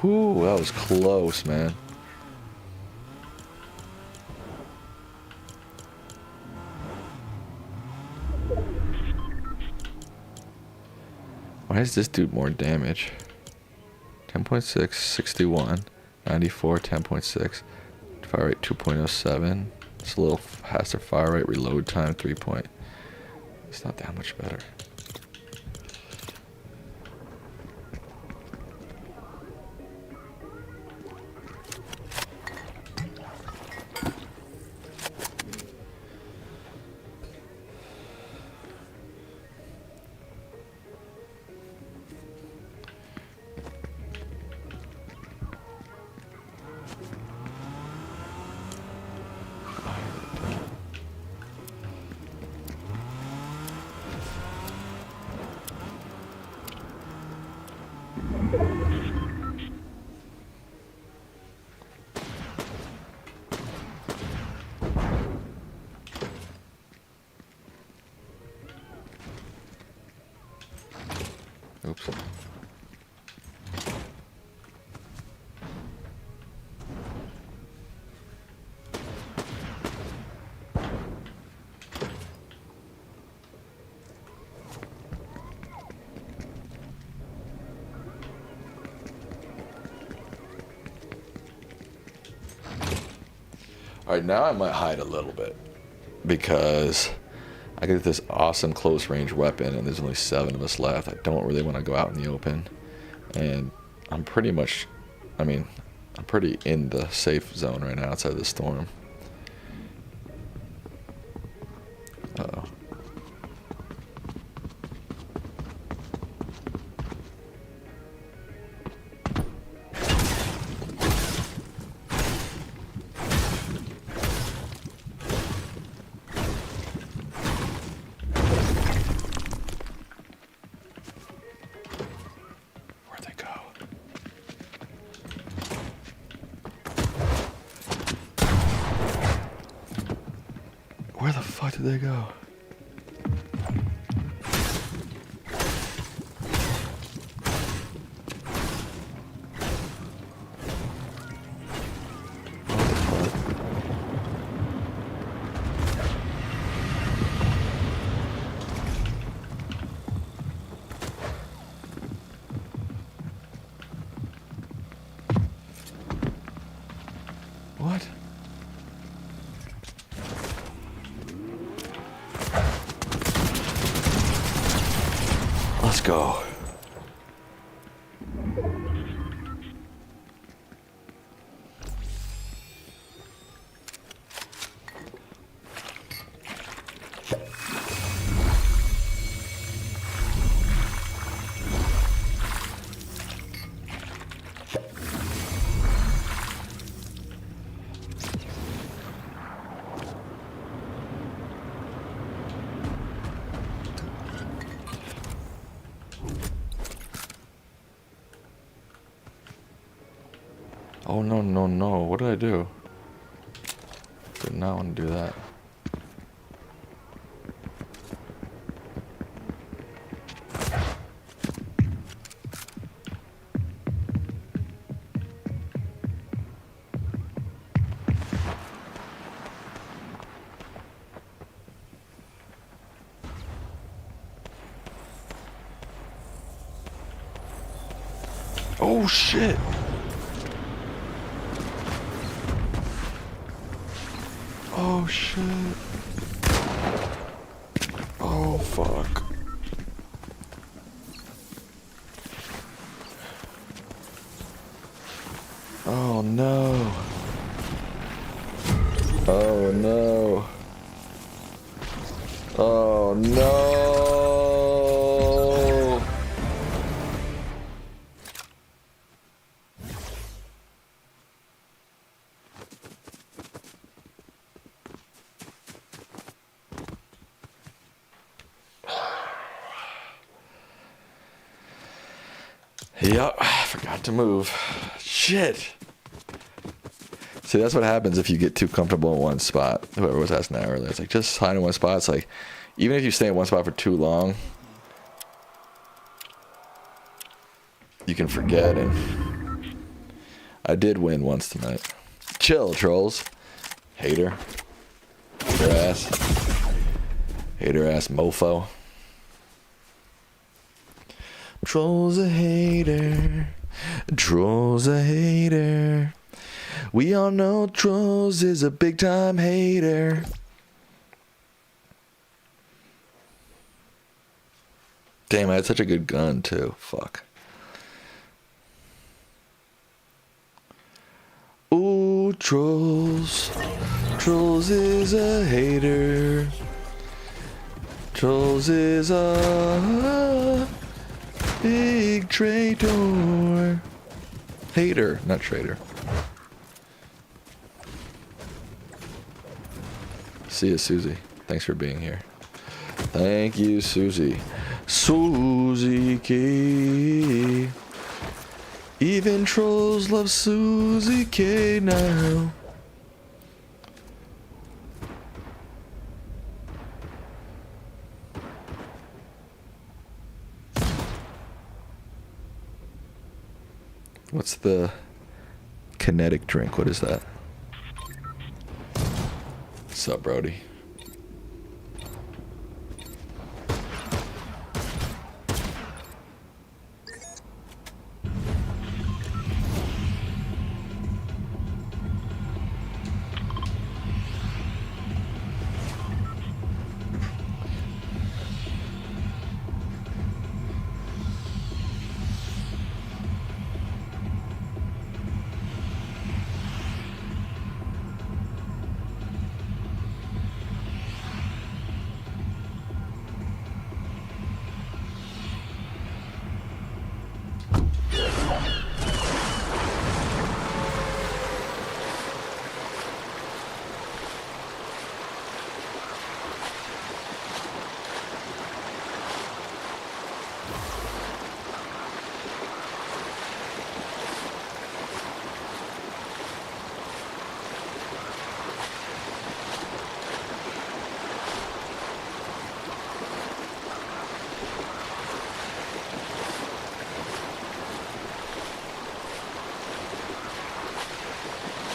Whew, that was close, man. Why does this do more damage? 10.6, 61, 94, 10.6. Fire rate 2.07. It's a little faster fire rate. Reload time 3 point. It's not that much better. Oops. Alright, now I might hide a little bit. Because I get this awesome close range weapon and there's only 7 of us left. I don't really want to go out in the open. And I'm pretty much, I'm pretty in the safe zone right now outside the storm. Uh-oh. Where'd they go? Where the fuck did they go? What? Let's go. Oh, no, no, no. What did I do? Did not want to do that. Oh shit. Oh shit. Oh fuck. Oh no. Oh no. Oh no. Yep, I forgot to move. Shit. See, that's what happens if you get too comfortable in one spot. Whoever was asking that earlier, it's like just hide in one spot. It's like, even if you stay in one spot for too long, you can forget. And I did win once tonight. Chill, trolls. Hater. Hater ass. Hater ass mofo. Troll's a hater. Troll's a hater. We all know Trolls is a big time hater. Damn, I had such a good gun too. Fuck. Ooh, Trolls. Trolls is a hater. Trolls is a big traitor. Hater, not traitor. See ya, Susie. Thanks for being here. Thank you, Susie. Susie K. Even trolls love Susie K now. What's the kinetic drink? What is that? What's up, Brody?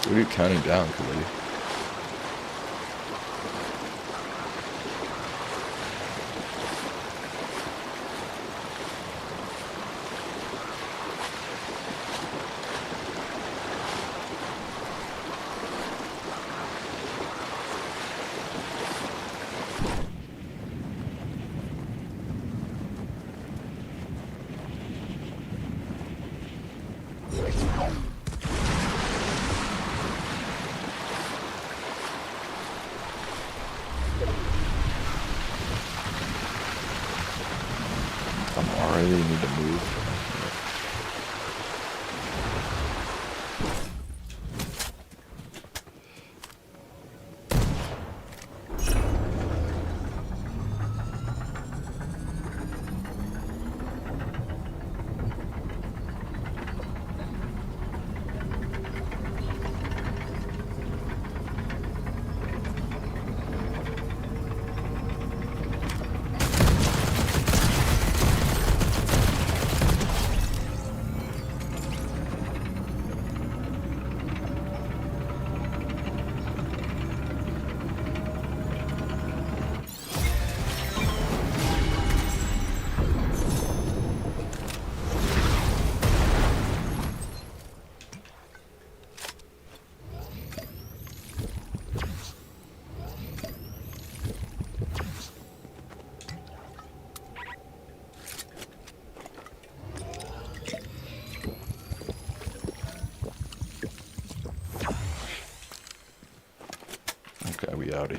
What are you counting down, Khalid? howdy.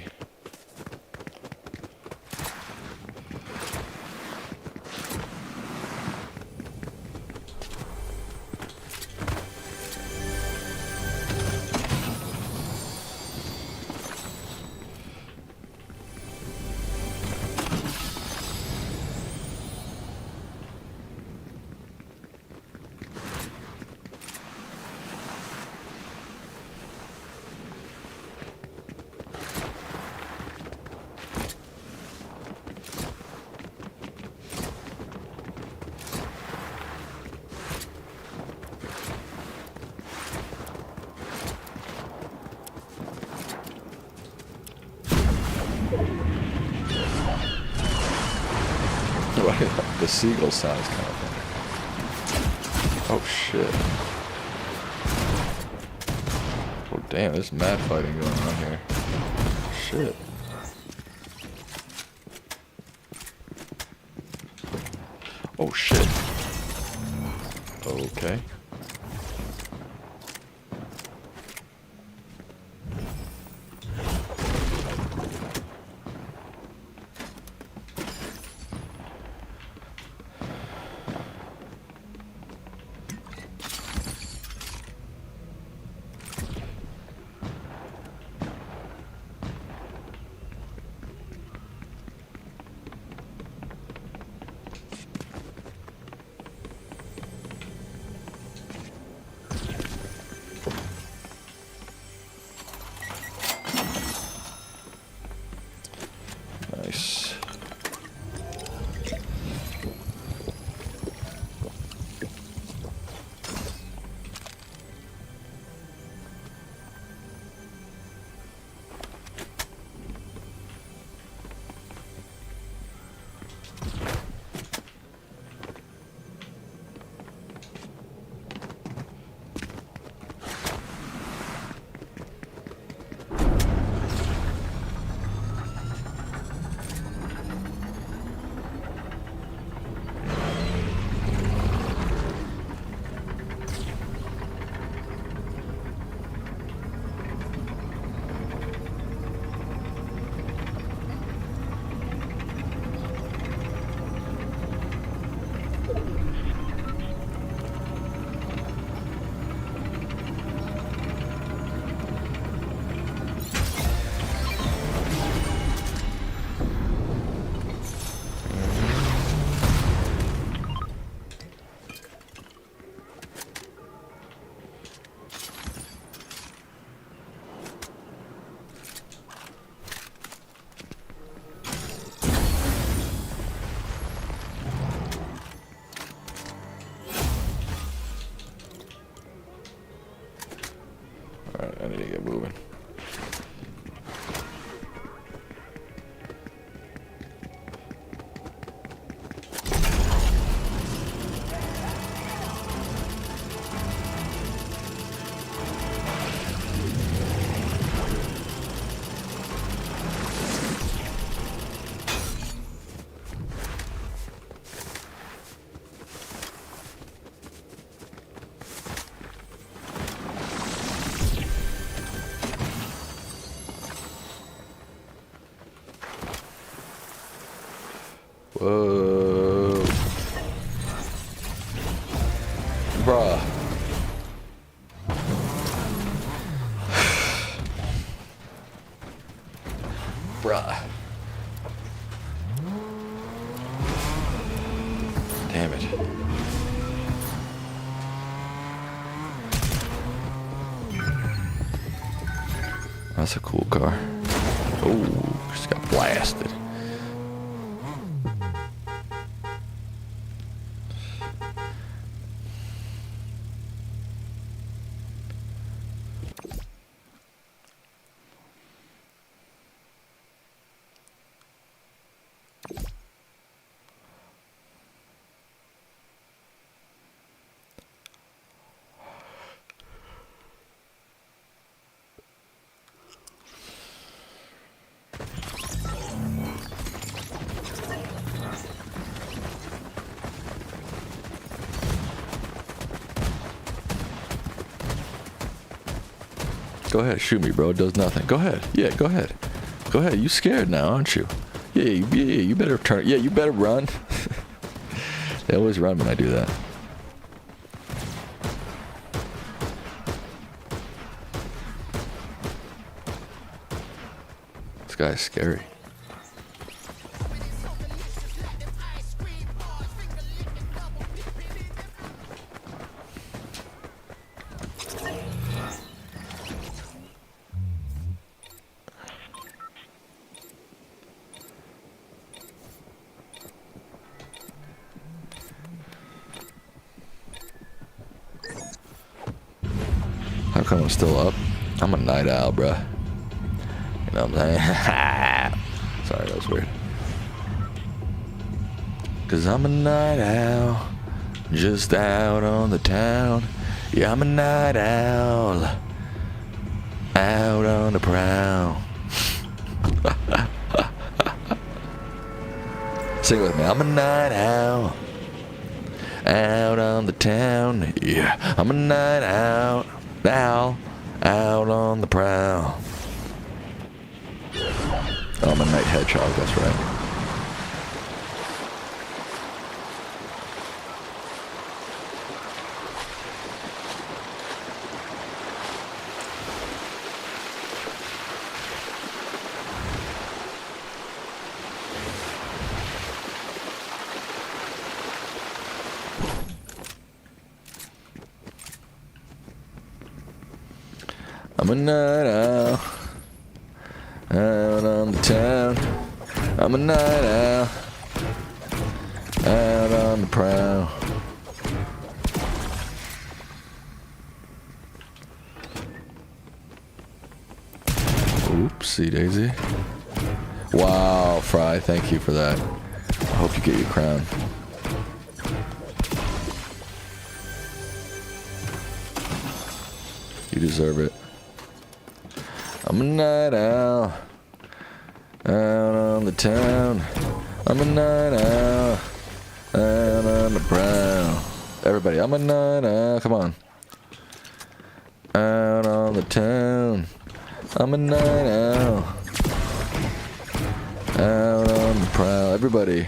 The seagull sound is kind of funny. Oh shit. Oh damn, there's mad fighting going on here. Shit. Oh shit. Okay. Nice. Alright, I need to get moving. Whoa. Bruh. Bruh. Damn it. That's a cool car. Oh, just got blasted. Go ahead, shoot me, bro. It does nothing. Go ahead. Yeah, go ahead. Go ahead. You scared now, aren't you? Yeah, you better turn. Yeah, you better run. They always run when I do that. This guy's scary. How come I'm still up? I'm a night owl, bruh. You know what I'm saying? Sorry, that was weird. Cause I'm a night owl, just out on the town. Yeah, I'm a night owl, out on the prowl. Sing with me. I'm a night owl, out on the town. Yeah, I'm a night owl, out on the prowl. Oh, I'm a night hedgehog, that's right. I'm a night owl, out on the town. I'm a night owl, out on the prowl. Oopsie daisy. Wow, Fry, thank you for that. I hope you get your crown. You deserve it. I'm a night owl, out on the town. I'm a night owl, out on the prowl. Everybody, I'm a night owl, come on. Out on the town. I'm a night owl, out on the prowl. Everybody.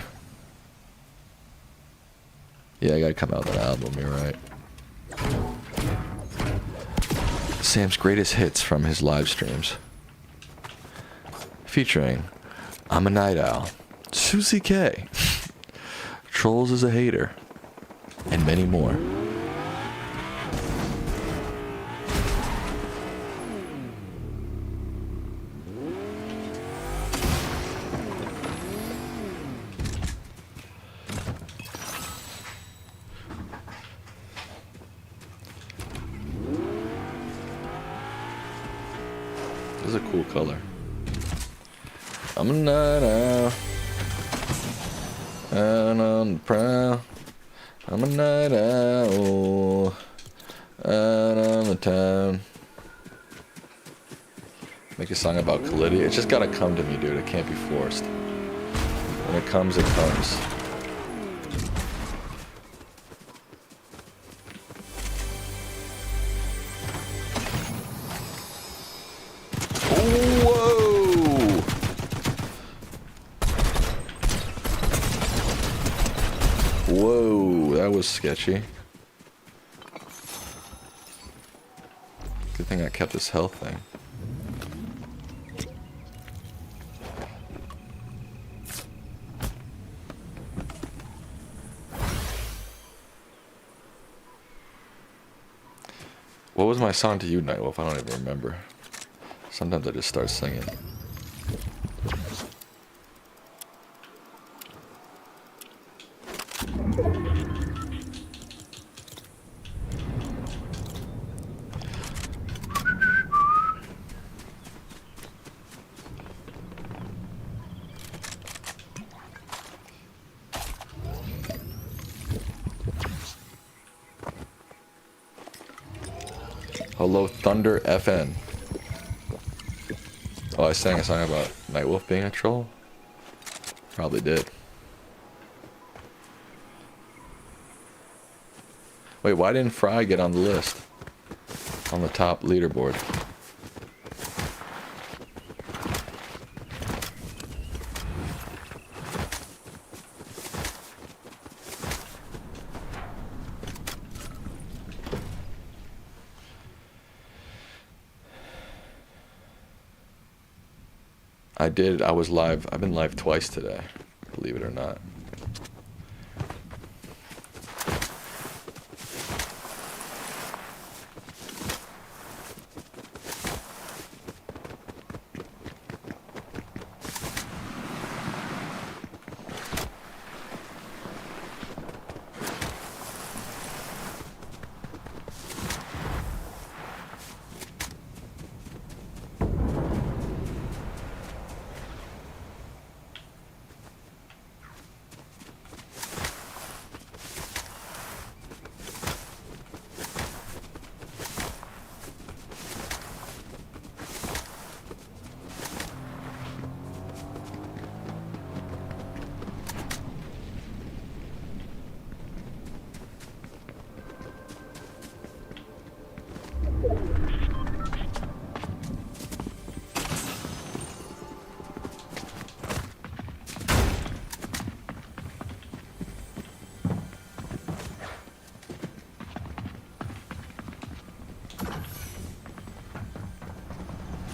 Yeah, I gotta come out with that album, you're right. Sam's greatest hits from his live streams. Featuring I'm a Night Owl, Susie K, Trolls is a Hater, and many more. This is a cool color. I'm a night owl, out on the prowl. I'm a night owl, out on the town. Make a song about Khalidi. It's just gotta come to me, dude. It can't be forced. When it comes, it comes. Whoa, that was sketchy. Good thing I kept this health thing. What was my song to you, Nightwolf? I don't even remember. Sometimes I just start singing. Hello, Thunder FN. Oh, I sang a song about Nightwolf being a troll? Probably did. Wait, why didn't Fry get on the list? On the top leaderboard. I did. I was live. I've been live twice today, believe it or not.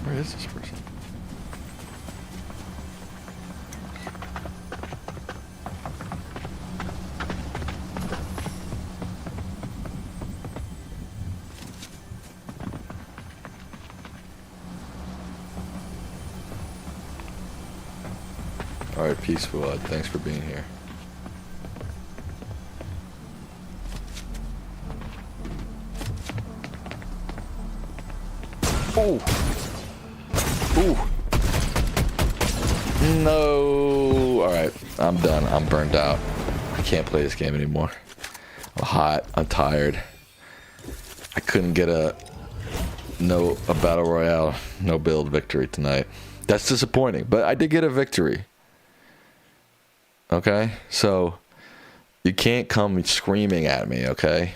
Where is this person? All right, peaceful. Thanks for being here. Oh. Ooh. No. All right, I'm done. I'm burned out. I can't play this game anymore. I'm hot. I'm tired. I couldn't get a battle royale, no build victory tonight. That's disappointing, but I did get a victory. Okay, so you can't come screaming at me. Okay,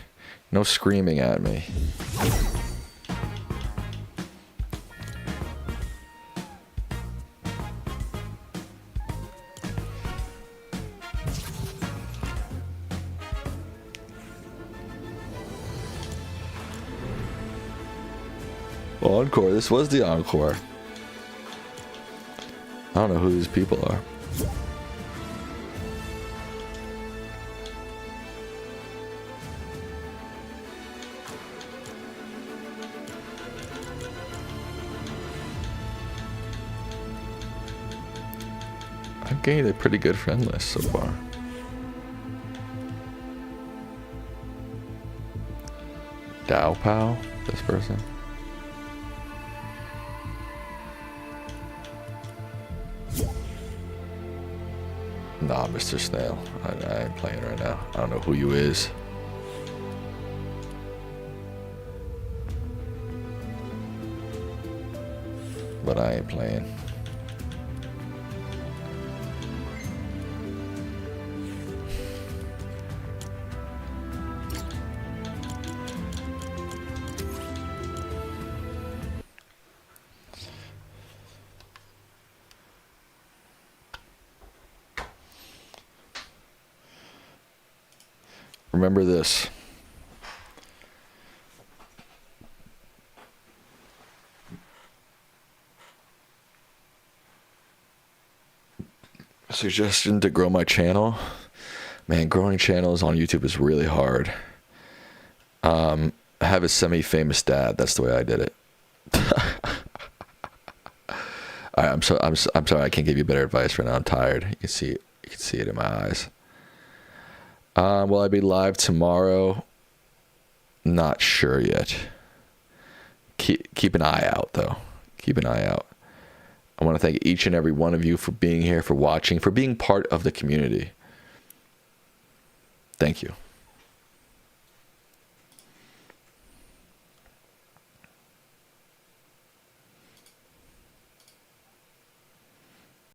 no screaming at me. Encore. This was the encore. I don't know who these people are. I've gained a pretty good friend list so far. Dow Pow, this person. Nah, Mr. Snail. I ain't playing right now. I don't know who you is. But I ain't playing. Remember this. Suggestion to grow my channel. Man, growing channels on YouTube is really hard. I have a semi-famous dad. That's the way I did it. All right, I'm sorry. I can't give you better advice right now. I'm tired. You can see it. You can see it in my eyes. Will I be live tomorrow? Not sure yet. Keep an eye out, though. Keep an eye out. I want to thank each and every one of you for being here, for watching, for being part of the community. Thank you.